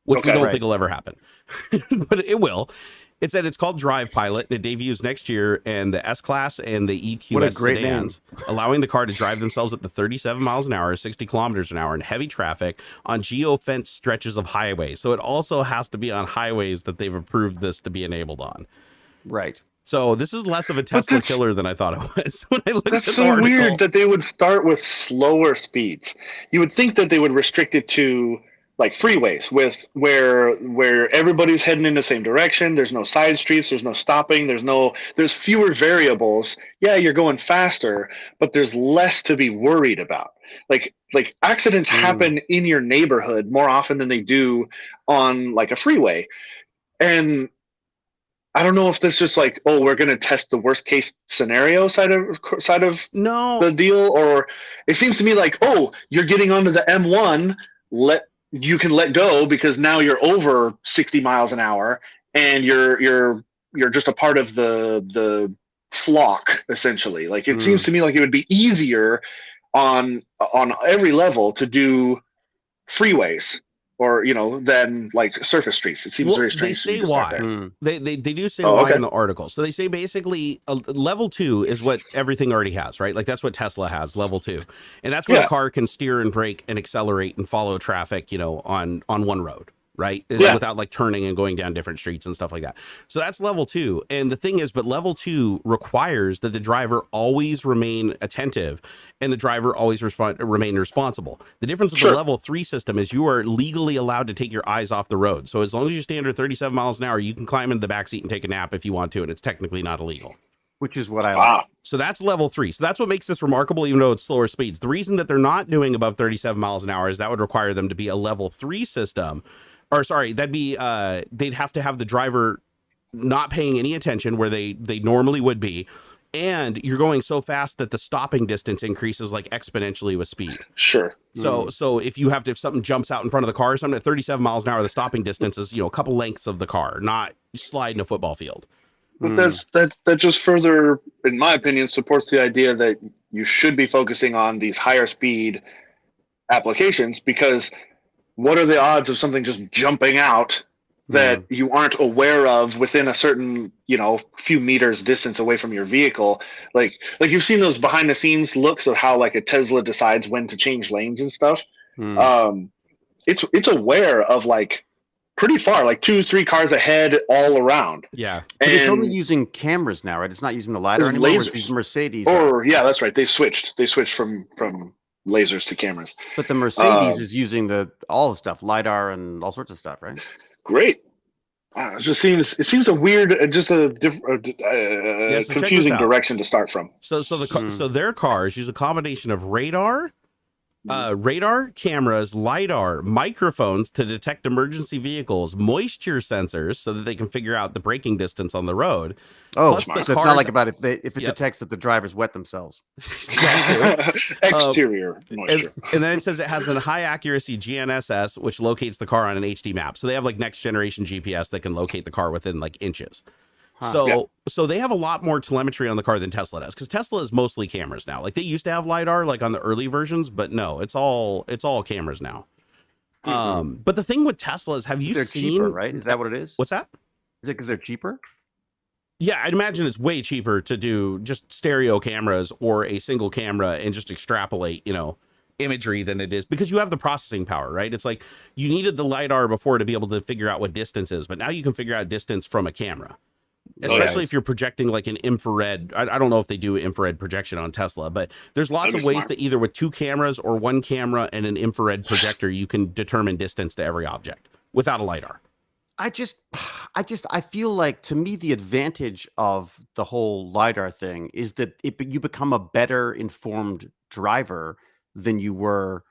which we don't think will ever happen, but it will. It said it's called Drive Pilot, and it debuts next year, and the S-Class and the EQS sedans, allowing the car to drive themselves up to 37 miles an hour, 60 kilometers an hour in heavy traffic on geo-fenced stretches of highways. So it also has to be on highways that they've approved this to be enabled on. Right. So this is less of a Tesla killer than I thought it was when I looked at the That's so article. weird that they would start with slower speeds. You would think that they would restrict it to like freeways with where everybody's heading in the same direction. There's no side streets, there's no stopping, there's fewer variables. Yeah, you're going faster, but there's less to be worried about. Like accidents happen in your neighborhood more often than they do on like a freeway. And I don't know if this is like, oh, we're going to test the worst case scenario side of the deal, or it seems to me like, oh, you're getting onto the M1, you can let go because now you're over 60 miles an hour and you're just a part of the flock essentially. Like it seems to me like it would be easier on every level to do freeways or than like surface streets. It seems very strange. They say why. They do say why in the article. So they say basically level 2 is what everything already has, right? Like that's what Tesla has, level 2, and that's where a car can steer and brake and accelerate and follow traffic, on one road, right? Without like turning and going down different streets and stuff like that. So that's level 2. And the thing is, but level 2 requires that the driver always remain attentive and the driver always remain responsible. The difference with the level 3 system is you are legally allowed to take your eyes off the road. So as long as you stay under 37 miles an hour, you can climb into the backseat and take a nap if you want to, and it's technically not illegal. Which is what I like. So that's level 3. So that's what makes this remarkable, even though it's slower speeds. The reason that they're not doing above 37 miles an hour is that would require them to be a level 3 system. Or sorry, that'd be they'd have to have the driver not paying any attention where they normally would be, and you're going so fast that the stopping distance increases like exponentially with speed. Sure. So if something jumps out in front of the car, something at 37 miles an hour, the stopping distance is a couple lengths of the car, not sliding a football field. But that just further, in my opinion, supports the idea that you should be focusing on these higher speed applications, because what are the odds of something just jumping out that you aren't aware of within a certain, few meters distance away from your vehicle? Like you've seen those behind the scenes looks of how like a Tesla decides when to change lanes and stuff. It's aware of like pretty far, like 2-3 cars ahead all around. Yeah. But it's only using cameras now, right? It's not using the LiDAR anymore. Lasers. These Mercedes. Yeah, that's right. They switched from lasers to cameras. But the Mercedes is using all the stuff, LiDAR and all sorts of stuff, right? Great. Wow, it seems a weird, just a confusing direction to start from. So their cars use a combination of radar, cameras, LiDAR, microphones to detect emergency vehicles, moisture sensors so that they can figure out the braking distance on the road. Oh, so it's not like about if it detects that the drivers wet themselves. Exterior moisture. And then it says it has a high accuracy GNSS, which locates the car on an HD map. So they have like next generation GPS that can locate the car within like inches. So they have a lot more telemetry on the car than Tesla does, because Tesla is mostly cameras now. Like they used to have LiDAR like on the early versions, but no, it's all cameras now. But the thing with Tesla is, they're cheaper, right? Is that what it is? What's that? Is it because they're cheaper? Yeah, I'd imagine it's way cheaper to do just stereo cameras or a single camera and just extrapolate, imagery than it is, because you have the processing power, right? It's like you needed the LiDAR before to be able to figure out what distance is, but now you can figure out distance from a camera. Especially if you're projecting like an infrared. I don't know if they do infrared projection on Tesla, but there's lots of ways that either with 2 cameras or 1 camera and an infrared projector, you can determine distance to every object without a LiDAR. I feel like, to me, the advantage of the whole LiDAR thing is that you become a better informed driver than you were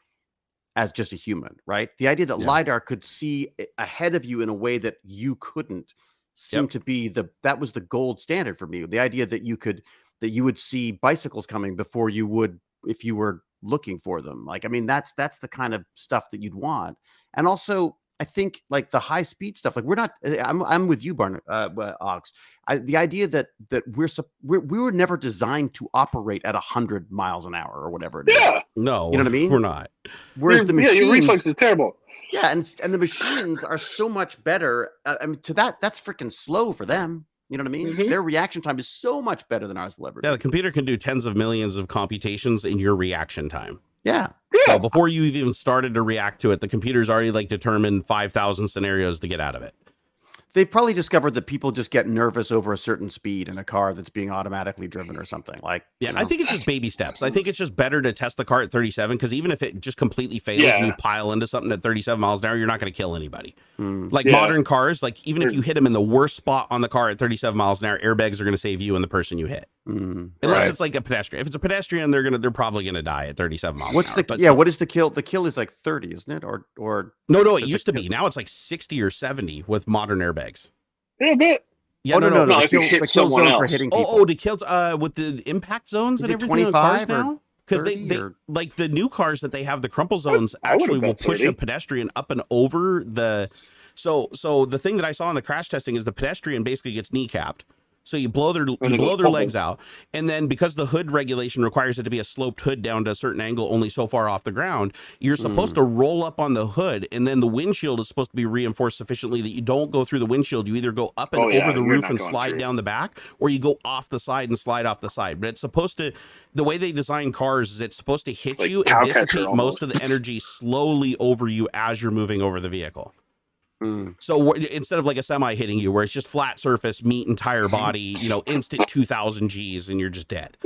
as just a human, right? The idea that LiDAR could see ahead of you in a way that you couldn't seemed to be that was the gold standard for me. The idea that you would see bicycles coming before you would if you were looking for them. Like, I mean, that's the kind of stuff that you'd want. And also, I think like the high speed stuff, like I'm with you, Aux. The idea that we were never designed to operate at 100 miles an hour or whatever it is. No, you know what I mean? We're not. Whereas the machines, your reflex is terrible. Yeah, and the machines are so much better. I mean, that's freaking slow for them. You know what I mean? Mm-hmm. Their reaction time is so much better than ours will ever be. Yeah, the computer can do tens of millions of computations in your reaction time. Yeah. So before you even started to react to it, the computer's already like determined 5,000 scenarios to get out of it. They've probably discovered that people just get nervous over a certain speed in a car that's being automatically driven or something. Like, yeah, I think it's just baby steps. I think it's just better to test the car at 37 because even if it just completely fails and you pile into something at 37 miles an hour, you're not going to kill anybody. Like modern cars, like even if you hit them in the worst spot on the car at 37 miles an hour, airbags are going to save you and the person you hit. Unless it's like a pedestrian. If it's a pedestrian, they're probably going to die at 37 miles an hour. What is the kill? The kill is like 30, isn't it? Or no, it used to be. Now it's like 60 or 70 with modern airbags. Yeah, but yeah, no. The kill zone for hitting people. The kills with the impact zones is and everything. 25 now? Because they like the new cars that they have, the crumple zones actually will push a pedestrian up and over the. So the thing that I saw in the crash testing is the pedestrian basically gets kneecapped. So you blow their legs out, and then because the hood regulation requires it to be a sloped hood down to a certain angle, only so far off the ground, you're supposed to roll up on the hood, and then the windshield is supposed to be reinforced sufficiently that you don't go through the windshield. You either go up and over the roof and slide down the back, or you go off the side and slide off the side. But it's supposed to, the way they design cars is it's supposed to hit you and dissipate most of the energy slowly over you as you're moving over the vehicle. So instead of like a semi hitting you where it's just flat surface, meat, entire body, instant 2,000 Gs and you're just dead.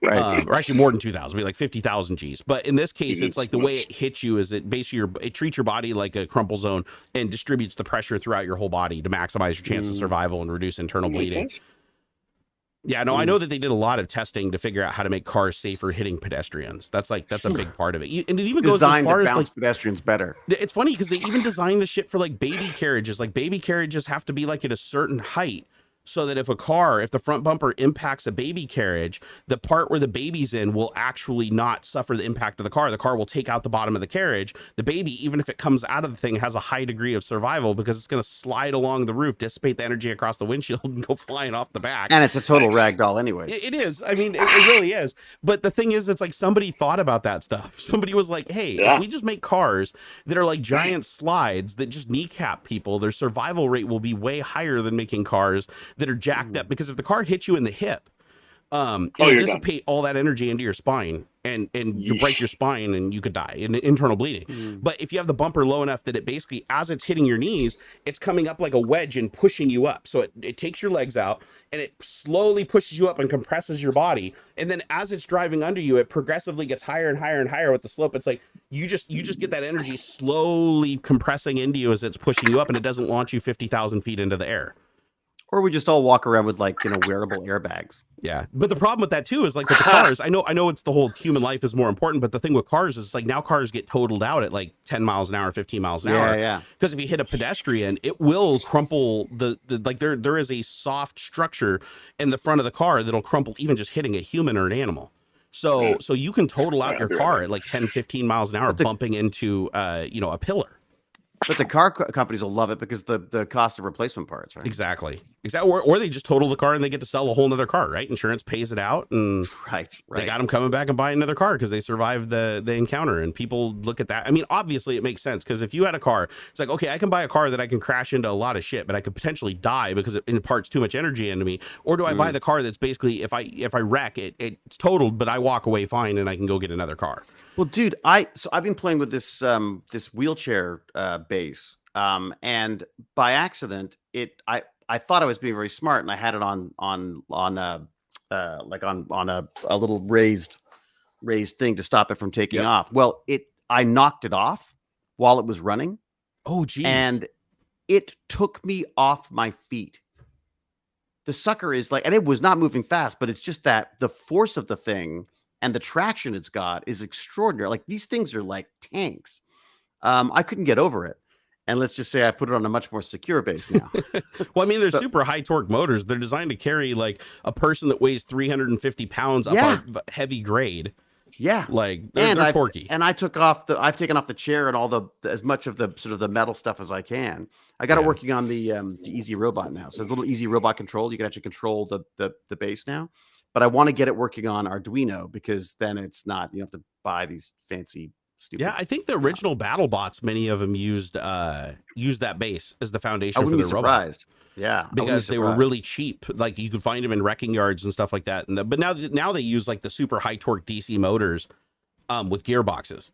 Right. Or actually more than 2,000, be like 50,000 Gs. But in this case, it's like the way it hits you is it basically it treats your body like a crumple zone and distributes the pressure throughout your whole body to maximize your chance of survival and reduce internal bleeding. Yeah, no, I know that they did a lot of testing to figure out how to make cars safer hitting pedestrians. That's a big part of it. And it even goes as far as like pedestrians better. It's funny because they even designed the shit for like baby carriages. Like baby carriages have to be like at a certain height so that if the front bumper impacts a baby carriage, the part where the baby's in will actually not suffer the impact of the car. The car will take out the bottom of the carriage. The baby, even if it comes out of the thing, has a high degree of survival because it's going to slide along the roof, dissipate the energy across the windshield, and go flying off the back. And it's a total ragdoll anyways. It is. I mean, it really is. But the thing is, it's like somebody thought about that stuff. Somebody was like, hey, if we just make cars that are like giant slides that just kneecap people, their survival rate will be way higher than making cars that are jacked up, because if the car hits you in the hip, it'll dissipate all that energy into your spine and you break your spine and you could die in internal bleeding. But if you have the bumper low enough that it basically, as it's hitting your knees, it's coming up like a wedge and pushing you up. So it takes your legs out and it slowly pushes you up and compresses your body. And then as it's driving under you, it progressively gets higher and higher and higher with the slope. It's like you just get that energy slowly compressing into you as it's pushing you up, and it doesn't launch you 50,000 feet into the air. Or we just all walk around with like, wearable airbags. Yeah. But the problem with that too is like with the cars, I know it's the whole human life is more important, but the thing with cars is like now cars get totaled out at like 10 miles an hour, 15 miles an hour. Yeah. Because if you hit a pedestrian, it will crumple the like there is a soft structure in the front of the car that'll crumple even just hitting a human or an animal. So you can total out your car at like 10, 15 miles an hour bumping into a pillar. But the car companies will love it because the cost of replacement parts, right? Exactly. Or they just total the car and they get to sell a whole nother car, right? Insurance pays it out, and right. They got them coming back and buying another car because they survived the encounter. And people look at that. I mean, obviously it makes sense because if you had a car, it's like, okay, I can buy a car that I can crash into a lot of shit, but I could potentially die because it imparts too much energy into me. Or do I buy the car that's basically if I wreck it's totaled, but I walk away fine and I can go get another car. Well, dude, I've been playing with this wheelchair base, and by accident, I thought I was being very smart, and I had it on a little raised thing to stop it from taking off. Well, I knocked it off while it was running. Oh, geez. And it took me off my feet. The sucker is like, and it was not moving fast, but it's just that the force of the thing and the traction it's got is extraordinary. Like these things are like tanks. I couldn't get over it. And let's just say I put it on a much more secure base now. Well, I mean, they're super high torque motors. They're designed to carry like a person that weighs 350 pounds up a heavy grade. Yeah, like they're torquey. And I've taken off the chair and all as much of the sort of the metal stuff as I can. I got it working on the Easy Robot now. So it's a little Easy Robot control. You can actually control the base now. But I want to get it working on Arduino because then it's not, you have to buy these fancy stupid. Yeah, I think the original BattleBots, many of them used that base as the foundation for their robot. Yeah, because they were really cheap. Like you could find them in wrecking yards and stuff like that. But now they use like the super high torque DC motors with gearboxes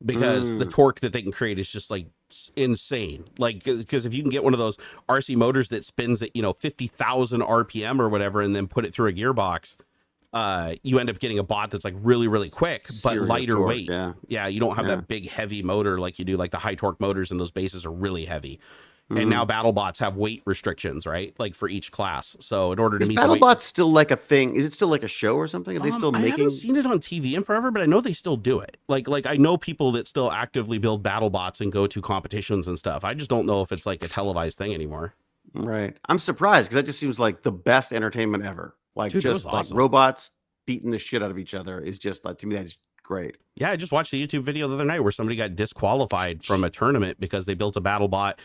because the torque that they can create is just like insane. Like because if you can get one of those RC motors that spins at 50,000 RPM or whatever, and then put it through a gearbox, you end up getting a bot that's like really, really quick, but lighter weight. Yeah. You don't have that big heavy motor like you do, like the high torque motors, and those bases are really heavy. And now BattleBots have weight restrictions, right? Like for each class. So in order to meet BattleBots still like a thing? Is it still like a show or something? Are they still making? I haven't seen it on TV in forever, but I know they still do it. Like I know people that still actively build BattleBots and go to competitions and stuff. I just don't know if it's like a televised thing anymore. Right. I'm surprised because that just seems like the best entertainment ever. Like just like awesome. Robots beating the shit out of each other is just like, to me, that's great. Yeah, I just watched a YouTube video the other night where somebody got disqualified from a tournament because they built a BattleBot.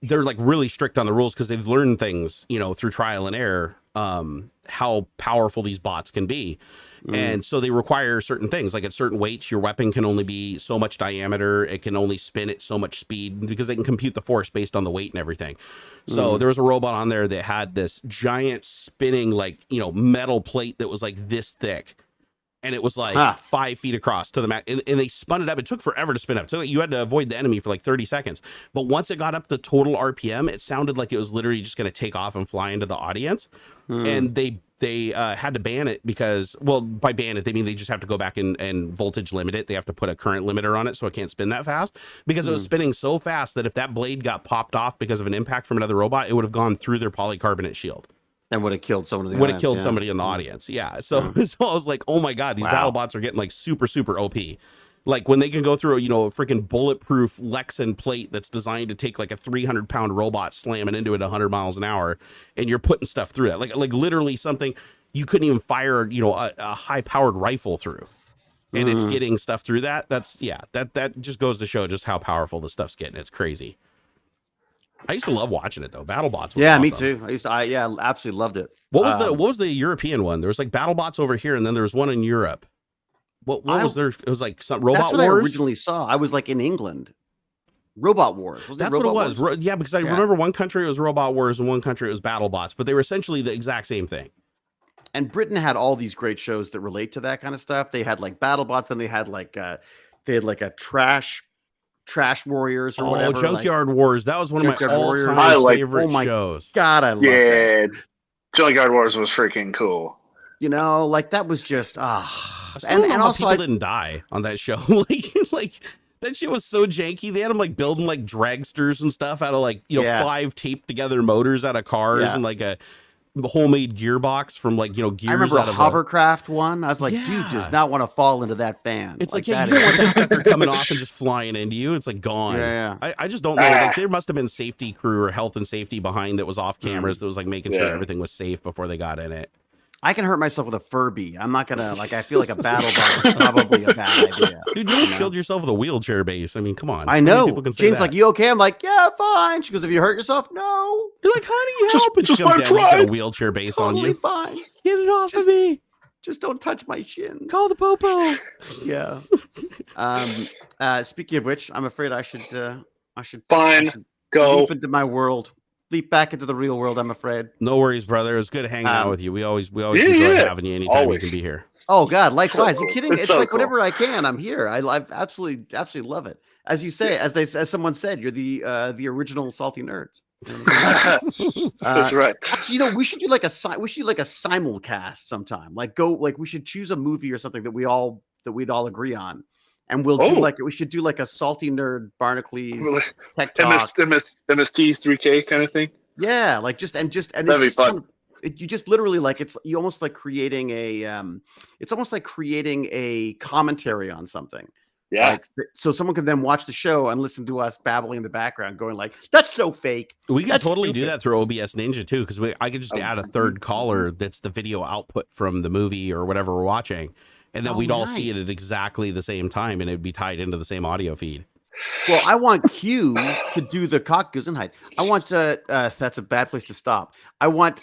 They're like really strict on the rules because they've learned things, through trial and error, how powerful these bots can be. And so they require certain things, like at certain weights, your weapon can only be so much diameter. It can only spin at so much speed because they can compute the force based on the weight and everything. So there was a robot on there that had this giant spinning, like, metal plate that was like this thick. And it was like 5 feet across to the max. And they spun it up. It took forever to spin up. So you had to avoid the enemy for like 30 seconds. But once it got up to total RPM, it sounded like it was literally just going to take off and fly into the audience. And they had to ban it because, well, by ban it, they mean they just have to go back and voltage limit it. They have to put a current limiter on it so it can't spin that fast because it was spinning so fast that if that blade got popped off because of an impact from another robot, it would have gone through their polycarbonate shield. And would have killed someone in the audience. Would have killed somebody in the audience. Yeah. So I was like, oh my God, these BattleBots are getting like super, super OP. Like when they can go through, a freaking bulletproof Lexan plate that's designed to take like a 300-pound robot slamming into it 100 miles an hour, and you're putting stuff through that. Like literally something you couldn't even fire, a high-powered rifle through. And it's getting stuff through that. That just goes to show just how powerful the stuff's getting. It's crazy. I used to love watching it though. BattleBots. Was awesome. Me too. I absolutely loved it. What was the European one? There was like BattleBots over here, and then there was one in Europe. What was there? It was like some Robot Wars. That's what I originally saw. I was like in England. Robot Wars. That's what it was. Yeah, because I remember one country it was Robot Wars and one country it was BattleBots, but they were essentially the exact same thing. And Britain had all these great shows that relate to that kind of stuff. They had like BattleBots, then they had like a Trash Warriors or whatever. Junkyard Wars. That was one of my all-time favorite shows. God, I love that. Junkyard Wars was freaking cool. Like that was just and also people didn't die on that show. like that shit was so janky. They had them like building like dragsters and stuff out of like 5 taped together motors out of cars and like a homemade gearbox from like gears. I remember out of hovercraft one. I was like, dude does not want to fall into that fan. It's like you don't want that sucker coming off and just flying into you. It's like gone. I just don't know. Like there must have been safety crew or health and safety behind that was off cameras that was like making sure everything was safe before they got in it. I can hurt myself with a Furby. I'm not gonna I feel like a BattleBot is probably a bad idea. Dude, you almost killed yourself with a wheelchair base. I mean, come on. I know. Jane's like, you okay? I'm like, yeah, fine. She goes, have you hurt yourself? No. You're like, how do you help? And she comes down, she's got a wheelchair base on you. Fine. Get it off of me. Just don't touch my shins. Call the popo. Yeah. Speaking of which, I'm afraid I should go leap into my world. Leap back into the real world, I'm afraid. No worries, brother. It was good hanging out with you. We always enjoy having you anytime you can be here. Oh God, likewise. You're kidding? It's like whenever I can, I'm here. I absolutely love it. As you say, as someone said, you're the original Salty Nerds. That's right. Actually, we should do like a simulcast sometime. We should choose a movie or something that we'd all agree on. And we'll do we should do like a Salty Nerd Barnacules Tech Talk. MST 3K kind of thing. Yeah, and that'd be fun. You just literally like you almost like creating it's almost like creating a commentary on something. Yeah. Like, so someone can then watch the show and listen to us babbling in the background, going like, "That's so fake." We can That's totally do stupid. that through OBS Ninja too, because I could just add a third caller that's the video output from the movie or whatever we're watching, and then we'd all see nice. it at exactly the same time, and it'd be tied into the same audio feed. Well, I want Q to do the Cockgesundheit. I want that's a bad place to stop. I want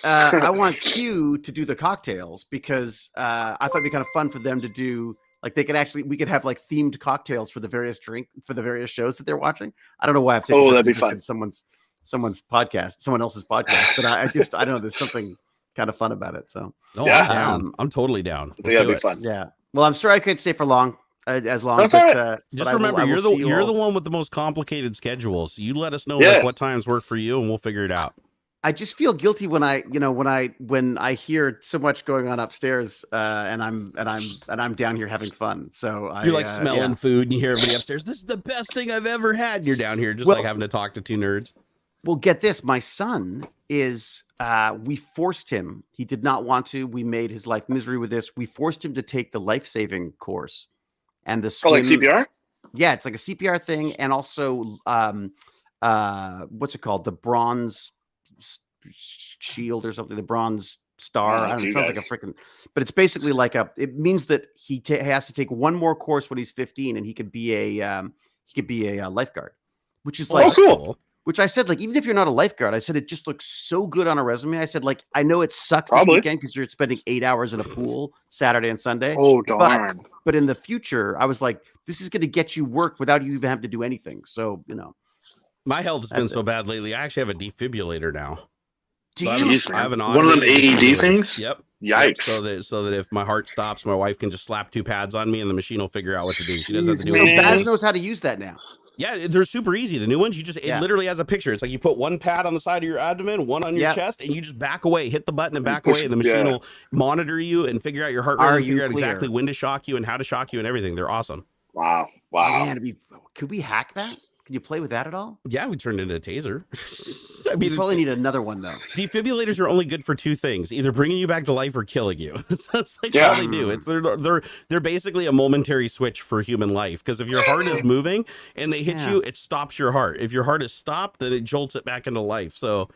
Q to do the cocktails because I thought it'd be kind of fun for them to do. Like we could have like themed cocktails for the various shows that they're watching. I don't know why I've taken that'd be fun. someone's podcast, someone else's podcast, but I don't know. There's something kind of fun about it. So yeah, I'm down. I'm totally down. That'd be fun. Yeah. Well, I'm sure I could stay for long. As long, That's but just but remember, you're the one with the most complicated schedules. You let us know what times work for you, and we'll figure it out. I just feel guilty when I hear so much going on upstairs, and I'm down here having fun. So you're like smelling food, and you hear everybody upstairs. This is the best thing I've ever had. And you're down here just like having to talk to two nerds. Well, get this. My son is. We forced him. He did not want to. We made his life misery with this. We forced him to take the life-saving course, and the swim. Oh, like CPR. Yeah, it's like a CPR thing, and also what's it called? The bronze shield or something, the bronze star. I don't know, it sounds like a freaking, but it's basically like it means that he has to take one more course when he's 15 and he could be a lifeguard, which is like, cool. Which I said, like, even if you're not a lifeguard, I said, it just looks so good on a resume. I said, like, I know it sucks this weekend because you're spending 8 hours in a pool Saturday and Sunday. Oh, darn. But in the future, I was like, this is going to get you work without you even having to do anything. So, my health has been so bad lately. I actually have a defibrillator now. Do so you? I have an one of them AED things? Yep. Yikes. Yep. So that if my heart stops, my wife can just slap 2 pads on me and the machine will figure out what to do. She doesn't have to do So anything. Baz knows how to use that now. Yeah, they're super easy. The new ones, it literally has a picture. It's like you put one pad on the side of your abdomen, one on your chest, and you just back away, hit the button and back away, and the machine will monitor you and figure out your heart rate, and figure out exactly when to shock you and how to shock you and everything. They're awesome. Wow. Man, could we hack that? Can you play with that at all? Yeah, we turned into a taser. I mean, you probably need another one though. Defibrillators are only good for 2 things: either bringing you back to life or killing you. That's like all they do. It's they're basically a momentary switch for human life. Because if your heart is moving and they hit you, it stops your heart. If your heart is stopped, then it jolts it back into life. So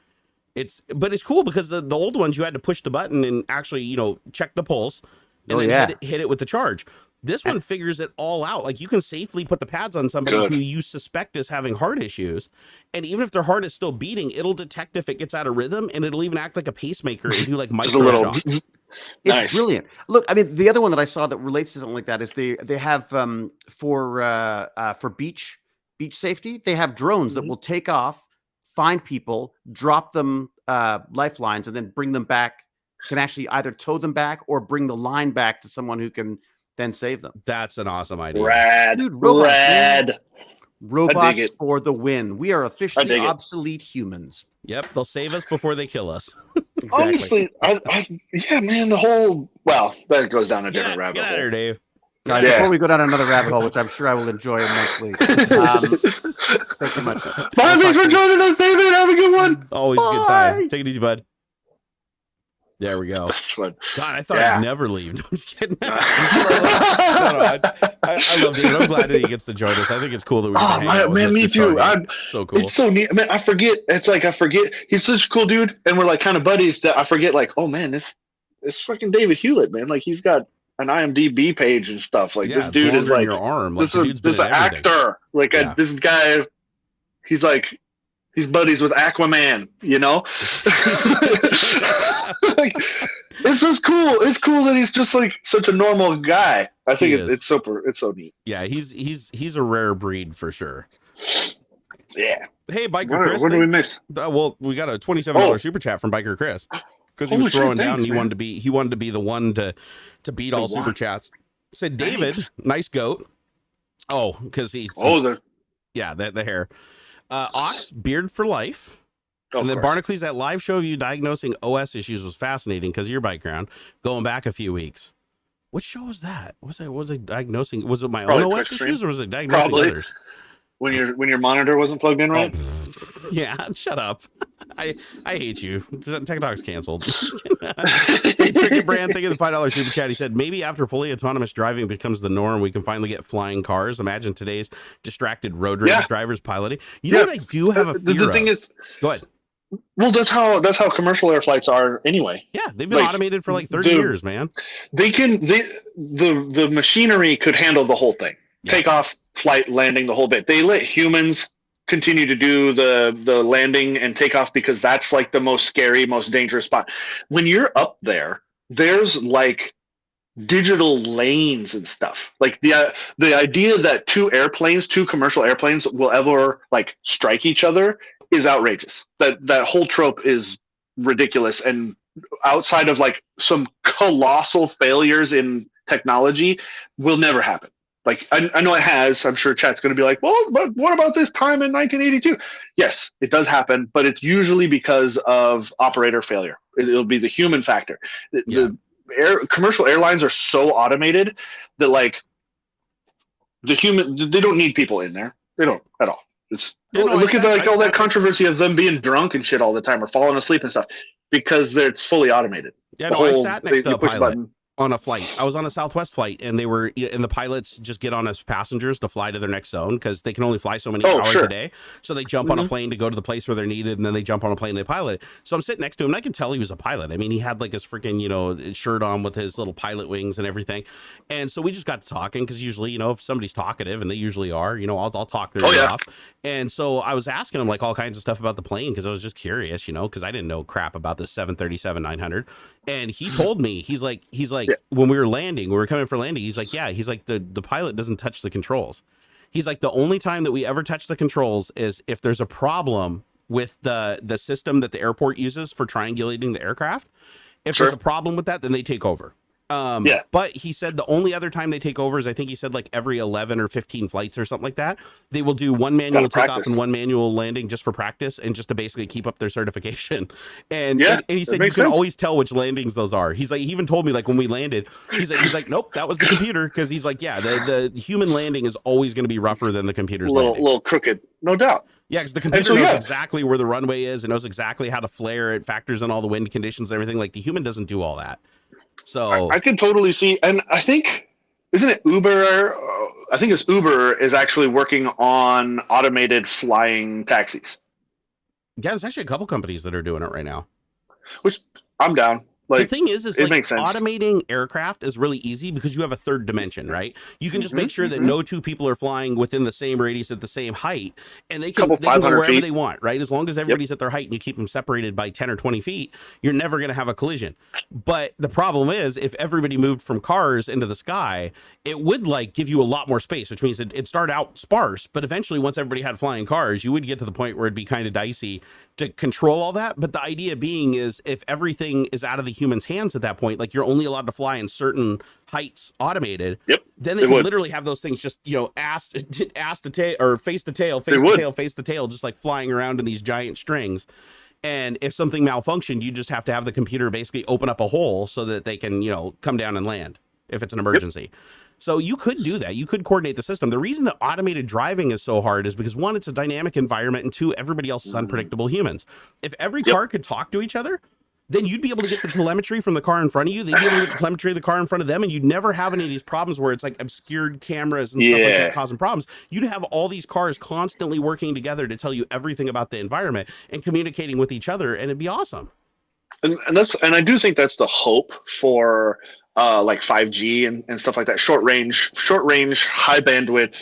it's cool because the old ones you had to push the button and actually check the pulse and then hit it with the charge. This one figures it all out. Like you can safely put the pads on somebody who you suspect is having heart issues. And even if their heart is still beating, it'll detect if it gets out of rhythm and it'll even act like a pacemaker and do like micro shocks. It's brilliant. Look, I mean, the other one that I saw that relates to something like that is they have for beach safety, they have drones that will take off, find people, drop them lifelines, and then bring them back, can actually either tow them back or bring the line back to someone who can then save them. That's an awesome idea. Rad. Dude, robots, Rad. Robots for the win. We are officially obsolete humans. Yep, they'll save us before they kill us. Exactly. Honestly, yeah, man, that goes down a different rabbit hole. Get out of here, Dave. Right, before we go down another rabbit hole, which I'm sure I will enjoy next week. Thank you much. Bye, thanks for joining us, David. Have a good one. Always a good time. Take it easy, bud. There we go. God, I thought I'd never leave. No, I'm just kidding. I love David. I'm glad that he gets to join us. I think it's cool that we get to hang out with me Mr. too. So cool. It's so neat. Man, I forget. He's such a cool dude, and we're like kind of buddies that I forget. Like, oh man, this fucking David Hewlett, man. Like he's got an IMDb page and stuff. Like this dude is like your arm. Like, this is an actor. Like this guy. He's like. He's buddies with Aquaman, Like, it's just cool. It's cool that he's just like such a normal guy. I think it's so neat. Yeah, he's a rare breed for sure. Yeah. Hey, Biker Chris. What did we miss? Well, we got a $27 super chat from Biker Chris because he was throwing down. And he wanted to be the one to beat all super chats. Said David, nice goat. Oh, because the hair. Aux, beard for life. And then Barnacules, that live show of you diagnosing OS issues was fascinating because of your background going back a few weeks. What show was that? Was I diagnosing? Was it my own OS issues or was it diagnosing others? When your monitor wasn't plugged in right? Yeah, shut up. I hate you. Tech Talk's canceled. Hey, Tricky Brand, thank you for the $5 super chat. He said, maybe after fully autonomous driving becomes the norm, we can finally get flying cars. Imagine today's distracted road rage drivers piloting. You know what I do have a fear the thing of? is, go ahead. Well, that's how commercial air flights are anyway. Yeah, they've been automated for like 30 years, man. The machinery could handle the whole thing. Yeah. Takeoff, flight, landing, the whole bit. They let humans continue to do the landing and takeoff because that's like the most scary, most dangerous spot. When you're up there, there's like digital lanes and stuff. Like the idea that two commercial airplanes will ever like strike each other is outrageous. That whole trope is ridiculous, and outside of like some colossal failures in technology will never happen. Like I know it has. I'm sure chat's going to be like, well, but what about this time in 1982? Yes, it does happen, but it's usually because of operator failure. It'll be the human factor. Commercial airlines are so automated that like they don't need people in there. They don't at all. Look at all that controversy of them being drunk and shit all the time or falling asleep and stuff because it's fully automated. Yeah, no, I sat next to a pilot on a flight. I was on a Southwest flight, and the pilots just get on as passengers to fly to their next zone because they can only fly so many hours a day. So they jump on a plane to go to the place where they're needed, and then they jump on a plane and they pilot it. So I'm sitting next to him, and I can tell he was a pilot. I mean, he had like his freaking, shirt on with his little pilot wings and everything. And so we just got to talking because usually, if somebody's talkative, and they usually are, I'll talk their ear off. And so I was asking him like all kinds of stuff about the plane because I was just curious, because I didn't know crap about this 737-900. And he told me, he's like, when we were coming for landing, he's like, the pilot doesn't touch the controls. He's like, the only time that we ever touch the controls is if there's a problem with the system that the airport uses for triangulating the aircraft. If there's a problem with that, then they take over. But he said the only other time they take over is I think he said like every 11 or 15 flights or something like that. They will do one manual takeoff and one manual landing just for practice and just to basically keep up their certification. And he said you can always tell which landings those are. He's like, he even told me like when we landed, he's like, nope, that was the computer, because he's like, the human landing is always going to be rougher than the computer's landing. A little crooked, no doubt. Yeah, because the computer knows exactly where the runway is and knows exactly how to flare. It factors in all the wind conditions and everything. Like the human doesn't do all that. So I can totally see, and I think, isn't it Uber? I think it's Uber is actually working on automated flying taxis. Yeah, there's actually a couple companies that are doing it right now. Which I'm down. Like, the thing is it like makes sense. Automating aircraft is really easy because you have a third dimension, right? You can just make sure that no two people are flying within the same radius at the same height, and they can go wherever they want, right? As long as everybody's at their height and you keep them separated by 10 or 20 feet, you're never going to have a collision. But the problem is if everybody moved from cars into the sky, it would like give you a lot more space, which means it'd start out sparse, but eventually once everybody had flying cars, you would get to the point where it'd be kind of dicey to control all that. But the idea being is if everything is out of the human's hands at that point, like you're only allowed to fly in certain heights automated, then they can literally have those things just, ass to tail or face to tail, face the tail, just like flying around in these giant strings. And if something malfunctioned, you just have to have the computer basically open up a hole so that they can, come down and land if it's an emergency. So you could do that. You could coordinate the system. The reason that automated driving is so hard is because one, it's a dynamic environment, and two, everybody else is unpredictable humans. If every car could talk to each other, then you'd be able to get the telemetry from the car in front of you. They'd be able to get the telemetry of the car in front of them, and you'd never have any of these problems where it's like obscured cameras and stuff like that causing problems. You'd have all these cars constantly working together to tell you everything about the environment and communicating with each other, and it'd be awesome. And I do think that's the hope for like 5G and stuff like that, short range, high bandwidth,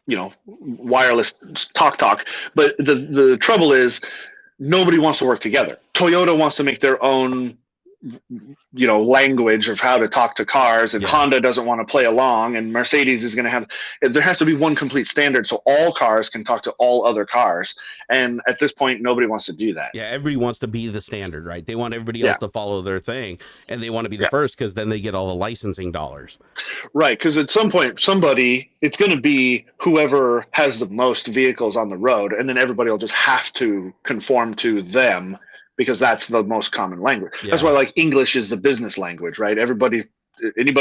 wireless talk. But the trouble is nobody wants to work together. Toyota wants to make their own, language of how to talk to cars, and Honda doesn't want to play along, and Mercedes is going to have, there has to be one complete standard so all cars can talk to all other cars. And at this point, nobody wants to do that. Yeah, everybody wants to be the standard, right? They want everybody else to follow their thing, and they want to be the first because then they get all the licensing dollars. Right, because at some point, it's going to be whoever has the most vehicles on the road, and then everybody will just have to conform to them, because that's the most common language. That's why like English is the business language, right? Anybody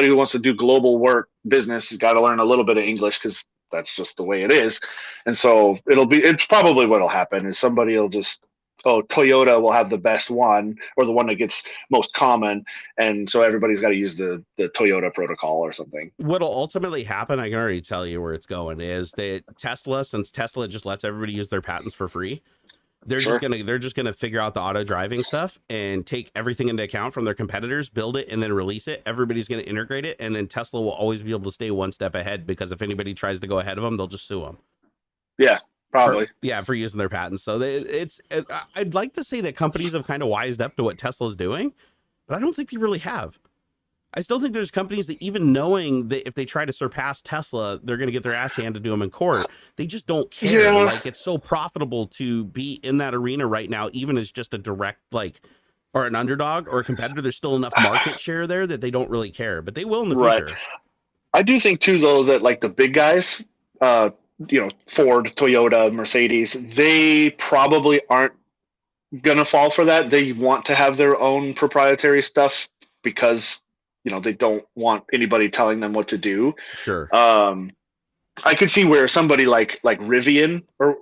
who wants to do global work business has got to learn a little bit of English because that's just the way it is. And so it's probably what'll happen is somebody will just, Toyota will have the best one or the one that gets most common. And so everybody's got to use the Toyota protocol or something. What'll ultimately happen, I can already tell you where it's going, is that Tesla, since Tesla just lets everybody use their patents for free, they're just gonna figure out the auto driving stuff and take everything into account from their competitors, build it, and then release it. Everybody's gonna integrate it, and then Tesla will always be able to stay one step ahead, because if anybody tries to go ahead of them, they'll just sue them. Yeah. Probably. For using their patents. So I'd like to say that companies have kind of wised up to what Tesla's doing, but I don't think they really have. I still think there's companies that, even knowing that if they try to surpass Tesla, they're going to get their ass handed to them in court, they just don't care. Yeah. Like, it's so profitable to be in that arena right now, even as just a direct, like, or an underdog or a competitor. There's still enough market share there that they don't really care, but they will in the future. I do think too, though, that like the big guys, Ford, Toyota, Mercedes, they probably aren't gonna fall for that. They want to have their own proprietary stuff because they don't want anybody telling them what to do. Sure. I could see where somebody like Rivian, or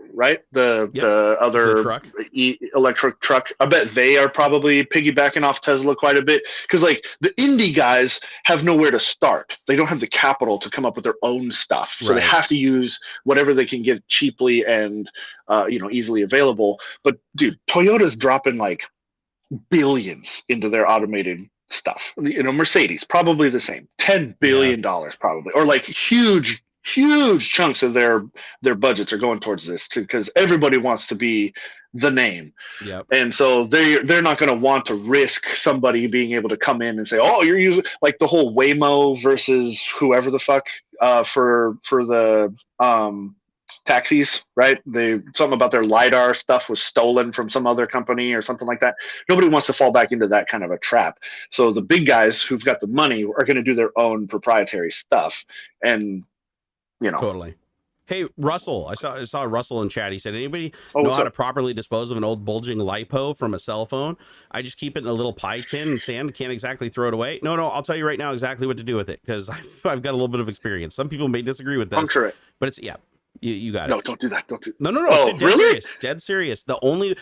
the other truck. Electric truck, I bet they are probably piggybacking off Tesla quite a bit, because like the indie guys have nowhere to start. They don't have the capital to come up with their own stuff, so they have to use whatever they can get cheaply and easily available. But dude, Toyota's dropping like billions into their automated stuff. Mercedes probably the same, $10 billion probably, or like huge chunks of their budgets are going towards this too, because everybody wants to be the name. Yep. And so they're not going to want to risk somebody being able to come in and say, oh, you're using like the whole Waymo versus whoever the fuck for the taxis, right? Something about their LiDAR stuff was stolen from some other company or something like that. Nobody wants to fall back into that kind of a trap. So the big guys who've got the money are going to do their own proprietary stuff. And Totally. Hey, Russell, I saw Russell in chat. He said, anybody know how to properly dispose of an old bulging LiPo from a cell phone? I just keep it in a little pie tin and sand. Can't exactly throw it away. No, I'll tell you right now exactly what to do with it, because I've got a little bit of experience. Some people may disagree with this. I'm sure. But it's, you got it. No, don't do that. Don't do that. No. Oh, Dead really? serious. Dead serious. The only,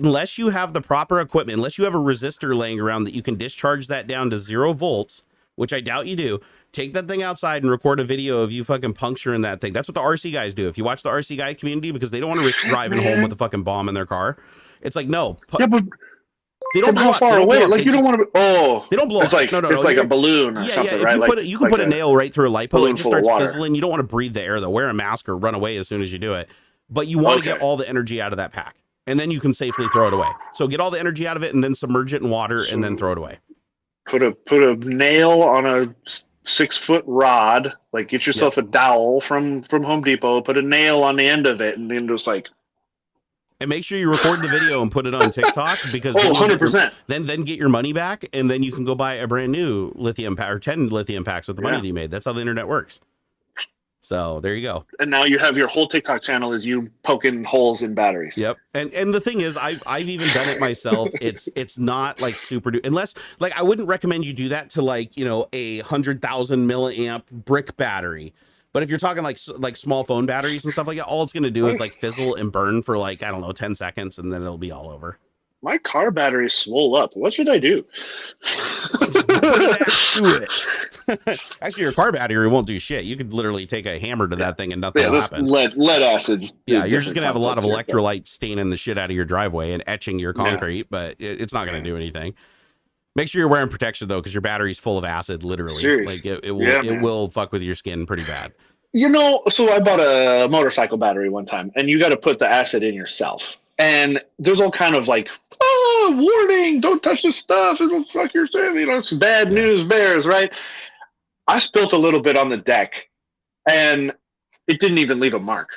unless you have the proper equipment, unless you have a resistor laying around that you can discharge that down to 0 volts, which I doubt you do, take that thing outside and record a video of you fucking puncturing that thing. That's what the RC guys do. If you watch the RC guy community, because they don't want to risk driving home with a fucking bomb in their car. It's like, no. Yeah, but they don't how far away? Like, you don't want to. Oh, they don't blow it's up. Like, no, it's like a balloon or something, right? You can put a nail right through a LiPo. It just starts water. fizzling. You don't want to breathe the air, though. Wear a mask or run away as soon as you do it. But you want to get all the energy out of that pack, and then you can safely throw it away. So get all the energy out of it, and then submerge it in water, and then throw it away. Put a nail on a 6-foot rod, like get yourself a dowel from Home Depot, put a nail on the end of it, and then just like. And make sure you record the video and put it on TikTok, because 100%. Then get your money back, and then you can go buy a brand new lithium pack or 10 lithium packs with the money that you made. That's how the internet works. So there you go. And now you have your whole TikTok channel is you poking holes in batteries. Yep. And the thing is, I've even done it myself. It's not like super unless, like, I wouldn't recommend you do that to like, a 100,000 milliamp brick battery. But if you're talking like small phone batteries and stuff like that, all it's going to do is like fizzle and burn for like, I don't know, 10 seconds, and then it'll be all over. My car battery swole up. What should I do? Put an axe to it. Actually, your car battery won't do shit. You could literally take a hammer to that thing and nothing will happen. Lead acid. Yeah, you're just going to have a lot of electrolyte staining the shit out of your driveway and etching your concrete, but it's not going to do anything. Make sure you're wearing protection, though, because your battery's full of acid, literally. Serious. Like, it will fuck with your skin pretty bad. So I bought a motorcycle battery one time, and you got to put the acid in yourself. And there's all kind of like, warning, don't touch this stuff, it'll fuck your skin. It's bad news bears, right? I spilt a little bit on the deck, and it didn't even leave a mark.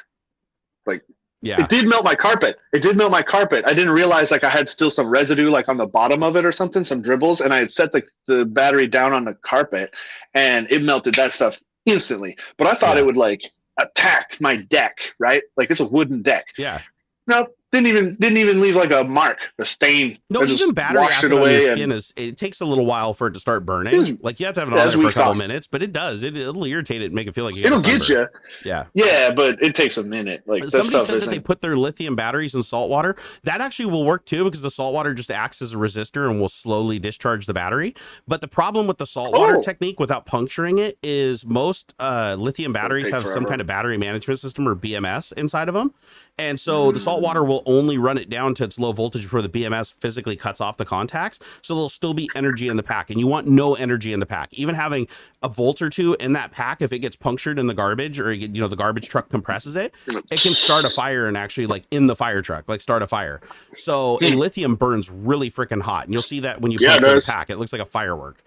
Like, it did melt my carpet. I didn't realize like I had still some residue like on the bottom of it or something, some dribbles, and I had set the battery down on the carpet, and it melted that stuff instantly. But I thought it would like attack my deck, right? Like, it's a wooden deck. Yeah. No, didn't even leave like a mark, a stain. No, I even just battery washed acid it on your away skin it takes a little while for it to start burning. Like you have to have it on there for a couple minutes, but it does. It'll irritate it and make it feel like it'll get you. Yeah. Yeah, but it takes a minute. Like somebody said that they put their lithium batteries in salt water. That actually will work too, because the salt water just acts as a resistor and will slowly discharge the battery. But the problem with the salt water technique without puncturing it is most lithium batteries have some kind of battery management system or BMS inside of them. And so the salt water will only run it down to its low voltage before the BMS physically cuts off the contacts. So there'll still be energy in the pack, and you want no energy in the pack. Even having a volt or two in that pack, if it gets punctured in the garbage, or the garbage truck compresses it, it can start a fire and actually like in the fire truck, like start a fire. So and lithium burns really freaking hot, and you'll see that when you puncture the pack, it looks like a firework.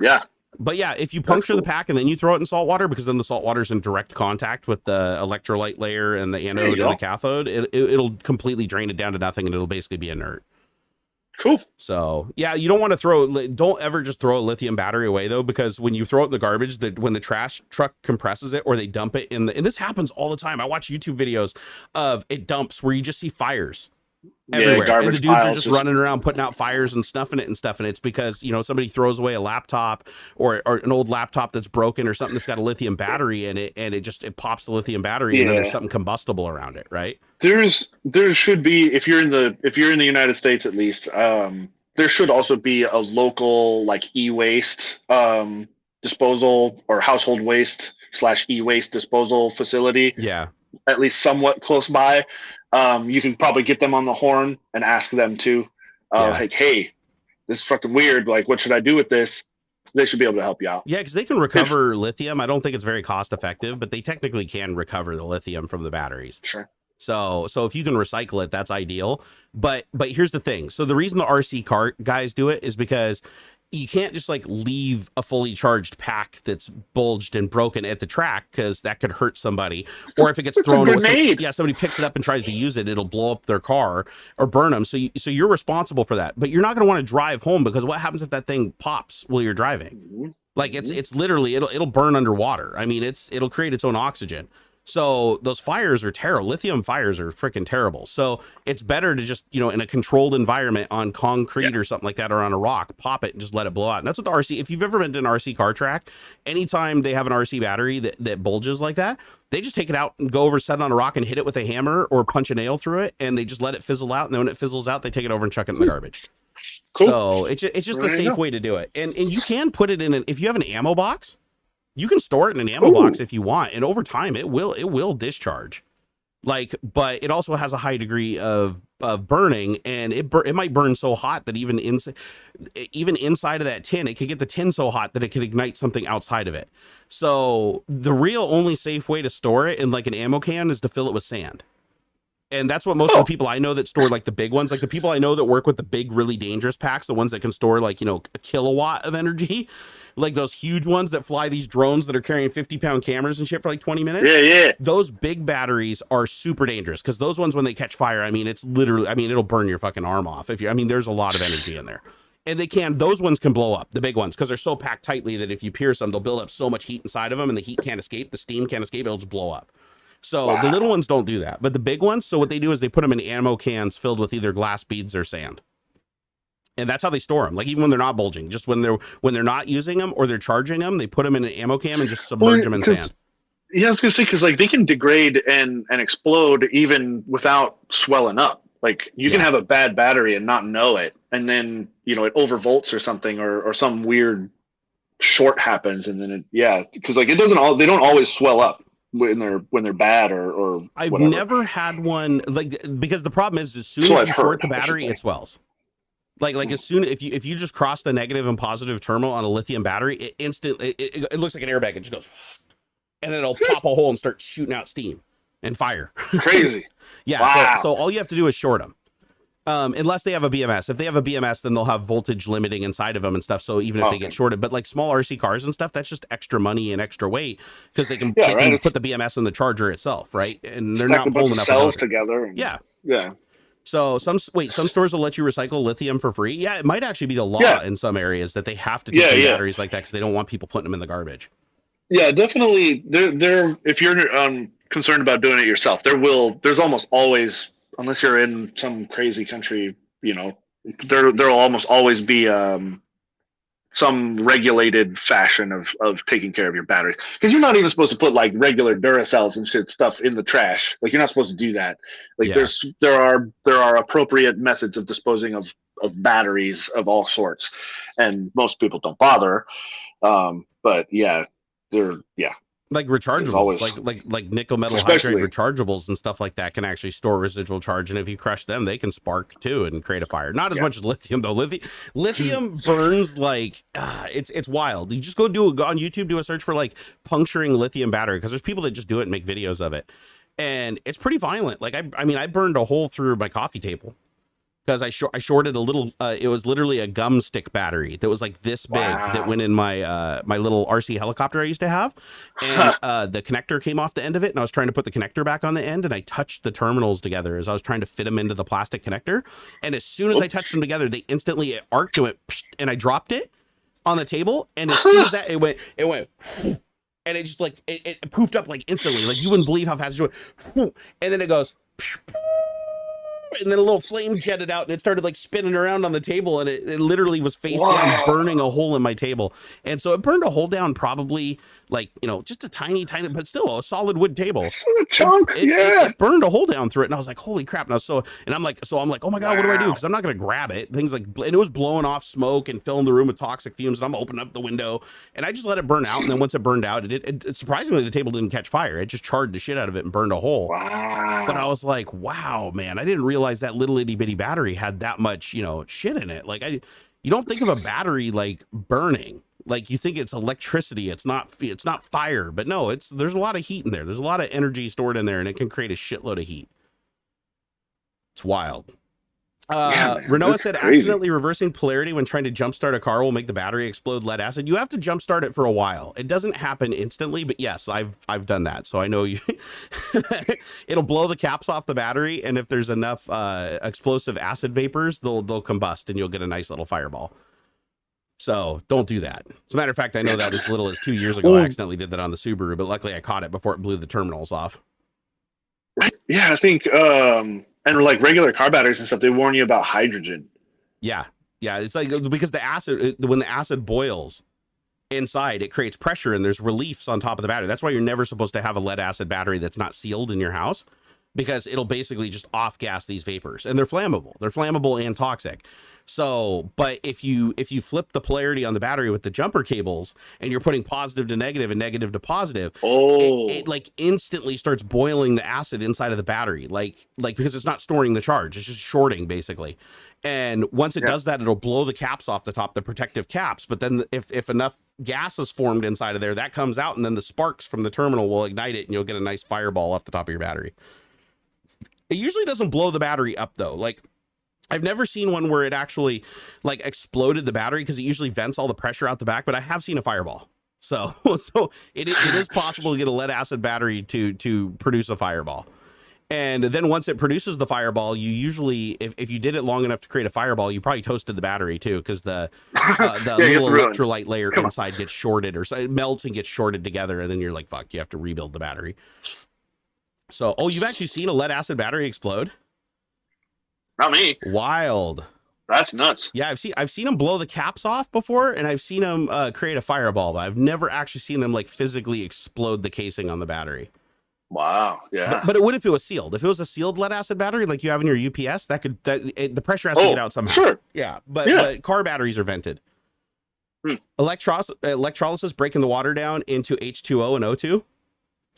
Yeah. But yeah, if you puncture the pack and then you throw it in salt water, because then the salt water's in direct contact with the electrolyte layer and the anode and the cathode, it'll completely drain it down to nothing, and it'll basically be inert. Cool. So yeah, you don't want to don't ever just throw a lithium battery away though, because when you throw it in the garbage, when the trash truck compresses it or they dump it and this happens all the time. I watch YouTube videos of it dumps where you just see fires everywhere, and the dudes are just running around putting out fires and snuffing it. It's because somebody throws away a laptop or an old laptop that's broken or something that's got a lithium battery in it, and it pops the lithium battery, and then there's something combustible around it, right? There should be, if you're in the United States at least, there should also be a local like e-waste disposal or household waste / e-waste disposal facility. Yeah, at least somewhat close by. You can probably get them on the horn and ask them to, like, hey, this is fucking weird. Like, what should I do with this? They should be able to help you out. Yeah, because they can recover lithium. I don't think it's very cost effective, but they technically can recover the lithium from the batteries. Sure. So if you can recycle it, that's ideal. But here's the thing. So the reason the RC car guys do it is because you can't just like leave a fully charged pack that's bulged and broken at the track, because that could hurt somebody. Or if it gets thrown away, somebody picks it up and tries to use it, it'll blow up their car or burn them. So you're responsible for that. But you're not going to want to drive home, because what happens if that thing pops while you're driving? Like it's literally it'll burn underwater. I mean, it'll create its own oxygen. So those fires are terrible. Lithium fires are freaking terrible. So it's better to just, in a controlled environment on concrete or something like that, or on a rock, pop it and just let it blow out. And that's what the RC, if you've ever been to an RC car track, anytime they have an RC battery that bulges like that, they just take it out and go over, set it on a rock and hit it with a hammer or punch a nail through it. And they just let it fizzle out. And then when it fizzles out, they take it over and chuck it in the garbage. Cool. So it's just a safe way to do it. And you can put it in if you have an ammo box, you can store it in an ammo box if you want, and over time it will discharge. But it also has a high degree of burning, and it might burn so hot that even inside of that tin, it could get the tin so hot that it could ignite something outside of it. So the real only safe way to store it in like an ammo can is to fill it with sand. And that's what most of the people I know that store like the big ones, like the people I know that work with the big, really dangerous packs, the ones that can store like, a kilowatt of energy, like those huge ones that fly these drones that are carrying 50-pound cameras and shit for like 20 minutes. Yeah. Those big batteries are super dangerous, because those ones, when they catch fire, it's literally, it'll burn your fucking arm off. There's a lot of energy in there. And those ones can blow up, the big ones, because they're so packed tightly that if you pierce them, they'll build up so much heat inside of them, and the heat can't escape, the steam can't escape, it'll just blow up. So the little ones don't do that, but the big ones, so what they do is they put them in ammo cans filled with either glass beads or sand. And that's how they store them. Like even when they're not bulging, just when they're not using them or they're charging them, they put them in an ammo can and just submerge them in sand. Yeah, I was gonna say, because like they can degrade and explode even without swelling up. Like you can have a bad battery and not know it, and then it overvolts or something, or some weird short happens, and then because like they don't always swell up when they're bad or I've whatever. Never had one because the problem is as soon as you short the battery, it swells. Like as soon if you just cross the negative and positive terminal on a lithium battery, it instantly it looks like an airbag. It just goes, and then it'll pop a hole and start shooting out steam and fire. Crazy. Yeah. Wow. So all you have to do is short them. Unless they have a BMS. If they have a BMS, then they'll have voltage limiting inside of them and stuff. So even if they get shorted, but like small RC cars and stuff, that's just extra money and extra weight, because they can put the BMS in the charger itself, right? And they're not pulling enough cells together. Yeah. So some stores will let you recycle lithium for free. Yeah, it might actually be the law in some areas that they have to take batteries like that, because they don't want people putting them in the garbage. Yeah, definitely. There. If you're concerned about doing it yourself, there's almost always unless you're in some crazy country, there'll almost always be some regulated fashion of taking care of your batteries, because you're not even supposed to put like regular Duracells and shit stuff in the trash. Like, you're not supposed to do that. Like, Yeah. there are appropriate methods of disposing of batteries of all sorts, and most people don't bother. But yeah, Like rechargeables, always, like nickel metal especially hydride rechargeables and stuff like that can actually store residual charge, and if you crush them, they can spark too and create a fire. Not as much as lithium though. Lithium burns like it's wild. You just go on YouTube, do a search for like puncturing lithium battery, because there's people that just do it and make videos of it, and it's pretty violent. Like I burned a hole through my coffee table because I shorted a little. It was literally a gum stick battery that was like this big that went in my my little RC helicopter I used to have, and the connector came off the end of it, and I was trying to put the connector back on the end, and I touched the terminals together as I was trying to fit them into the plastic connector, and as soon as I touched them together, they instantly arced and went, and I dropped it on the table, and as soon as that it went, and it just like it poofed up like instantly, like you wouldn't believe how fast it went, and then it goes. And then a little flame jetted out, and it started like spinning around on the table, and it literally was face down, burning a hole in my table. And so it burned a hole down, probably like, just a tiny, but still a solid wood table. A chunk, it burned a hole down through it, and I was like, holy crap! And I'm like, oh my god, what do I do? Because I'm not gonna grab it. Things like, and it was blowing off smoke and filling the room with toxic fumes. And I'm opening up the window, and I just let it burn out. And then once it burned out, it surprisingly, the table didn't catch fire. It just charred the shit out of it and burned a hole. Wow. But I was like, wow, man, I didn't realize that little itty bitty battery had that much, shit in it. Like you don't think of a battery like burning. Like, you think it's electricity, it's not fire, but no, there's a lot of heat in there. There's a lot of energy stored in there, and it can create a shitload of heat. It's wild. Renault said crazy. Accidentally reversing polarity when trying to jumpstart a car will make the battery explode lead acid. You have to jumpstart it for a while. It doesn't happen instantly, but yes, I've done that. So I know you it'll blow the caps off the battery, and if there's enough explosive acid vapors, they'll combust, and you'll get a nice little fireball. So don't do that. As a matter of fact, I know that as little as 2 years ago, I accidentally did that on the Subaru, but luckily I caught it before it blew the terminals off. Yeah, I think, and like regular car batteries and stuff, they warn you about hydrogen. Yeah. It's like, because when the acid boils inside, it creates pressure, and there's reliefs on top of the battery. That's why you're never supposed to have a lead acid battery that's not sealed in your house, because it'll basically just off gas these vapors, and they're flammable and toxic. So, but if you flip the polarity on the battery with the jumper cables, and you're putting positive to negative and negative to positive, it like instantly starts boiling the acid inside of the battery, like because it's not storing the charge, it's just shorting basically. And once it does that, it'll blow the caps off the top, the protective caps. But then if enough gas is formed inside of there, that comes out, and then the sparks from the terminal will ignite it, and you'll get a nice fireball off the top of your battery. It usually doesn't blow the battery up though. Like, I've never seen one where it actually like exploded the battery, because it usually vents all the pressure out the back, but I have seen a fireball. So it is possible to get a lead acid battery to produce a fireball. And then once it produces the fireball, you usually, if you did it long enough to create a fireball, you probably toasted the battery too, because the little electrolyte layer inside gets shorted, or so it melts and gets shorted together, and then you're like, fuck, you have to rebuild the battery. So, you've actually seen a lead acid battery explode? Not me. Wild. That's nuts. Yeah, I've seen them blow the caps off before, and I've seen them create a fireball, but I've never actually seen them like physically explode the casing on the battery. Wow. Yeah. But it would if it was sealed. If it was a sealed lead acid battery like you have in your UPS, the pressure has to get out somehow. Sure. Yeah, but car batteries are vented. Electrolysis breaking the water down into H2O and O2.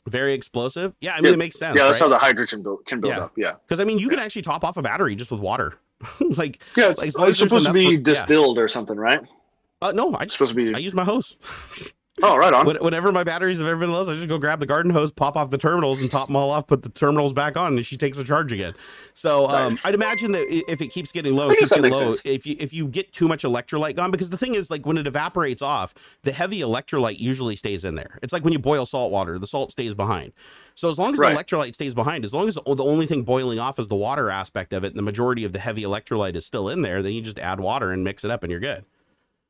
Very explosive. Yeah, I mean, it makes sense. Yeah, that's right? how the hydrogen can build up. Yeah. Because I mean, you can actually top off a battery just with water. Like, it's supposed to be distilled or something, right? No, I use my hose. Oh, right on. Whenever my batteries have ever been low, I just go grab the garden hose, pop off the terminals, and top them all off, put the terminals back on, and she takes the charge again. So I'd imagine that if it keeps getting low, if you get too much electrolyte gone, because the thing is, like, when it evaporates off, the heavy electrolyte usually stays in there. It's like when you boil salt water, the salt stays behind. So as long as the electrolyte stays behind, as long as the only thing boiling off is the water aspect of it, and the majority of the heavy electrolyte is still in there, then you just add water and mix it up, and you're good.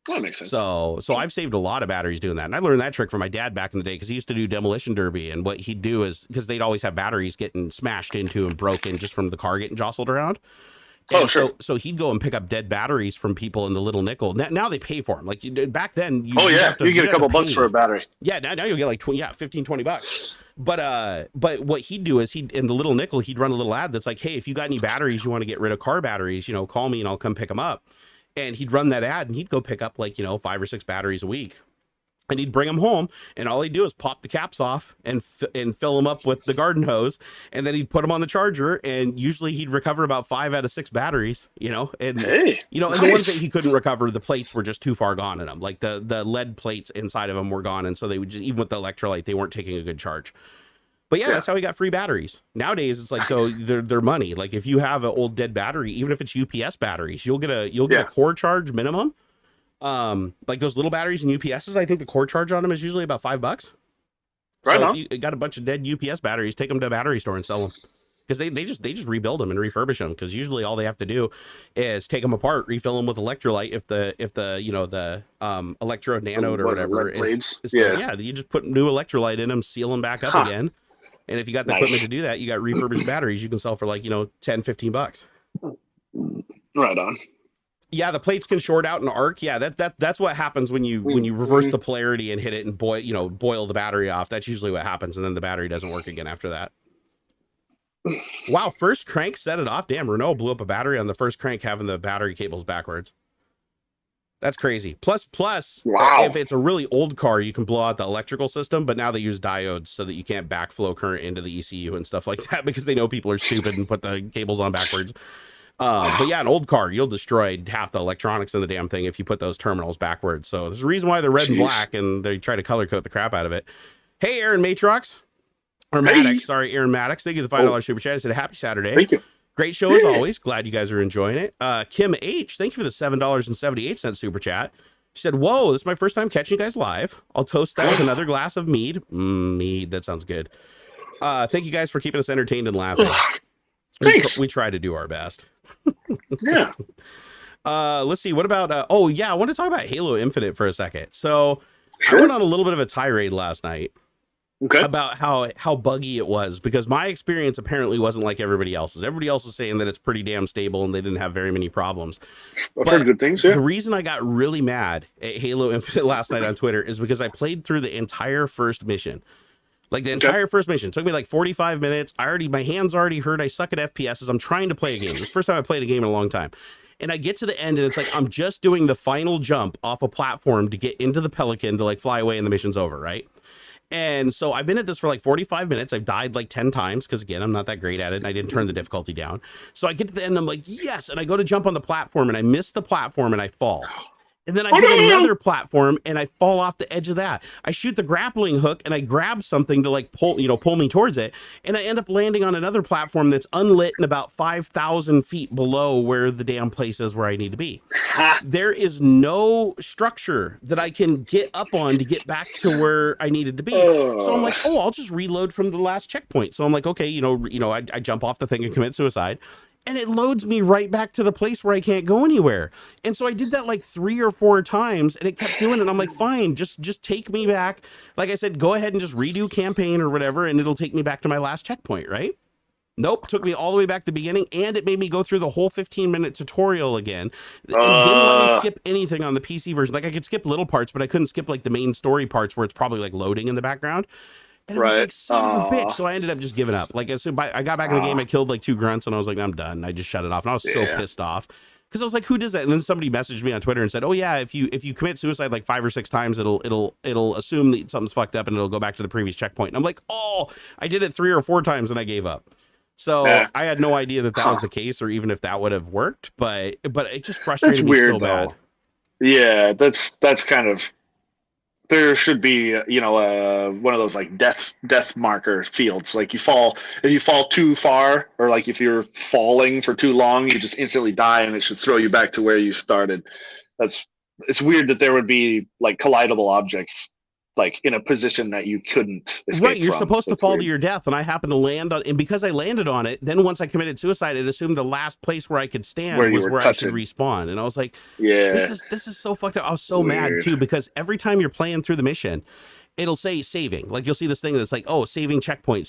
That makes sense. So I've saved a lot of batteries doing that. And I learned that trick from my dad back in the day because he used to do demolition derby. And what he'd do is, because they'd always have batteries getting smashed into and broken just from the car getting jostled around. And sure. So he'd go and pick up dead batteries from people in the Little Nickel. Now they pay for them. Like back then, you get a couple bucks for a battery. Yeah, now you'll get like 15, 20 bucks. But what he'd do is in the Little Nickel, he'd run a little ad that's like, hey, if you got any batteries you want to get rid of car batteries, call me and I'll come pick them up. And he'd run that ad and he'd go pick up like, 5 or 6 batteries a week. And he'd bring them home, and all he'd do is pop the caps off and fill them up with the garden hose, and then he'd put them on the charger, and usually he'd recover about 5 out of 6 batteries, and and nice. The ones that he couldn't recover, the plates were just too far gone in them. Like the lead plates inside of them were gone, and so they would just, even with the electrolyte, they weren't taking a good charge. But yeah, that's how he got free batteries. Nowadays, it's like they're money. Like if you have an old dead battery, even if it's UPS batteries, you'll get a core charge minimum. Like those little batteries in UPSs, I think the core charge on them is usually about $5. Right so on. if you got a bunch of dead UPS batteries, take them to a battery store and sell them, because they just rebuild them and refurbish them, because usually all they have to do is take them apart, refill them with electrolyte if the electrode nanode or whatever is you just put new electrolyte in them, seal them back up again, and if you got the equipment to do that, you got refurbished batteries you can sell for like $10-15. Right on. Yeah, the plates can short out and arc. Yeah, that's what happens when you reverse the polarity and hit it and boil the battery off. That's usually what happens, and then the battery doesn't work again after that. Wow, first crank set it off. Damn, Renault blew up a battery on the first crank having the battery cables backwards. That's crazy. Plus, wow. If it's a really old car, you can blow out the electrical system, but now they use diodes so that you can't backflow current into the ECU and stuff like that, because they know people are stupid and put the cables on backwards. But yeah, an old car, you'll destroy half the electronics in the damn thing if you put those terminals backwards. So there's a reason why they're red and black, and they try to color code the crap out of it. Hey, Aaron Matrox, or Maddox, sorry, Aaron Maddox. Thank you for the $5 super chat. I said happy Saturday. Thank you. Great show as always. Glad you guys are enjoying it. Kim H, thank you for the $7.78 super chat. She said, whoa, this is my first time catching you guys live. I'll toast that with another glass of mead. Mead, that sounds good. Thank you guys for keeping us entertained and laughing. We try to do our best. Yeah. Let's see. What about I want to talk about Halo Infinite for a second. So I went on a little bit of a tirade last night about how buggy it was, because my experience apparently wasn't like everybody else's. Everybody else is saying that it's pretty damn stable and they didn't have very many problems. I've heard good things. The reason I got really mad at Halo Infinite last night on Twitter is because I played through the entire first mission. Like the entire first mission took me like 45 minutes. My hands already hurt. I suck at FPSs. I'm trying to play a game. It's the first time I played a game in a long time. And I get to the end and it's like, I'm just doing the final jump off a platform to get into the Pelican to like fly away and the mission's over. Right. And so I've been at this for like 45 minutes. I've died like 10 times because, again, I'm not that great at it and I didn't turn the difficulty down. So I get to the end and I'm like, yes. And I go to jump on the platform and I miss the platform and I fall. And then I hit another platform and I fall off the edge of that. I shoot the grappling hook and I grab something to like pull me towards it. And I end up landing on another platform that's unlit and about 5,000 feet below where the damn place is where I need to be. There is no structure that I can get up on to get back to where I needed to be. So I'm like, I'll just reload from the last checkpoint. So I'm like, okay, I jump off the thing and commit suicide. And it loads me right back to the place where I can't go anywhere. And so I did that like 3 or 4 times and it kept doing it. And I'm like, fine, just take me back. Like I said, go ahead and just redo campaign or whatever, and it'll take me back to my last checkpoint, right? Nope, took me all the way back to the beginning, and it made me go through the whole 15-minute tutorial again. And didn't let me skip anything on the PC version. Like I could skip little parts, but I couldn't skip like the main story parts where it's probably like loading in the background. And it was like, son of a bitch. So I ended up just giving up. Like, as soon I got back in the game, I killed like 2 grunts and I was like, I'm done. I just shut it off. And I was so pissed off because I was like, who does that? And then somebody messaged me on Twitter and said, oh yeah, if you commit suicide like 5 or 6 times, it'll assume that something's fucked up and it'll go back to the previous checkpoint. And I'm like, I did it 3 or 4 times and I gave up. So I had no idea that was the case, or even if that would have worked, but it just frustrated me so bad. Yeah, that's kind of, there should be, one of those like death marker fields. Like if you fall too far, or like if you're falling for too long, you just instantly die, and it should throw you back to where you started. It's weird that there would be like collidable objects like in a position that you couldn't escape Right, you're from. supposed to It's fall weird. to your death, and I happened to land on, and because I landed on it, then once I committed suicide, it assumed the last place where I could stand Where you was were where I should touching. respawn, and I was like, Yeah. this is so fucked up. I was so mad Weird. too, because every time you're playing through the mission, it'll say saving. Like you'll see this thing that's like, oh, saving checkpoint,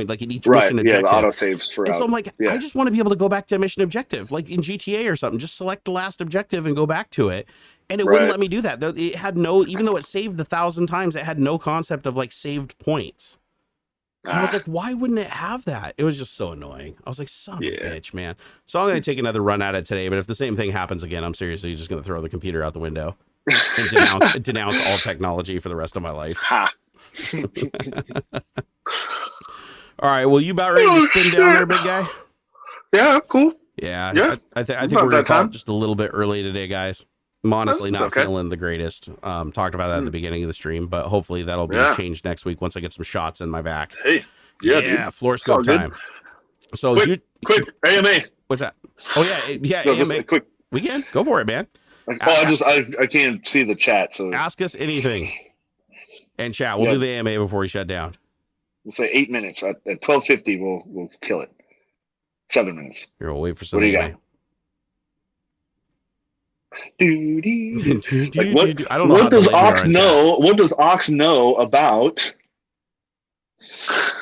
like in each Right. mission Yeah. objective. The auto saves for. And so I'm like, yeah. I just want to be able to go back to a mission objective, like in GTA or something. Just select the last objective and go back to it. And it wouldn't Right. let me do that. It had no, even though it saved 1,000 times, it had no concept of like saved points. And I was like, why wouldn't it have that? It was just so annoying. I was like, son of a Yeah. bitch, man. So I'm going to take another run at it today. But if the same thing happens again, I'm seriously just going to throw the computer out the window and denounce all technology for the rest of my life. Ha. All right. Well, you about ready to spin down there, big guy? Yeah. Cool. Yeah. Yeah. I think About we're going that to call time. it just a little bit early today, guys. I'm honestly That's not okay. feeling the greatest. Talked about that at the beginning of the stream, but hopefully that'll be Yeah. changed next week once I get some shots in my back. Hey. Yeah. Dude. Floor all scope good. time. So Quick AMA. what's that? Oh yeah, No, just AMA. a quick. We can go for it, man. I can't see the chat, so Ask us anything. And chat, we'll Yeah. do the AMA before we shut down. we'll say 8 minutes. At 12:50, we'll kill it. 7 minutes. Here, we'll wait for some What do you AMA. got? Like, what? I don't know how What does delayed we are Ox in know? What does Ox know about? chat.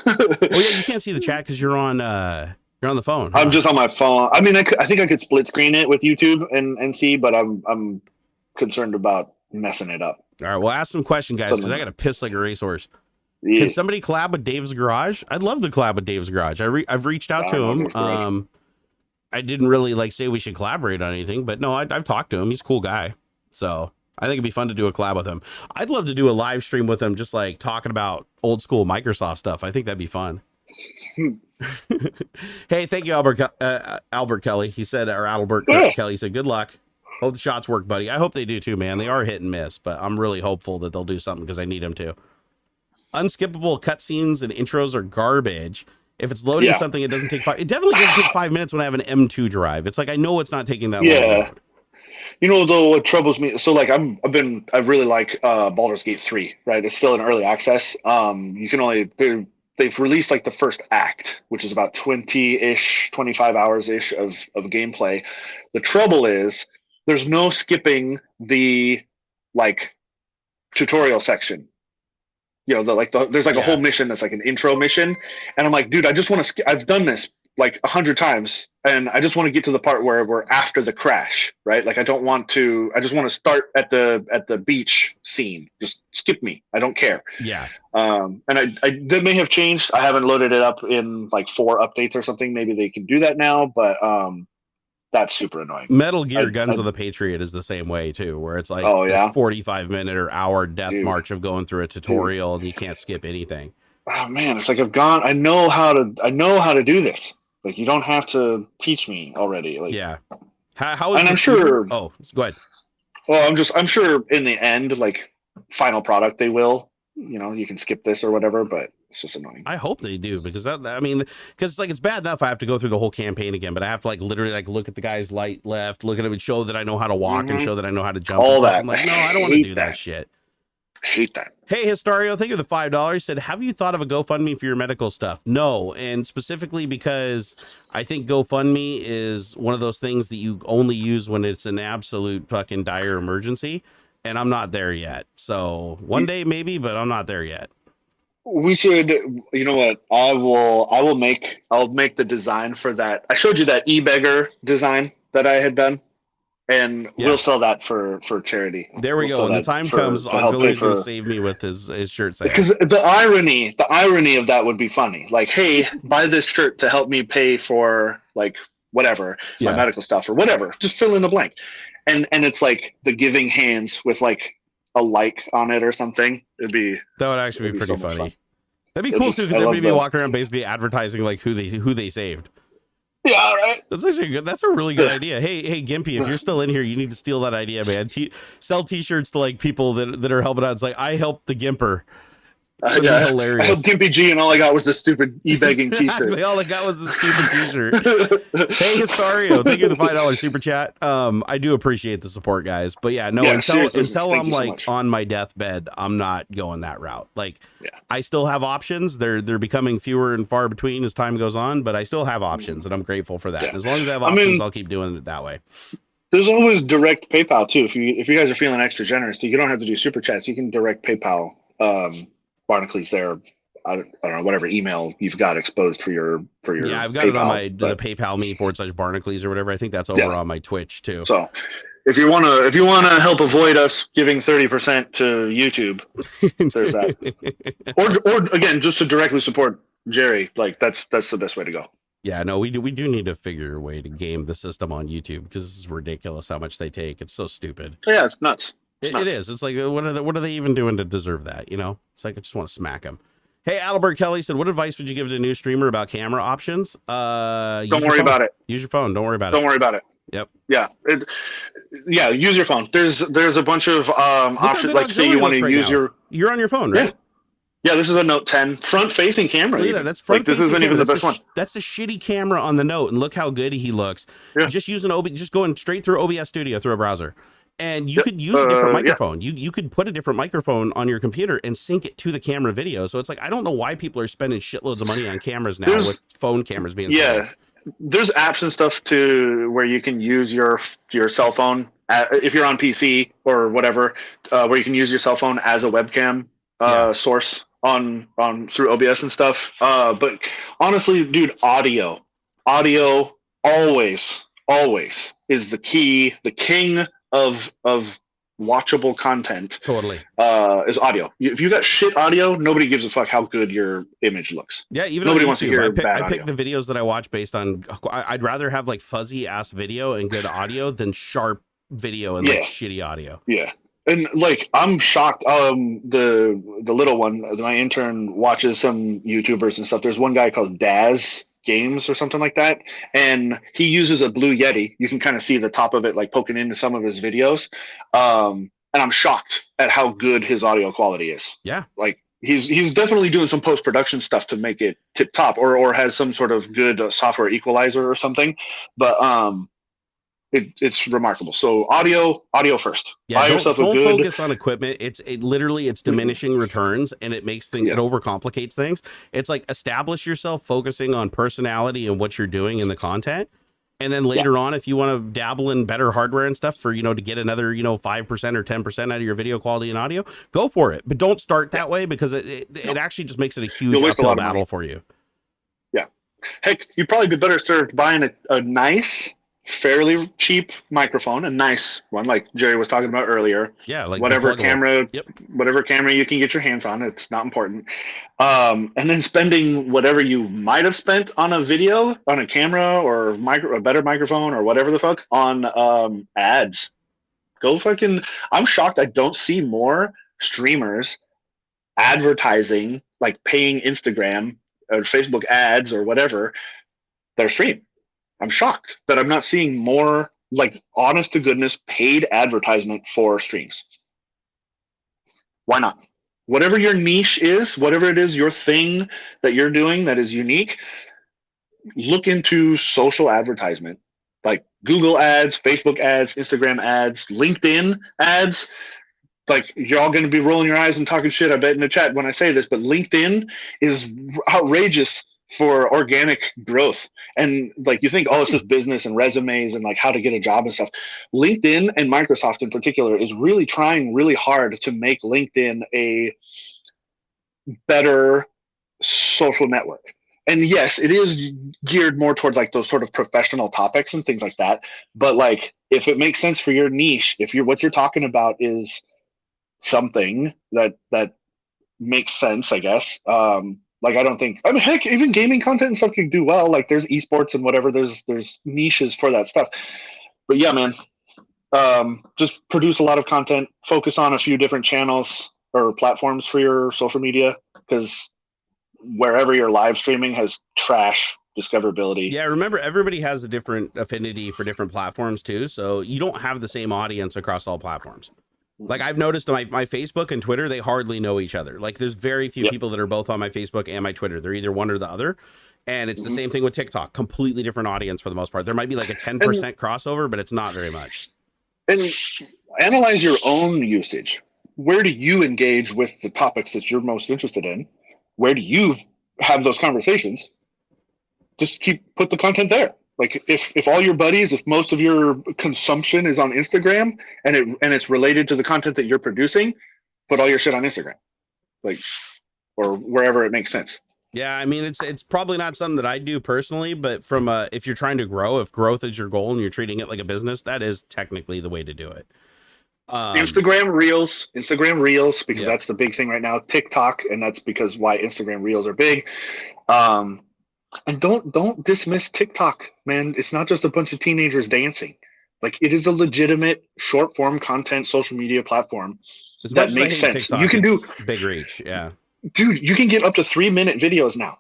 Oh yeah, you can't see the chat because you're on the phone. I'm just on my phone. I mean, I think I could split screen it with YouTube and see, but I'm concerned about messing it up. All right. Well, ask some questions, guys, because I got to piss like a racehorse. Yeah. Can somebody collab with Dave's Garage? I'd love to collab with Dave's Garage. I've reached out to him. Dave's Garage. I didn't really like say we should collaborate on anything, but no, I've talked to him. He's a cool guy. So I think it'd be fun to do a collab with him. I'd love to do a live stream with him, just like talking about old school Microsoft stuff. I think that'd be fun. Hey, thank you, Albert Kelly. He said, or Albert Yeah. Kelly said, good luck. Hope the shots work, buddy. I hope they do too, man. They are hit and miss, but I'm really hopeful that they'll do something because I need them to. Unskippable cutscenes and intros are garbage. If it's loading Yeah. something, it doesn't take it definitely doesn't take 5 minutes when I have an M2 drive. It's like, I know it's not taking that long. Yeah. You know, though, what troubles me, so like I really like Baldur's Gate 3, right? It's still in early access. You can only they've released like the first act, which is about 20-ish, 25 hours-ish of gameplay. The trouble is there's no skipping the like tutorial section. You know, there's like a whole mission that's like an intro mission, and I'm like, dude, I just want to. I've done this like 100 times, and I just want to get to the part where we're after the crash, right? Like I don't want to. I just want to start at the beach scene. Just skip me. I don't care. Yeah. And I that may have changed. I haven't loaded it up in like 4 updates or something. Maybe they can do that now, but that's super annoying. Metal Gear Guns of the Patriot is the same way too, where it's like this 45-minute or hour death march of going through a tutorial and you can't skip anything. Oh man, it's like I know how to do this. Like you don't have to teach me already. Like yeah. How is and the I'm sure. Oh, go ahead. Well, I'm sure in the end, like final product, they will. You know, you can skip this or whatever, but it's just annoying. I hope they do because because like it's bad enough I have to go through the whole campaign again, but I have to like literally like look at the guy's light left, look at him and show that I know how to walk and show that I know how to jump. All and stuff. that. I'm like, no, I don't want to do that shit. I hate that. Hey, Histario, thank you for the $5. Said, have you thought of a GoFundMe for your medical stuff? No, and specifically because I think GoFundMe is one of those things that you only use when it's an absolute fucking dire emergency, and I'm not there yet. So one day maybe, but I'm not there yet. We should. You know what? I'll make the design for that. I showed you that e-beggar design that I had done. And we'll sell that for charity. There we go. When the time comes, AuxxZillary's going to save me with his shirt sale. Because the irony of that would be funny. Like, hey, buy this shirt to help me pay for like whatever, my medical stuff or whatever. Just fill in the blank. And it's like the giving hands with like a like on it or something. That would actually be pretty so funny. fun. That'd be cool too, because everybody be walking around basically advertising like who they saved. Yeah, right. That's actually good. That's a really good idea. Hey, Gimpy, if you're still in here, you need to steal that idea, man. Sell T-shirts to like people that are helping out. It's like I helped the Gimper. That'd be I hilarious. hope Gimpy G and all I got was the stupid e-begging Exactly. All I got was the stupid t-shirt. Hey, Histario, thank you for the $5 super chat. I do appreciate the support, guys. But yeah, no, Yeah, until seriously, thank I'm you so like much. on my deathbed, I'm not going that route. Like, Yeah. I still have options. They're becoming fewer and far between as time goes on, but I still have options, and I'm grateful for that. Yeah. And as long as I have I options, mean, I'll keep doing it that way. There's always direct PayPal too. If you guys are feeling extra generous, you don't have to do super chats. You can direct PayPal Barnacules there. I don't know, whatever email you've got exposed for your Yeah, I've got PayPal, it on my the PayPal me /Barnacules or whatever. I think that's over on my Twitch too. So if you wanna help avoid us giving 30% to YouTube, there's that. or again, just to directly support Jerry, like that's the best way to go. Yeah, no, we do need to figure a way to game the system on YouTube because it's ridiculous how much they take. It's so stupid. Yeah, it's nuts. It is. It's like what are they even doing to deserve that? You know, it's like I just want to smack them. Hey, Albert Kelly said, "What advice would you give to a new streamer about camera options?" Don't worry about it. Use your phone. Don't worry about it. Don't worry about it. Yep. Yeah. Use your phone. There's a bunch of options. Like say you want to use You're on your phone, right? Yeah, this is a Note 10 front-facing camera. Look at that. That's front. This isn't even the best one. That's the shitty camera on the Note, and look how good he looks. Yeah. Just using just going straight through OBS Studio through a browser, and you could use a different microphone. You could put a different microphone on your computer and sync it to the camera video. So it's like I don't know why people are spending shitloads of money on cameras now with phone cameras being sold. There's apps and stuff too where you can use your cell phone if you're on PC or whatever, where you can use your cell phone as a webcam source on through OBS and stuff. But honestly, dude, audio always is the king of watchable content. Totally. Is audio. If you got shit audio, nobody gives a fuck how good your image looks. Yeah, even nobody on YouTube, wants to hear I pick the videos that I watch based on. I'd rather have like fuzzy ass video and good audio than sharp video and like shitty audio. Yeah. And like I'm shocked. The little one, my intern watches some YouTubers and stuff. There's one guy called Daz Games or something like that, and he uses a Blue Yeti. You can kind of see the top of it like poking into some of his videos. And I'm shocked at how good his audio quality is. Yeah, like he's definitely doing some post production stuff to make it tip top, or has some sort of good software equalizer or something. But it's remarkable. So audio first. Yeah, buy yourself don't a good focus on equipment. It's diminishing returns, and it makes things it overcomplicates things. It's like establish yourself focusing on personality and what you're doing in the content, and then later on, if you want to dabble in better hardware and stuff for to get another 5% or 10% out of your video quality and audio, go for it. But don't start that way because it actually just makes it a huge uphill battle for you. Yeah, heck, you'd probably be better served buying a nice, fairly cheap microphone, a nice one like Jerry was talking about earlier. Yeah, like whatever camera you can get your hands on, it's not important. And then spending whatever you might have spent on a video, on a camera or a better microphone or whatever the fuck on ads. I'm shocked I don't see more streamers advertising, like paying Instagram or Facebook ads or whatever their stream. I'm shocked that I'm not seeing more like honest to goodness paid advertisement for streams. Why not? Whatever your niche is, whatever it is, your thing that you're doing that is unique, look into social advertisement like Google ads, Facebook ads, Instagram ads, LinkedIn ads. Like you're all going to be rolling your eyes and talking shit, I bet, in the chat when I say this, but LinkedIn is outrageous for organic growth. And like you think, it's just business and resumes and like how to get a job and stuff. LinkedIn and Microsoft in particular is really trying really hard to make LinkedIn a better social network. And yes, it is geared more towards like those sort of professional topics and things like that. But like if it makes sense for your niche, if what you're talking about is something that makes sense, I guess. Heck, even gaming content and stuff can do well. Like there's esports and whatever. There's niches for that stuff. But yeah, man, just produce a lot of content. Focus on a few different channels or platforms for your social media, because wherever you're live streaming has trash discoverability. Yeah, remember everybody has a different affinity for different platforms too. So you don't have the same audience across all platforms. Like I've noticed my Facebook and Twitter, they hardly know each other. Like there's very few people that are both on my Facebook and my Twitter. They're either one or the other. And it's the same thing with TikTok, completely different audience for the most part. There might be like a 10% crossover, but it's not very much. And analyze your own usage. Where do you engage with the topics that you're most interested in? Where do you have those conversations? Just put the content there. Like if all your buddies, if most of your consumption is on Instagram and it's related to the content that you're producing, put all your shit on Instagram, like, or wherever it makes sense. Yeah, I mean, it's probably not something that I do personally, but from if you're trying to grow, if growth is your goal and you're treating it like a business, that is technically the way to do it. Instagram Reels, because that's the big thing right now. TikTok, and that's because why Instagram Reels are big. And don't dismiss TikTok, man. It's not just a bunch of teenagers dancing. Like, it is a legitimate short form content social media platform that makes sense. TikTok, you can do big reach, yeah. Dude, you can get up to 3-minute videos now.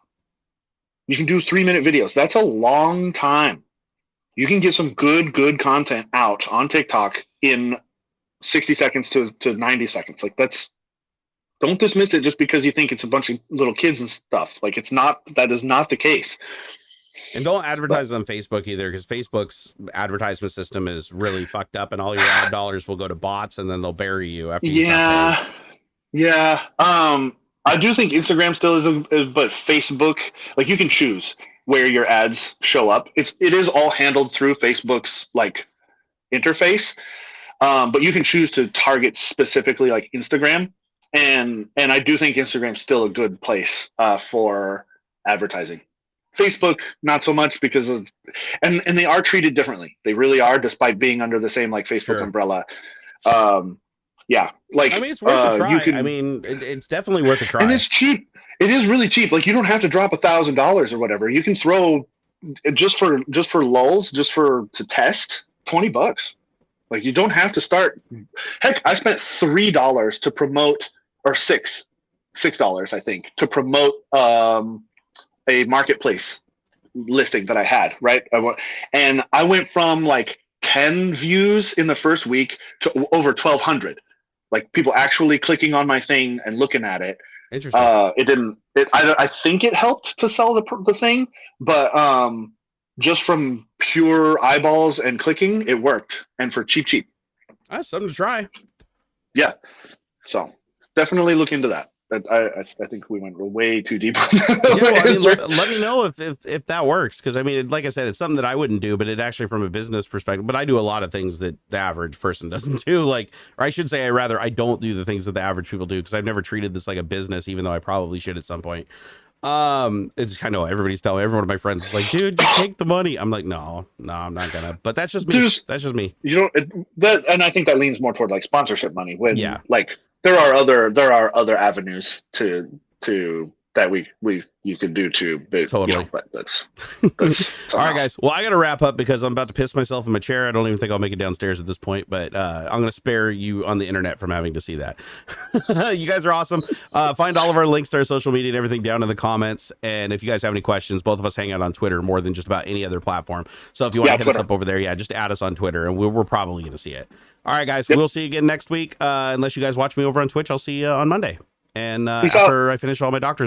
You can do 3-minute videos. That's a long time. You can get some good content out on TikTok in 60 seconds to 90 seconds. Like, don't dismiss it just because you think it's a bunch of little kids and stuff. Like, that is not the case. And don't advertise on Facebook either, because Facebook's advertisement system is really fucked up, and all your ad dollars will go to bots, and then they'll bury you after you stop paying. Yeah. I do think Instagram still is, but Facebook, like, you can choose where your ads show up. It is all handled through Facebook's like interface, but you can choose to target specifically like Instagram, and I do think Instagram's still a good place for advertising. Facebook, not so much, because of, and they are treated differently. They really are, despite being under the same like Facebook umbrella. Yeah, like, I mean, it's worth a try. I mean, it's definitely worth a try. And it's cheap. It is really cheap. Like, you don't have to drop $1,000 or whatever. You can throw just for lulz, to test, $20. Like, you don't have to start. Heck, I spent $3 to promote, or $6, I think, to promote a marketplace listing that I had. Right, and I went from like 10 views in the first week to over 1,200. Like, people actually clicking on my thing and looking at it. Interesting. I think it helped to sell the thing, but just from pure eyeballs and clicking, it worked, and for cheap. That's something to try. Yeah. So definitely look into that. I think we went way too deep. Let me know if that works, because I mean, like I said, it's something that I wouldn't do, but it actually, from a business perspective, but I do a lot of things that the average person doesn't do. Like, or I should say, I don't do the things that the average people do, because I've never treated this like a business, even though I probably should at some point. It's kind of, everybody's telling me, every one of my friends is like, dude, just take the money. I'm like, no, I'm not gonna. But that's just me. That's just me. You know, and I think that leans more toward like sponsorship money. When like, there are other avenues to that you can do too. But, totally. You know, but that's all right, guys. Well, I got to wrap up because I'm about to piss myself in my chair. I don't even think I'll make it downstairs at this point, but I'm going to spare you on the internet from having to see that. You guys are awesome. Find all of our links to our social media and everything down in the comments. And if you guys have any questions, both of us hang out on Twitter more than just about any other platform. So if you want to hit us up over there, just add us on Twitter, and we're probably going to see it. All right, guys. We'll see you again next week. Unless you guys watch me over on Twitch, I'll see you on Monday. And after I finish all my doctor's